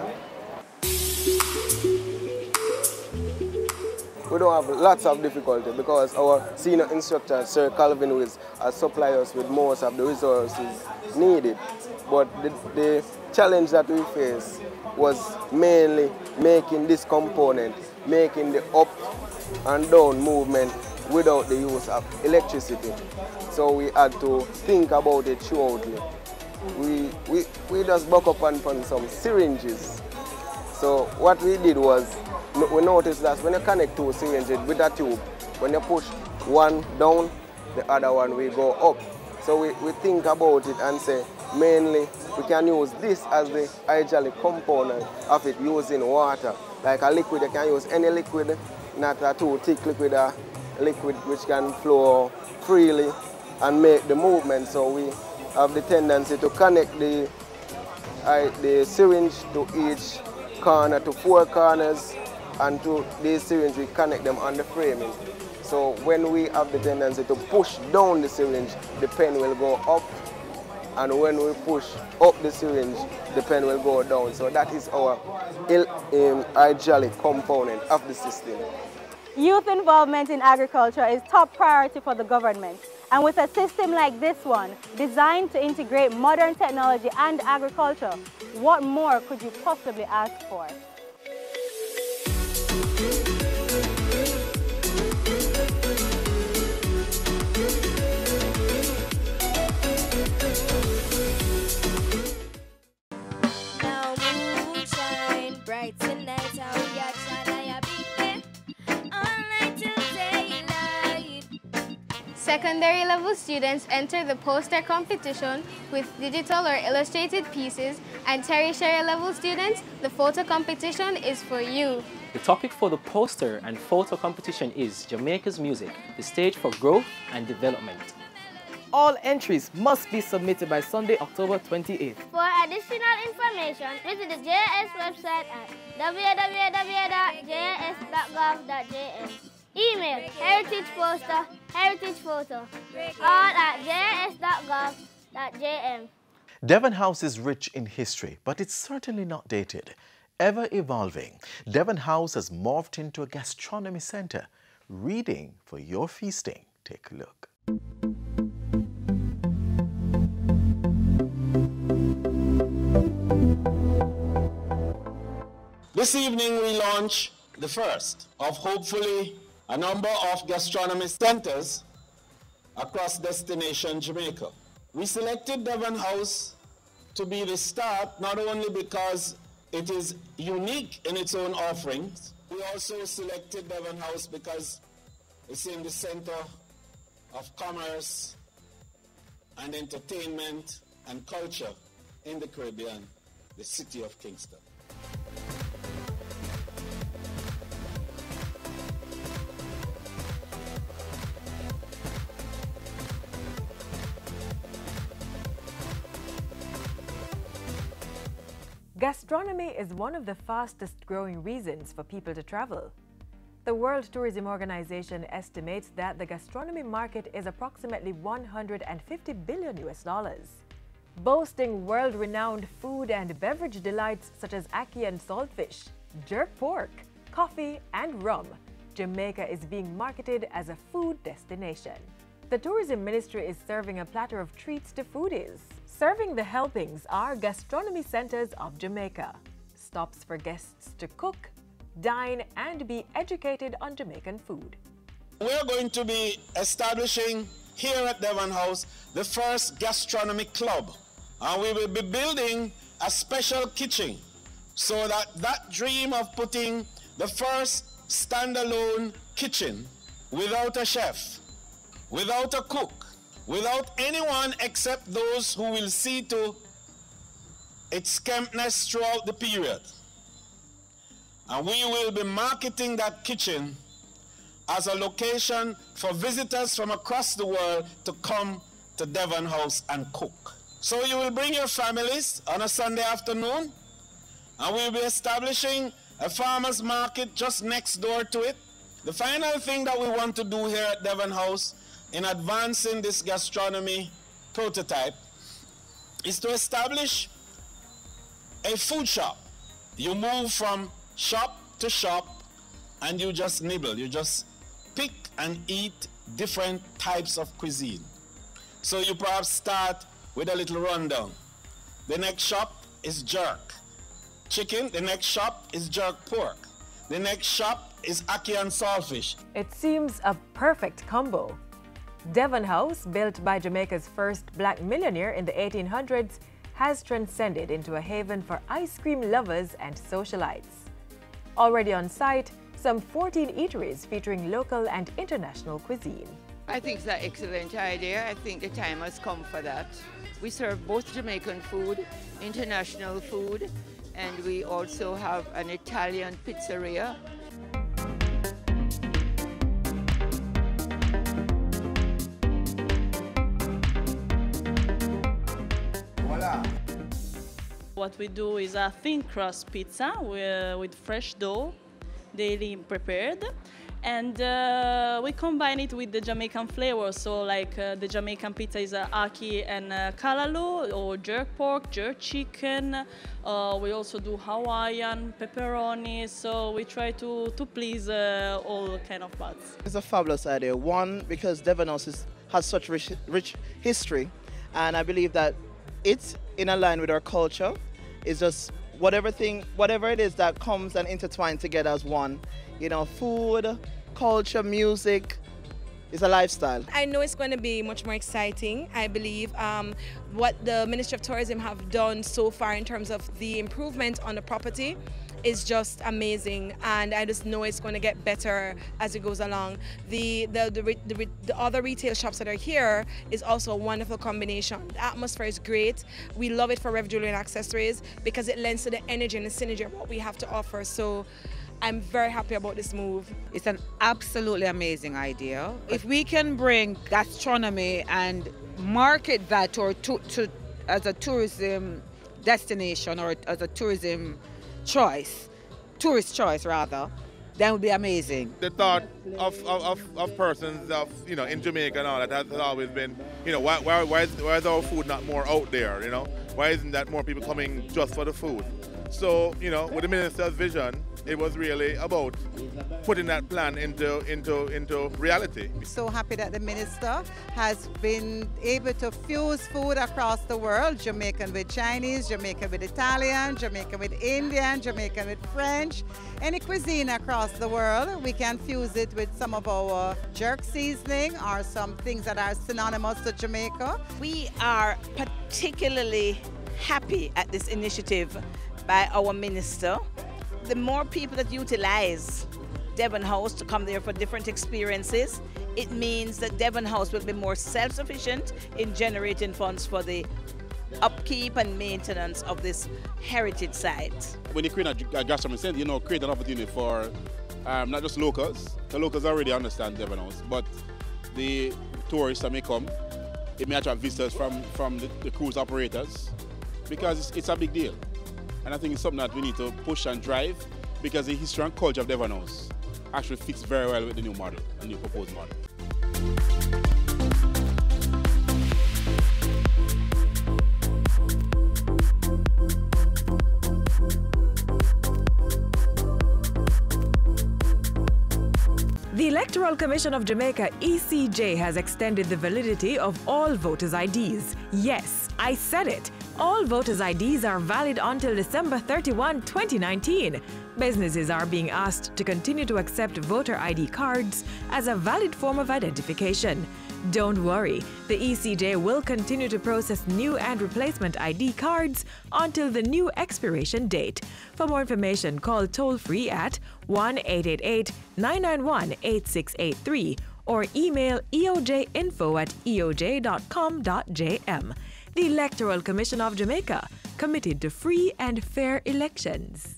We don't have lots of difficulty because our senior instructor, Sir Calvin Wills, has supplied us with most of the resources needed. But the challenge that we face was mainly making this component, making the up and down movement without the use of electricity. So we had to think about it throughoutly. We just buck up on some syringes. So what we did was, we noticed that when you connect two syringes with a tube, when you push one down, the other one will go up. So we think about it and say, mainly we can use this as the hydraulic component of it using water. Like a liquid, you can use any liquid, not a too thick liquid, a liquid which can flow freely and make the movement. So we have the tendency to connect the syringe to each corner, to 4 corners, and to these syringes we connect them on the framing. So when we have the tendency to push down the syringe, the pen will go up, and when we push up the syringe, the pen will go down. So that is our hydraulic component of the system. Youth involvement in agriculture is top priority for the government. And with a system like this one, designed to integrate modern technology and agriculture, what more could you possibly ask for? Secondary level students enter the poster competition with digital or illustrated pieces, and tertiary level students, the photo competition is for you. The topic for the poster and photo competition is Jamaica's music, the stage for growth and development. All entries must be submitted by Sunday, October 28th. For additional information, visit the JS website at www.js.gov.jm. Email heritageposter, all at js.gov.jm. Devon House is rich in history, but it's certainly not dated. Ever evolving, Devon House has morphed into a gastronomy center. Reading for your feasting. Take a look. This evening we launch the first of hopefully a number of gastronomy centers across destination Jamaica. We selected Devon House to be the start not only because it is unique in its own offerings, we also selected Devon House because it's in the center of commerce and entertainment and culture in the Caribbean, the city of Kingston. Gastronomy is one of the fastest growing reasons for people to travel. The World Tourism Organization estimates that the gastronomy market is approximately $150 billion. Boasting world-renowned food and beverage delights such as ackee and saltfish, jerk pork, coffee, and rum, Jamaica is being marketed as a food destination. The Tourism Ministry is serving a platter of treats to foodies. Serving the helpings are gastronomy centers of Jamaica, stops for guests to cook, dine, and be educated on Jamaican food. We're going to be establishing here at Devon House the first gastronomy club, and we will be building a special kitchen so that that dream of putting the first standalone kitchen without a chef, without a cook, without anyone except those who will see to its campness throughout the period. And we will be marketing that kitchen as a location for visitors from across the world to come to Devon House and cook. So you will bring your families on a Sunday afternoon, and we'll be establishing a farmer's market just next door to it. The final thing that we want to do here at Devon House in advancing this gastronomy prototype is to establish a food shop. You move from shop to shop and you just nibble. You just pick and eat different types of cuisine. So you perhaps start with a little rundown. The next shop is jerk chicken. The next shop is jerk pork. The next shop is ackee and saltfish. It seems a perfect combo. Devon House, built by Jamaica's first black millionaire in the 1800s, has transcended into a haven for ice cream lovers and socialites. Already on site, some 14 eateries featuring local and international cuisine. I think it's an excellent idea. I think the time has come for that. We serve both Jamaican food, international food, and we also have an Italian pizzeria. What we do is a thin crust pizza with fresh dough, daily prepared, and we combine it with the Jamaican flavors. So like the Jamaican pizza is ackee and callaloo, or jerk pork, jerk chicken. We also do Hawaiian, pepperoni, so we try to please all kind of buds. It's a fabulous idea. One, because Devon House has such rich history, and I believe that it's in line with our culture. It's just whatever it is that comes and intertwines together as one. You know, food, culture, music is a lifestyle. I know it's going to be much more exciting. I believe what the Ministry of Tourism have done so far in terms of the improvement on the property is just amazing, and I just know it's going to get better as it goes along. The other retail shops that are here is also a wonderful combination. The atmosphere is great. We love it for Rev Jewelry and Accessories because it lends to the energy and the synergy of what we have to offer. So I'm very happy about this move. It's an absolutely amazing idea. If we can bring gastronomy and market that as a tourism destination or as a tourist choice rather, that would be amazing. The thought of persons in Jamaica and all that has always been, why is our food not more out there, Why isn't that more people coming just for the food? So, with the minister's vision, it was really about putting that plan into reality. I'm so happy that the minister has been able to fuse food across the world, Jamaican with Chinese, Jamaican with Italian, Jamaican with Indian, Jamaican with French. Any cuisine across the world, we can fuse it with some of our jerk seasoning or some things that are synonymous to Jamaica. We are particularly happy at this initiative by our minister. The more people that utilize Devon House to come there for different experiences, it means that Devon House will be more self-sufficient in generating funds for the upkeep and maintenance of this heritage site. When you create a gastronomy center, create an opportunity for not just locals. The locals already understand Devon House, but the tourists that may come, it may attract visitors from the cruise operators, because it's a big deal. And I think it's something that we need to push and drive, because the history and culture of Devon House actually fits very well with the new model, the new proposed model. The Electoral Commission of Jamaica, ECJ, has extended the validity of all voters' IDs. Yes, I said it. All voters' IDs are valid until December 31, 2019. Businesses are being asked to continue to accept voter ID cards as a valid form of identification. Don't worry, the ECJ will continue to process new and replacement ID cards until the new expiration date. For more information, call toll-free at 1-888-991-8683 or email eojinfo@eoj.com.jm. The Electoral Commission of Jamaica, committed to free and fair elections.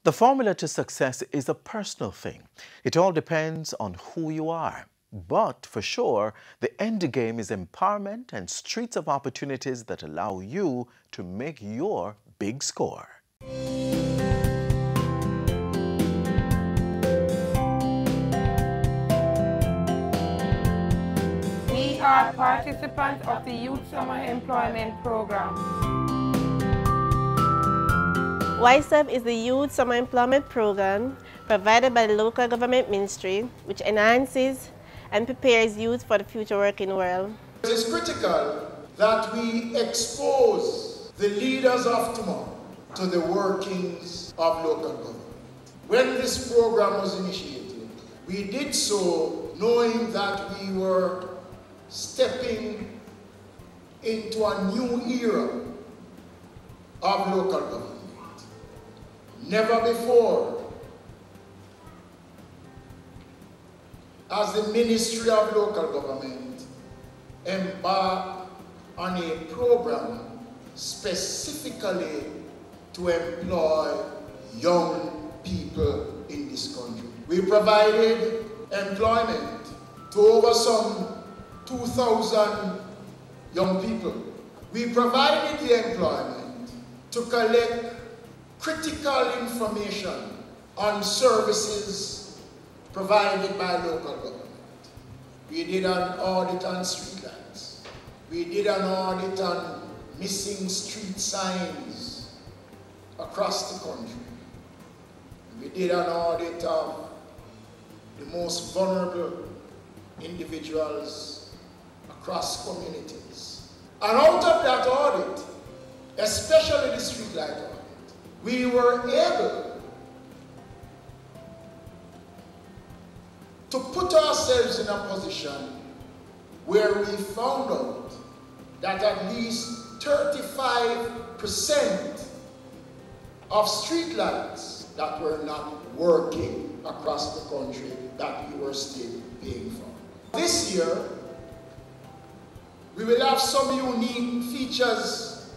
The formula to success is a personal thing. It all depends on who you are. But for sure, the end game is empowerment and streets of opportunities that allow you to make your big score. We are participants of the Youth Summer Employment Program. YSEP is the Youth Summer Employment Program provided by the local government ministry, which enhances and prepares youth for the future working world. It is critical that we expose the leaders of tomorrow to the workings of local government. When this program was initiated, we did so knowing that we were stepping into a new era of local government. Never before has the Ministry of Local Government embarked on a program specifically to employ young people in this country. We provided employment to over some 2,000 young people. We provided the employment to collect critical information on services provided by local government. We did an audit on streetlights. We did an audit on missing street signs across the country. We did an audit of the most vulnerable individuals across communities. And out of that audit, especially the streetlight audit, we were able to put ourselves in a position where we found out that at least 35% of street lights that were not working across the country that we were still paying for. This year, we will have some unique features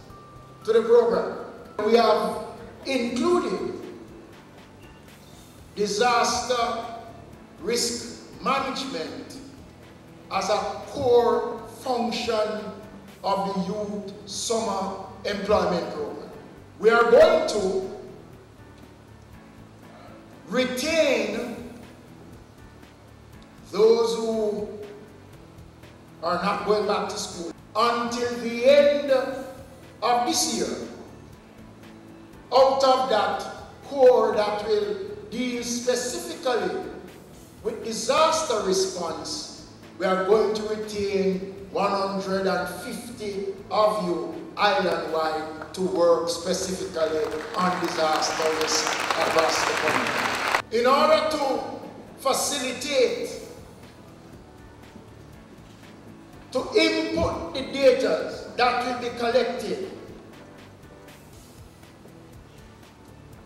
to the program. We have included disaster risk management as a core function of the Youth Summer Employment Program. We are going to retain those who are not going back to school until the end of this year. Out of that core that will deal specifically with disaster response, we are going to retain 150 of you island-wide to work specifically on disaster risk across the country. In order to facilitate, to input the data that will be collected,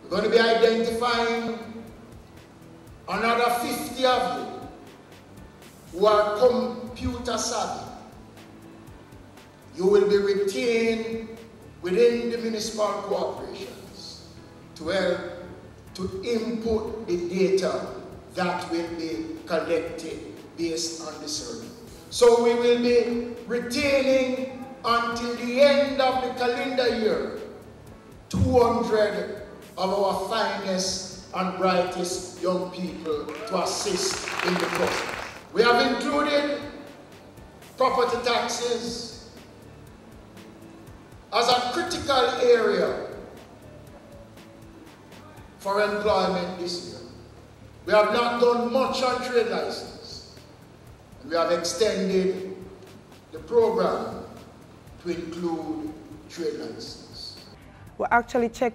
we're going to be identifying another 50 of you who are computer savvy. You will be retained within the municipal corporations to help to input the data that will be collected based on the survey. So we will be retaining until the end of the calendar year 200 of our finest and brightest young people to assist in the process. We have included property taxes as a critical area for employment this year. We have not done much on trade license. We have extended the program to include trade license. We actually check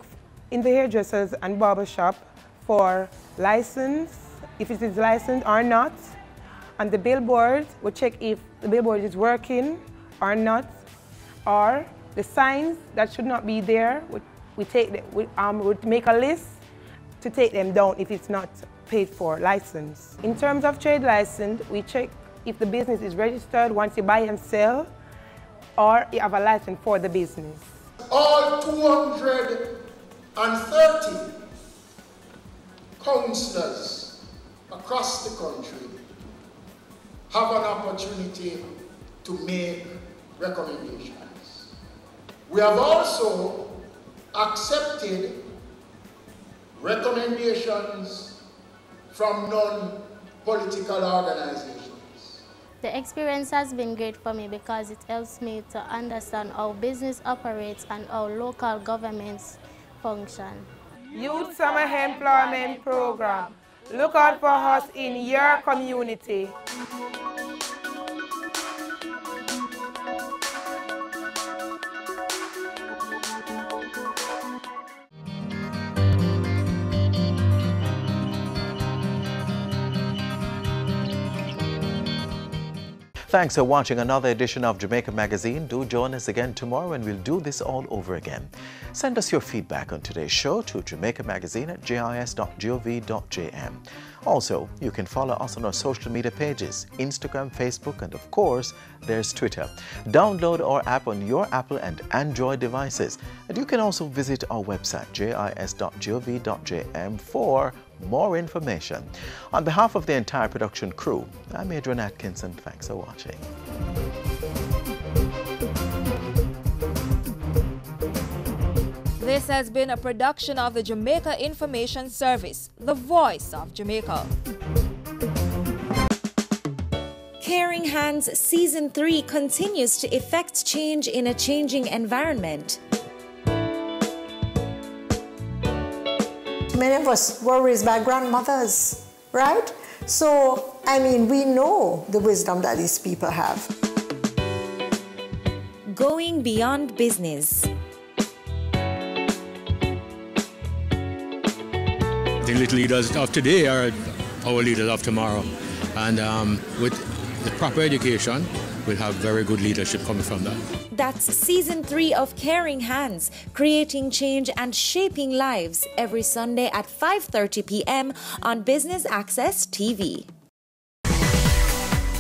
in the hairdressers and barber shop for license, if it is licensed or not. And the billboard, we check if the billboard is working or not, or the signs that should not be there, we make a list to take them down if it's not paid for license. In terms of trade license, we check if the business is registered once you buy and sell, or you have a license for the business. All 230 councillors across the country have an opportunity to make recommendations. We have also accepted recommendations from non-political organizations. The experience has been great for me because it helps me to understand how business operates and how local governments function. Youth Summer Employment Program. Look out for us in your community. Thanks for watching another edition of Jamaica Magazine. Do join us again tomorrow and we'll do this all over again. Send us your feedback on today's show to jamaicamagazine@jis.gov.jm. Also, you can follow us on our social media pages, Instagram, Facebook, and of course, there's Twitter. Download our app on your Apple and Android devices. And you can also visit our website, jis.gov.jm, for more information. On behalf of the entire production crew, I'm Adrian Atkinson. Thanks for watching. This has been a production of the Jamaica Information Service, the voice of Jamaica. Caring Hands Season 3 continues to effect change in a changing environment. Many of us were raised by grandmothers, right? So, I mean, we know the wisdom that these people have. Going beyond business. The little leaders of today are our leaders of tomorrow. And with the proper education we'll have very good leadership coming from that. That's Season 3 of Caring Hands, creating change and shaping lives, every Sunday at 5:30 p.m. on Business Access TV.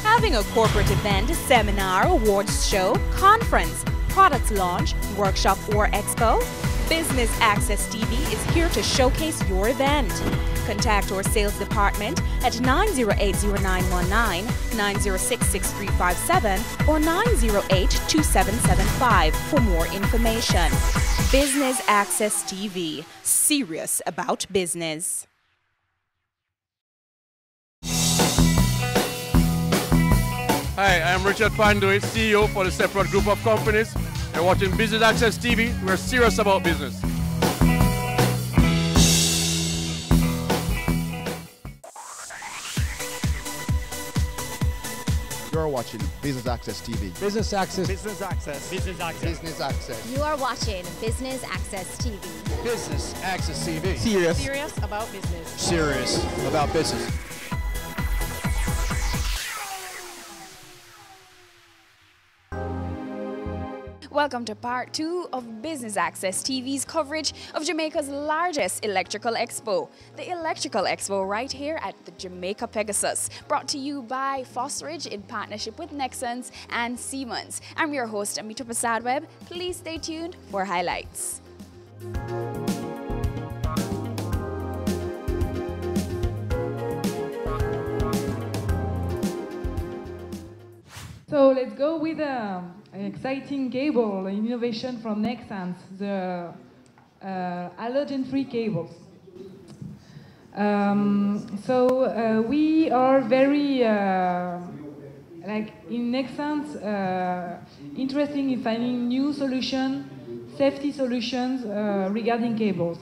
Having a corporate event, seminar, awards show, conference, product launch, workshop or expo? Business Access TV is here to showcase your event. Contact our sales department at 908-0919, 906-6357 or 908-2775 for more information. Business Access TV, serious about business. Hi, I'm Richard Panduit, CEO for the Separate Group of Companies. You're watching Business Access TV. We're serious about business. You're watching Business Access TV. Business Access. Business Access. Business Access. Business Access. You are watching Business Access TV. Business Access TV. Serious. Serious about business. Serious about business. Welcome to part 2 of Business Access TV's coverage of Jamaica's largest electrical expo, the Electrical Expo right here at the Jamaica Pegasus, brought to you by Fosridge in partnership with Nexans and Siemens. I'm your host, Amita Prasad Webb. Please stay tuned for highlights. So let's go with an exciting cable innovation from Nexans, the halogen-free cables. We are very, like in Nexans, interested in finding new solutions, safety solutions regarding cables.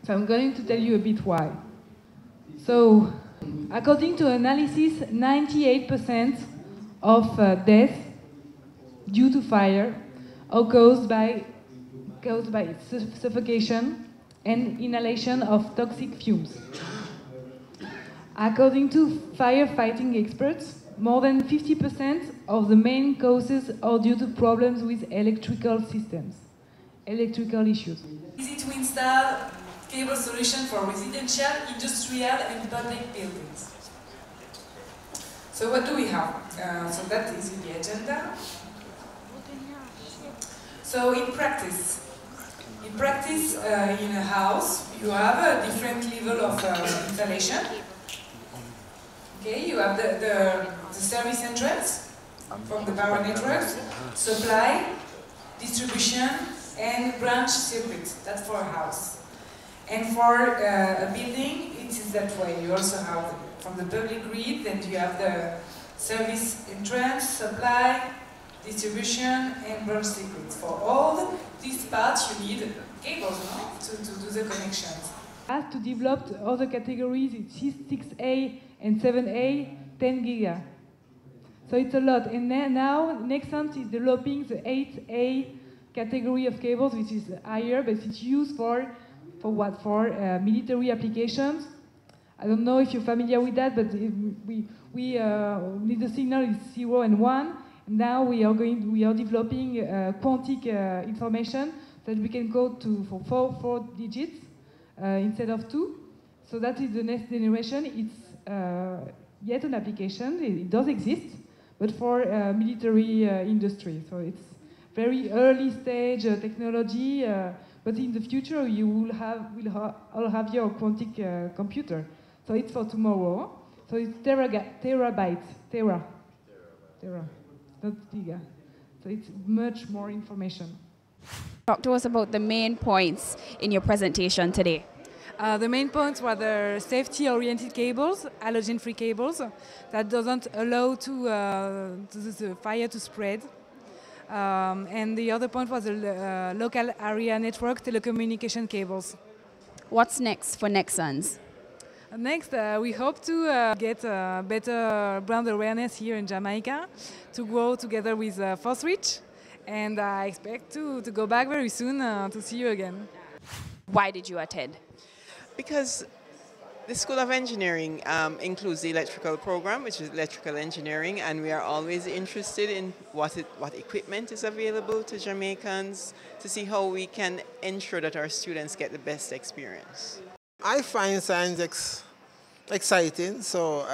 So I'm going to tell you a bit why. So, according to analysis, 98% of deaths due to fire are caused by suffocation and inhalation of toxic fumes. According to firefighting experts, more than 50% of the main causes are due to problems with electrical systems, electrical issues. Easy to install cable solution for residential, industrial and public buildings. So what do we have? So that is in the agenda. So in practice, in a house, you have a different level of installation. Okay, you have the service entrance from the power networks, supply, distribution, and branch circuits. That's for a house. And for a building, it is that way. You also have from the public grid, then you have the service entrance, supply, distribution, and branch circuits. For all these parts, you need cables, no? to do the connections. As to develop other categories, it's 6A and 7A, 10 giga. So it's a lot. And now Nexans is developing the 8A category of cables, which is higher, but it's used for what? For military applications. I don't know if you're familiar with that, but we need the signal is 0 and 1. Now we are developing quantic information that we can code for four digits instead of 2. So that is the next generation. It's yet an application. It does exist, but for military industry. So it's very early stage technology. But in the future, you will all have your quantic computer. So it's for tomorrow. So it's terabytes, tera, not giga. So it's much more information. Talk to us about the main points in your presentation today. The main points were the safety-oriented cables, halogen-free cables, that doesn't allow the fire to spread. And the other point was the local area network telecommunication cables. What's next for Nexans? Next, we hope to get better brand awareness here in Jamaica, to grow together with Fosridge, and I expect to go back very soon to see you again. Why did you attend? Because The School of Engineering includes the electrical program, which is electrical engineering, and we are always interested in what equipment is available to Jamaicans to see how we can ensure that our students get the best experience. I find science exciting, so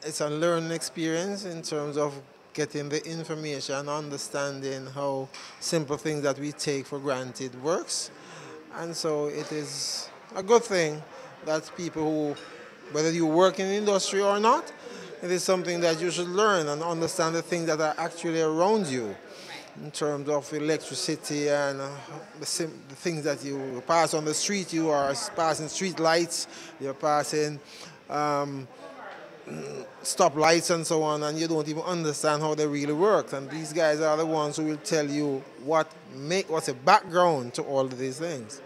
it's a learning experience in terms of getting the information, understanding how simple things that we take for granted works. And so it is a good thing that people who, whether you work in the industry or not, it is something that you should learn and understand the things that are actually around you in terms of electricity and the things that you pass on the street. You are passing street lights, you're passing stop lights and so on, and you don't even understand how they really work. And these guys are the ones who will tell you what's the background to all of these things.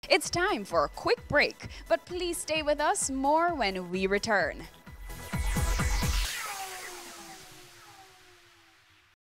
It's time for a quick break, but please stay with us more when we return.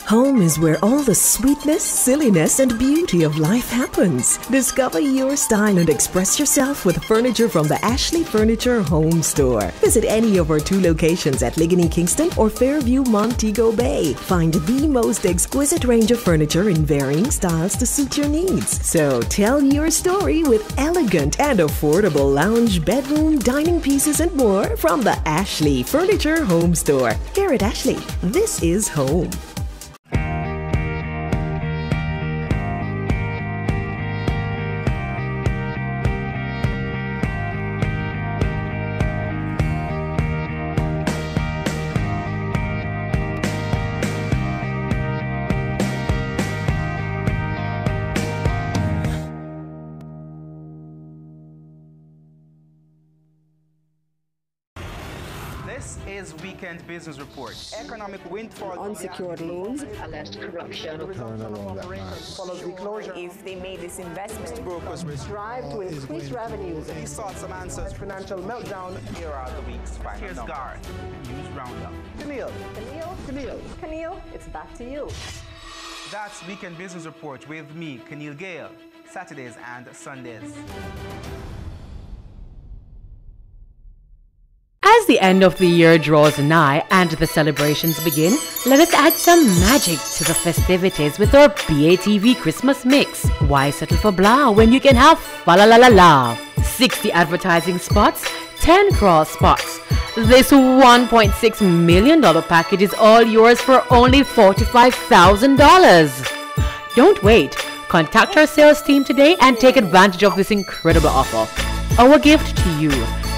Home is where all the sweetness, silliness, and beauty of life happens. Discover your style and express yourself with furniture from the Ashley Furniture Home Store. Visit any of our 2 locations at Ligony Kingston or Fairview Montego Bay. Find the most exquisite range of furniture in varying styles to suit your needs. So tell your story with elegant and affordable lounge, bedroom, dining pieces, and more from the Ashley Furniture Home Store. Here at Ashley, this is home. Weekend Business Report. Economic windfall. Unsecured loans. Alleged corruption. Follows the closure. If they made this investment. Brokers strive to increase revenues. He sought some answers. Financial meltdown. Here are the week's final. Here's Garth. News Roundup. Camille, it's back to you. That's Weekend Business Report with me, Camille Gale. Saturdays and Sundays. As the end of the year draws nigh and the celebrations begin, let us add some magic to the festivities with our BATV Christmas Mix. Why settle for blah when you can have fa la la la la? 60 advertising spots, 10 cross spots. This $1.6 million package is all yours for only $45,000. Don't wait. Contact our sales team today and take advantage of this incredible offer. Our gift to you.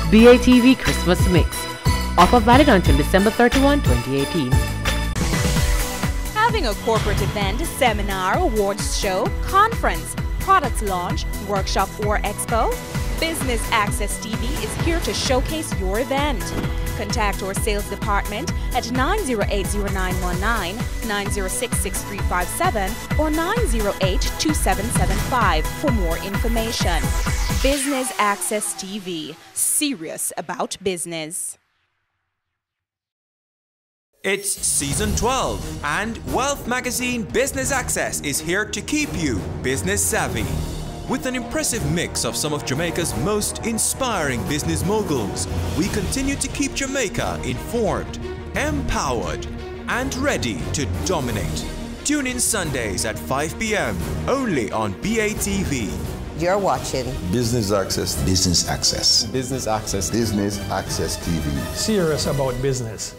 BATV Christmas Mix. Offer valid until December 31, 2018. Having a corporate event, seminar, awards show, conference, products launch, workshop or expo? Business Access TV is here to showcase your event. Contact our sales department at 908-0919, 906-6357 or 908-2775 for more information. Business Access TV, serious about business. It's season 12 and Wealth Magazine Business Access is here to keep you business savvy. With an impressive mix of some of Jamaica's most inspiring business moguls, we continue to keep Jamaica informed, empowered, and ready to dominate. Tune in Sundays at 5 p.m. only on BATV. You're watching Business Access. Business Access. Business Access. Business Access TV. Serious about business.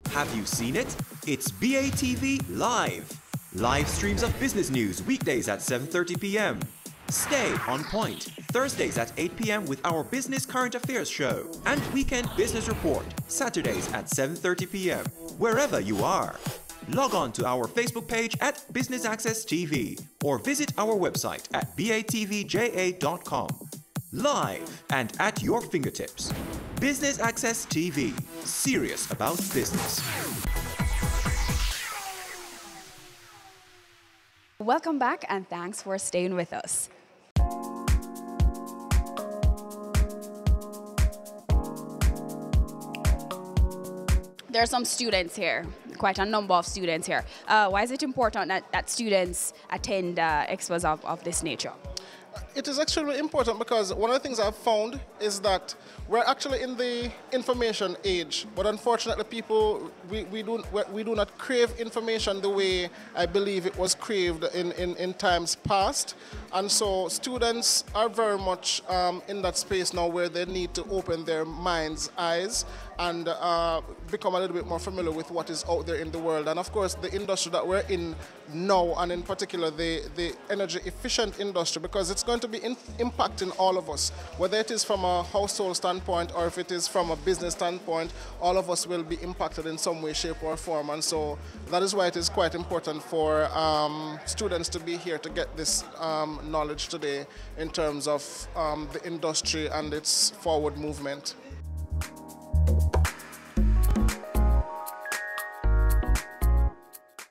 Have you seen it? It's BATV Live. Live streams of business news weekdays at 7:30 p.m. Stay on point Thursdays at 8 p.m. with our Business Current Affairs show and Weekend Business Report Saturdays at 7:30 p.m. wherever you are. Log on to our Facebook page at Business Access TV or visit our website at batvja.com. Live and at your fingertips. Business Access TV, serious about business. Welcome back and thanks for staying with us. There are some students here. quite a number of students here. Why is it important that students attend expos of this nature? It is extremely important because one of the things I've found is that we're actually in the information age, but unfortunately people, we do not crave information the way I believe it was craved in times past. And so students are very much in that space now where they need to open their minds' eyes and become a little bit more familiar with what is out there in the world. And of course the industry that we're in now, and in particular the energy efficient industry, because it's going to be impacting all of us, whether it is from a household standpoint or if it is from a business standpoint, all of us will be impacted in some way, shape or form. And so that is why it is quite important for students to be here to get this knowledge today in terms of the industry and its forward movement.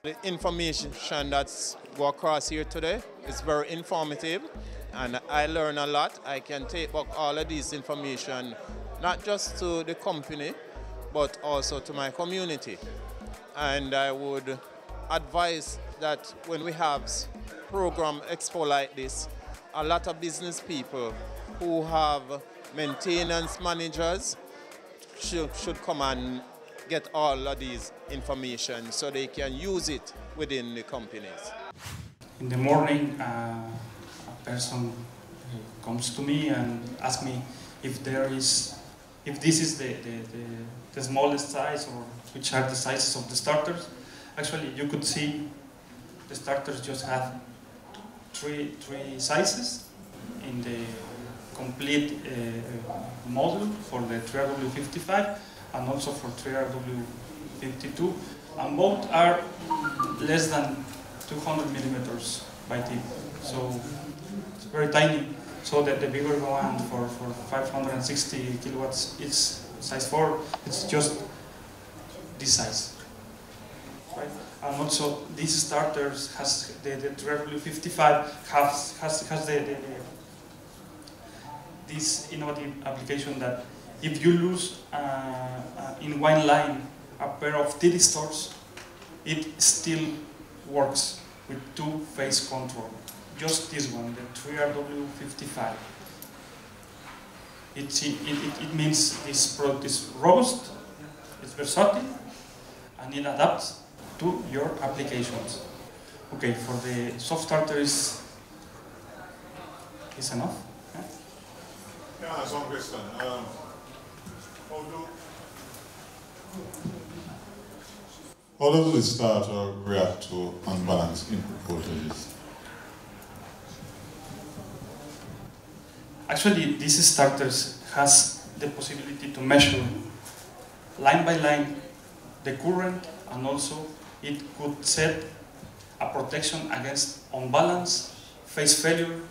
The information that's go across here today is very informative, and I learn a lot. I can take back all of this information not just to the company but also to my community. And I would advise that when we have program expo like this, a lot of business people who have maintenance managers should come and get all of these information so they can use it within the companies. In the morning, a person comes to me and asks me if this is the smallest size or which are the sizes of the starters. Actually, you could see the starters just have three sizes in the complete model for the 3RW55 and also for 3RW52, and both are less than 200 millimeters by tip, so it's very tiny. So that the bigger one for 560 kilowatts, it's size 4, it's just this size, right? And also these starters has the 3RW55 has this innovative application that if you lose in one line a pair of thyristors, it still works with two-phase control. Just this one, the 3RW55. It means this product is robust, it's versatile, and it adapts to your applications. Okay, for the soft starter is enough. Yeah, that's one question. How does the starter react to unbalanced input voltages? Actually, these starters has the possibility to measure line by line the current, and also it could set a protection against unbalance, phase failure,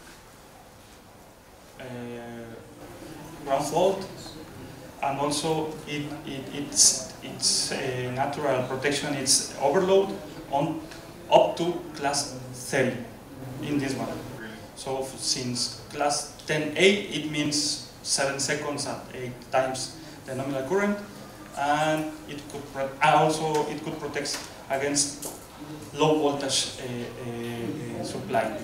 ground fault, and also its natural protection is overload on up to class 30 in this one. So since class 10A, it means 7 seconds at 8 times the nominal current, and it could protect against low voltage supply.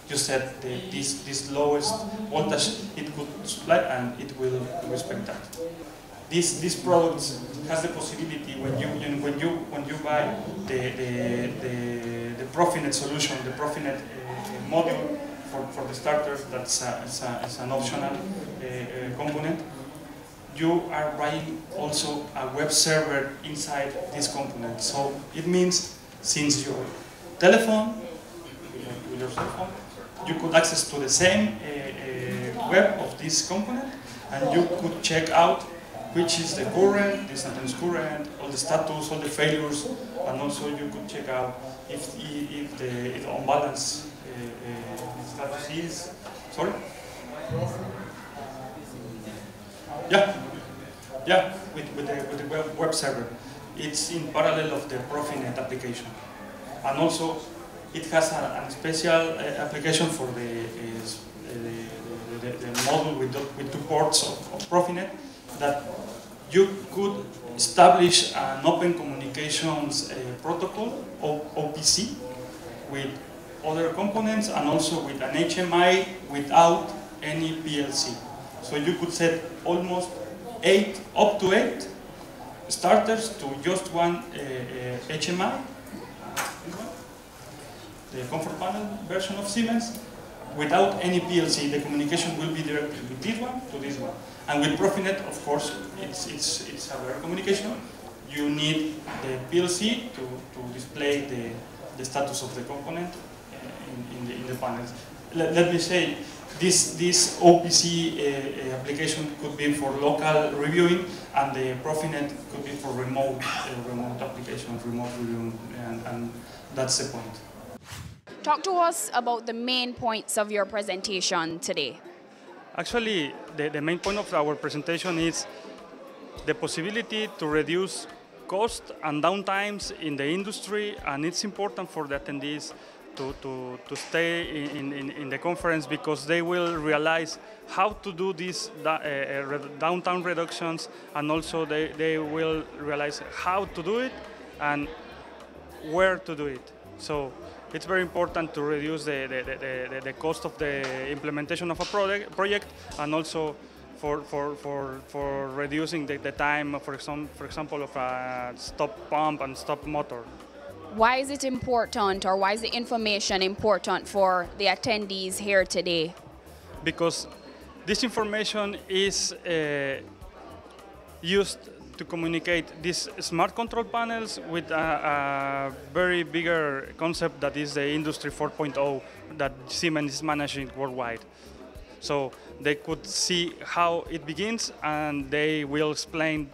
You said this lowest voltage it could supply, and it will respect that. This product has the possibility when you buy the Profinet solution, the Profinet module for the starters. That's an optional component. You are buying also a web server inside this component. So it means since your telephone, with your cell phone, you could access to the same web of this component, and you could check out which is the current, the instantaneous current, all the status, all the failures, and also you could check out if the unbalance status is. Sorry? Yeah, with the web server. It's in parallel of the Profinet application, and also it has a special application for the model with two ports of Profinet, that you could establish an open communication communications protocol, OPC, with other components and also with an HMI without any PLC. So you could set almost up to 8 starters to just one HMI, the comfort panel version of Siemens, without any PLC. The communication will be directly with this one to this one. And with Profinet, of course, it's a rare communication. You need the PLC to display the status of the component in the panels. Let me say, this OPC application could be for local reviewing, and the Profinet could be for remote applications, remote reviewing, and that's the point. Talk to us about the main points of your presentation today. Actually, the main point of our presentation is the possibility to reduce cost and downtimes in the industry, and it's important for the attendees to stay in the conference, because they will realize how to do these downtime reductions, and also they will realize how to do it and where to do it. So it's very important to reduce the cost of the implementation of a project, and also for reducing the time, for example, of a stop pump and stop motor. Why is it important, or why is the information important for the attendees here today? Because this information is used to communicate these smart control panels with a very bigger concept that is the Industry 4.0 that Siemens is managing worldwide. So they could see how it begins, and they will explain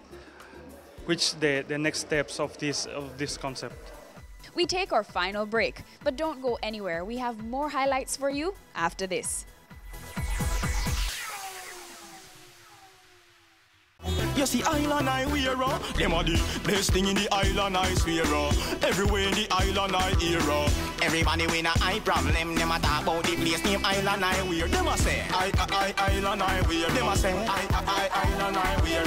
which the next steps of this concept. We take our final break, but don't go anywhere. We have more highlights for you after this. You see island I wear, them are the best thing in the island I swear. Everywhere in the island I hear. Everybody with a eye problem, them a talk about the place name island I wear. Them a say, island I wear. Them a say, island I wear.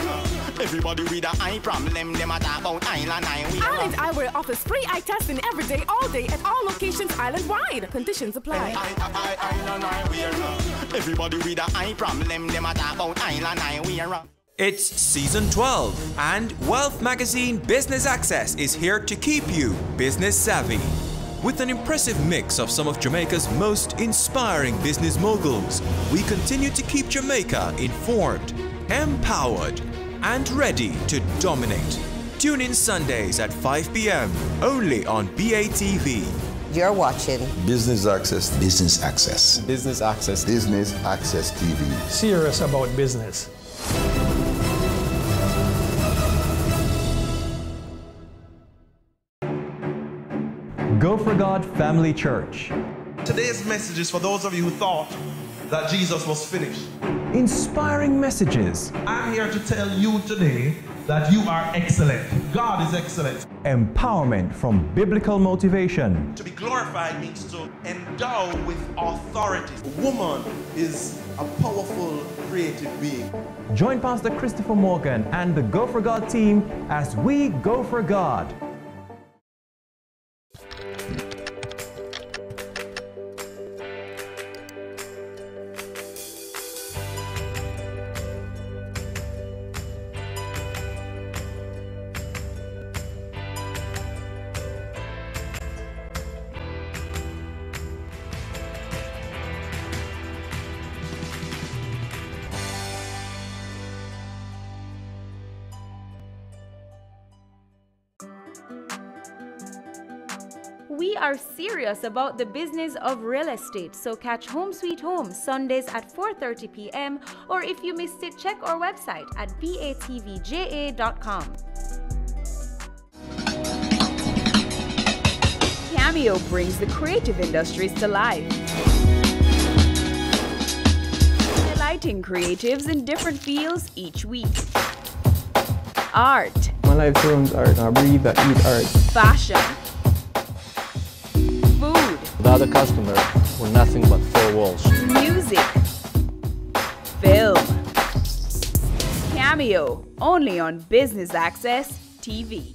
Everybody with a eye problem, them a talk about island I wear. Island Eyewear offers free eye testing every day, all day, at all locations island-wide. Conditions apply. Island I wear. Everybody with a eye problem, them a talk about island I wear. It's season 12, and Wealth Magazine Business Access is here to keep you business savvy. With an impressive mix of some of Jamaica's most inspiring business moguls, we continue to keep Jamaica informed, empowered, and ready to dominate. Tune in Sundays at 5 p.m. only on BATV. You're watching Business Access. Business Access. Business Access. Business Access TV. Serious about business. Go for God Family Church. Today's message is for those of you who thought that Jesus was finished. Inspiring messages. I'm here to tell you today that you are excellent. God is excellent. Empowerment from biblical motivation. To be glorified means to endow with authority. A woman is a powerful, creative being. Join Pastor Christopher Morgan and the Go for God team as we go for God. We are serious about the business of real estate, so catch Home Sweet Home Sundays at 4:30 p.m. or if you missed it, check our website at batvja.com. Cameo brings the creative industries to life, delighting creatives in different fields each week. Art. My life turns art. I breathe, I eat art. Fashion. Food. Without a customer, we're nothing but four walls. Music. Film. Cameo, only on Business Access TV.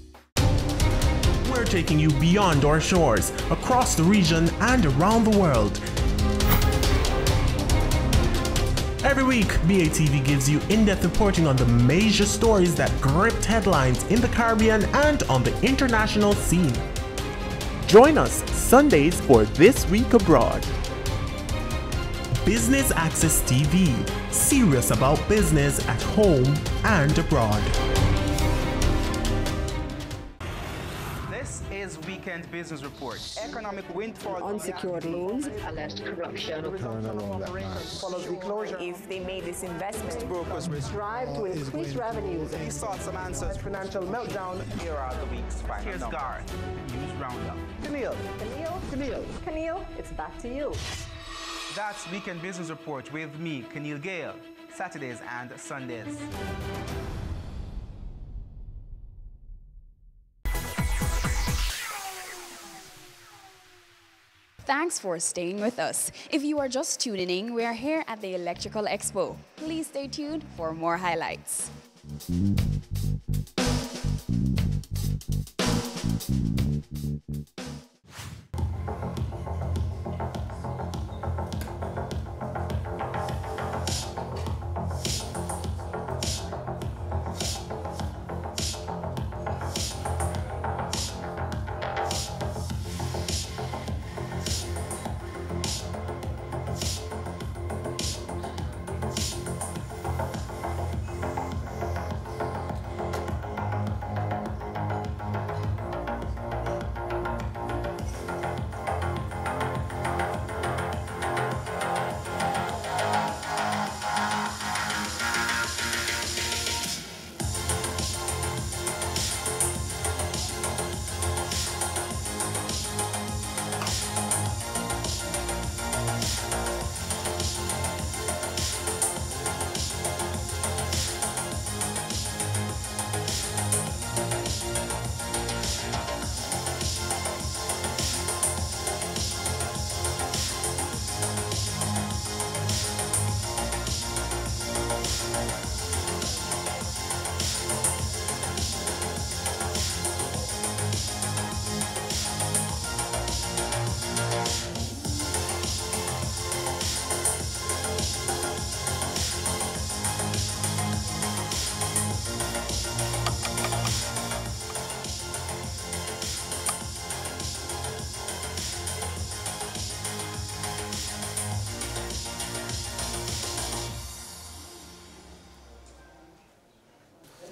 We're taking you beyond our shores, across the region and around the world. Every week, BATV gives you in-depth reporting on the major stories that gripped headlines in the Caribbean and on the international scene. Join us Sundays for This Week Abroad. Business Access TV, serious about business at home and abroad. This is Weekend Business Report. Economic windfall. Unsecured loans, alleged corruption, follows the closure. If they made this investment, Brokers strive to increase revenues. These sought some answers. Financial meltdown. Here are the week's final. Here's Garth, News Roundup. Camille, it's back to you. That's Weekend Business Report with me, Keneal Gale, Saturdays and Sundays. Thanks for staying with us. If you are just tuning in, we are here at the Electrical Expo. Please stay tuned for more highlights.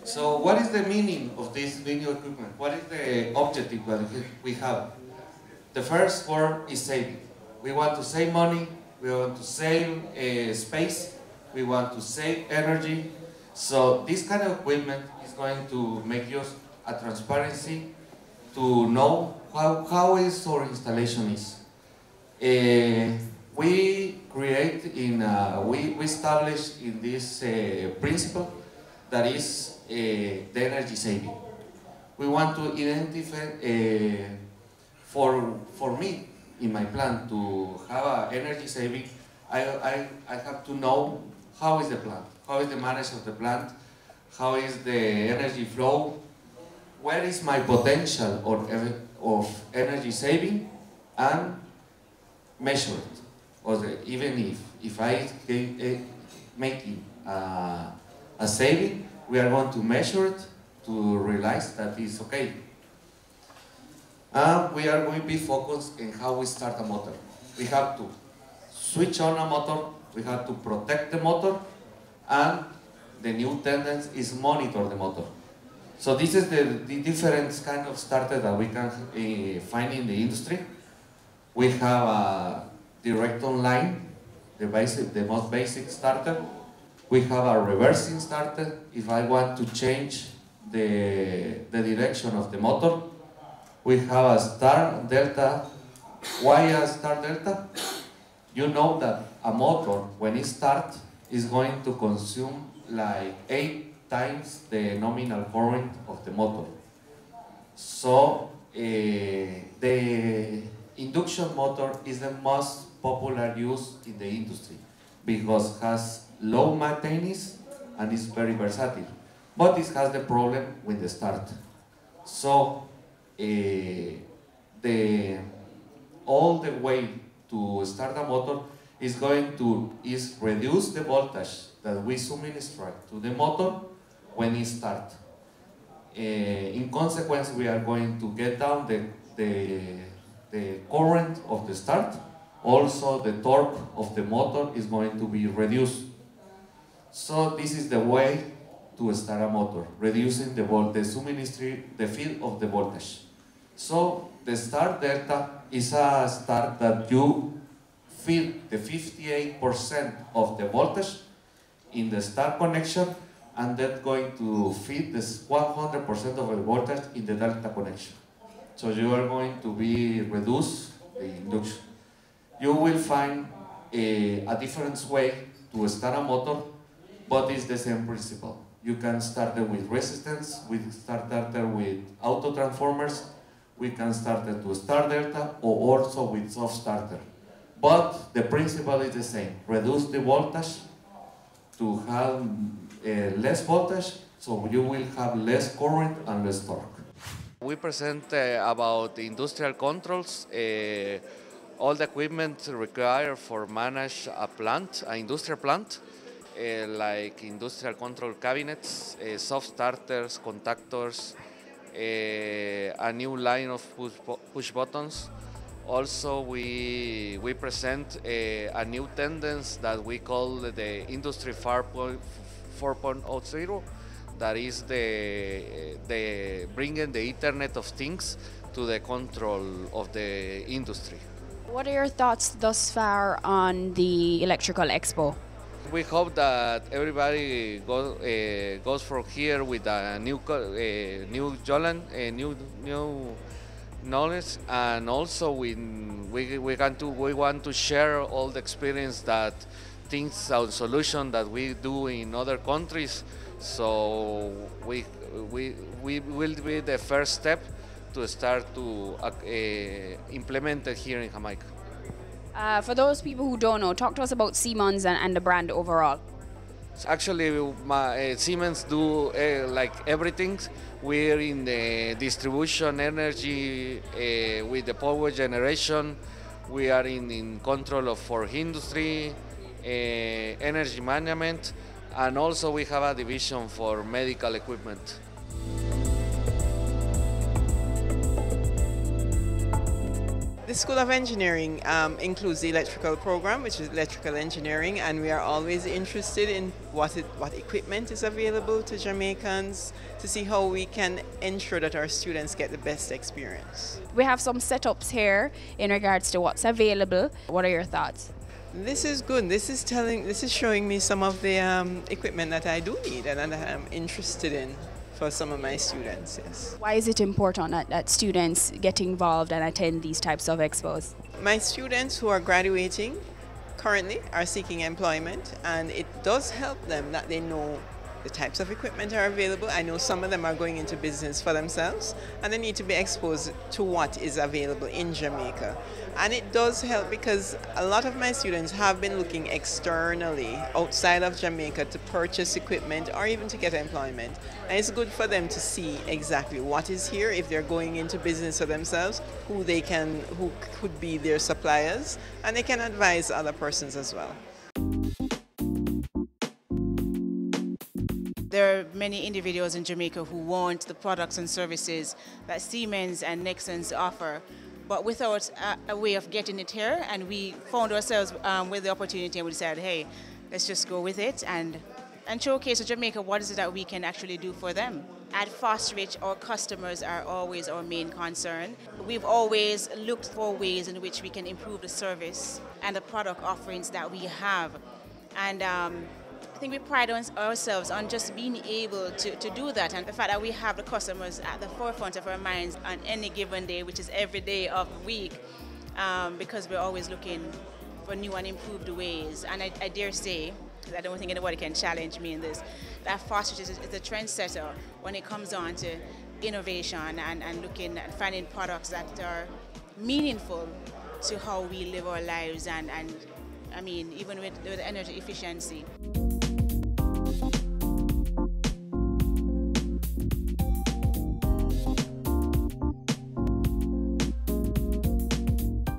So what is the meaning of this video equipment? What is the objective that we have? The first word is saving. We want to save money, we want to save space, we want to save energy. So this kind of equipment is going to make us a transparency to know how is our installation is. We establish in this principle that is the energy saving. We want to identify, for me, in my plan to have an energy saving, I have to know how is the plant, how is the management of the plant, how is the energy flow, where is my potential of energy saving, and measure it. Or even if I making a saving, we are going to measure it to realize that it's okay. We are going to be focused on how we start a motor. We have to switch on a motor, we have to protect the motor, and the new tendency is monitor the motor. So this is the different kind of starter that we can find in the industry. We have a direct online, the most basic starter. We have a reversing starter. If I want to change the direction of the motor, we have a star delta. Why a star delta? You know that a motor, when it starts, is going to consume like 8 times the nominal current of the motor. So the induction motor is the most popular use in the industry because it has low maintenance and is very versatile. But it has the problem with the start. So all the way to start a motor is reduce the voltage that we administer to the motor when it starts. In consequence, we are going to get down the current of the start. Also, the torque of the motor is going to be reduced. So this is the way to start a motor, reducing the feed of the voltage. So the start delta is a start that you feed the 58% of the voltage in the start connection, and that's going to feed this 100% of the voltage in the delta connection. So you are going to be reduce the induction. You will find a different way to start a motor, but it's the same principle. You can start it with resistance, we start it with auto transformers, we can start it with star delta, or also with soft starter. But the principle is the same. Reduce the voltage to have less voltage, so you will have less current and less torque. We present about the industrial controls, all the equipment required for manage a plant, an industrial plant, like industrial control cabinets, soft starters, contactors, a new line of push buttons. Also, we present a new tendency that we call the Industry 4.0, that is the bringing the Internet of Things to the control of the industry. What are your thoughts thus far on the Electrical Expo? We hope that everybody goes from here with a new knowledge, and also we want to share all the experience that things and solutions that we do in other countries. So we will be the first step to start to implement it here in Jamaica. For those people who don't know, talk to us about Siemens and the brand overall. Actually, Siemens do like everything. We're in the distribution energy with the power generation. We are in control for industry, energy management, and also we have a division for medical equipment. The School of Engineering includes the electrical program, which is electrical engineering, and we are always interested in what equipment is available to Jamaicans to see how we can ensure that our students get the best experience. We have some setups here in regards to what's available. What are your thoughts? This is good. This is showing me some of the equipment that I do need and that I'm interested in for some of my students, yes. Why is it important that students get involved and attend these types of expos? My students who are graduating currently are seeking employment, and it does help them that they know the types of equipment are available. I know some of them are going into business for themselves, and they need to be exposed to what is available in Jamaica. And it does help because a lot of my students have been looking externally outside of Jamaica to purchase equipment or even to get employment. And it's good for them to see exactly what is here if they're going into business for themselves, who could be their suppliers, and they can advise other persons as well. There are many individuals in Jamaica who want the products and services that Siemens and Nexans offer, but without a way of getting it here, and we found ourselves with the opportunity, and we decided, hey, let's just go with it and showcase to Jamaica what is it that we can actually do for them. At Fosterich, our customers are always our main concern. We've always looked for ways in which we can improve the service and the product offerings that we have. And I think we pride ourselves on just being able to do that, and the fact that we have the customers at the forefront of our minds on any given day, which is every day of the week, because we're always looking for new and improved ways. And I dare say, because I don't think anybody can challenge me in this, that Fosterich is a trendsetter when it comes on to innovation and looking at finding products that are meaningful to how we live our lives, and I mean, even with energy efficiency.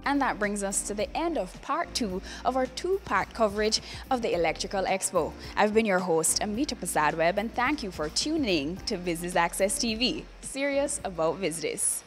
And that brings us to the end of part 2 of our 2-part coverage of the Electrical Expo. I've been your host, Amita Prasad Webb, and thank you for tuning in to Business Access TV. Serious about business.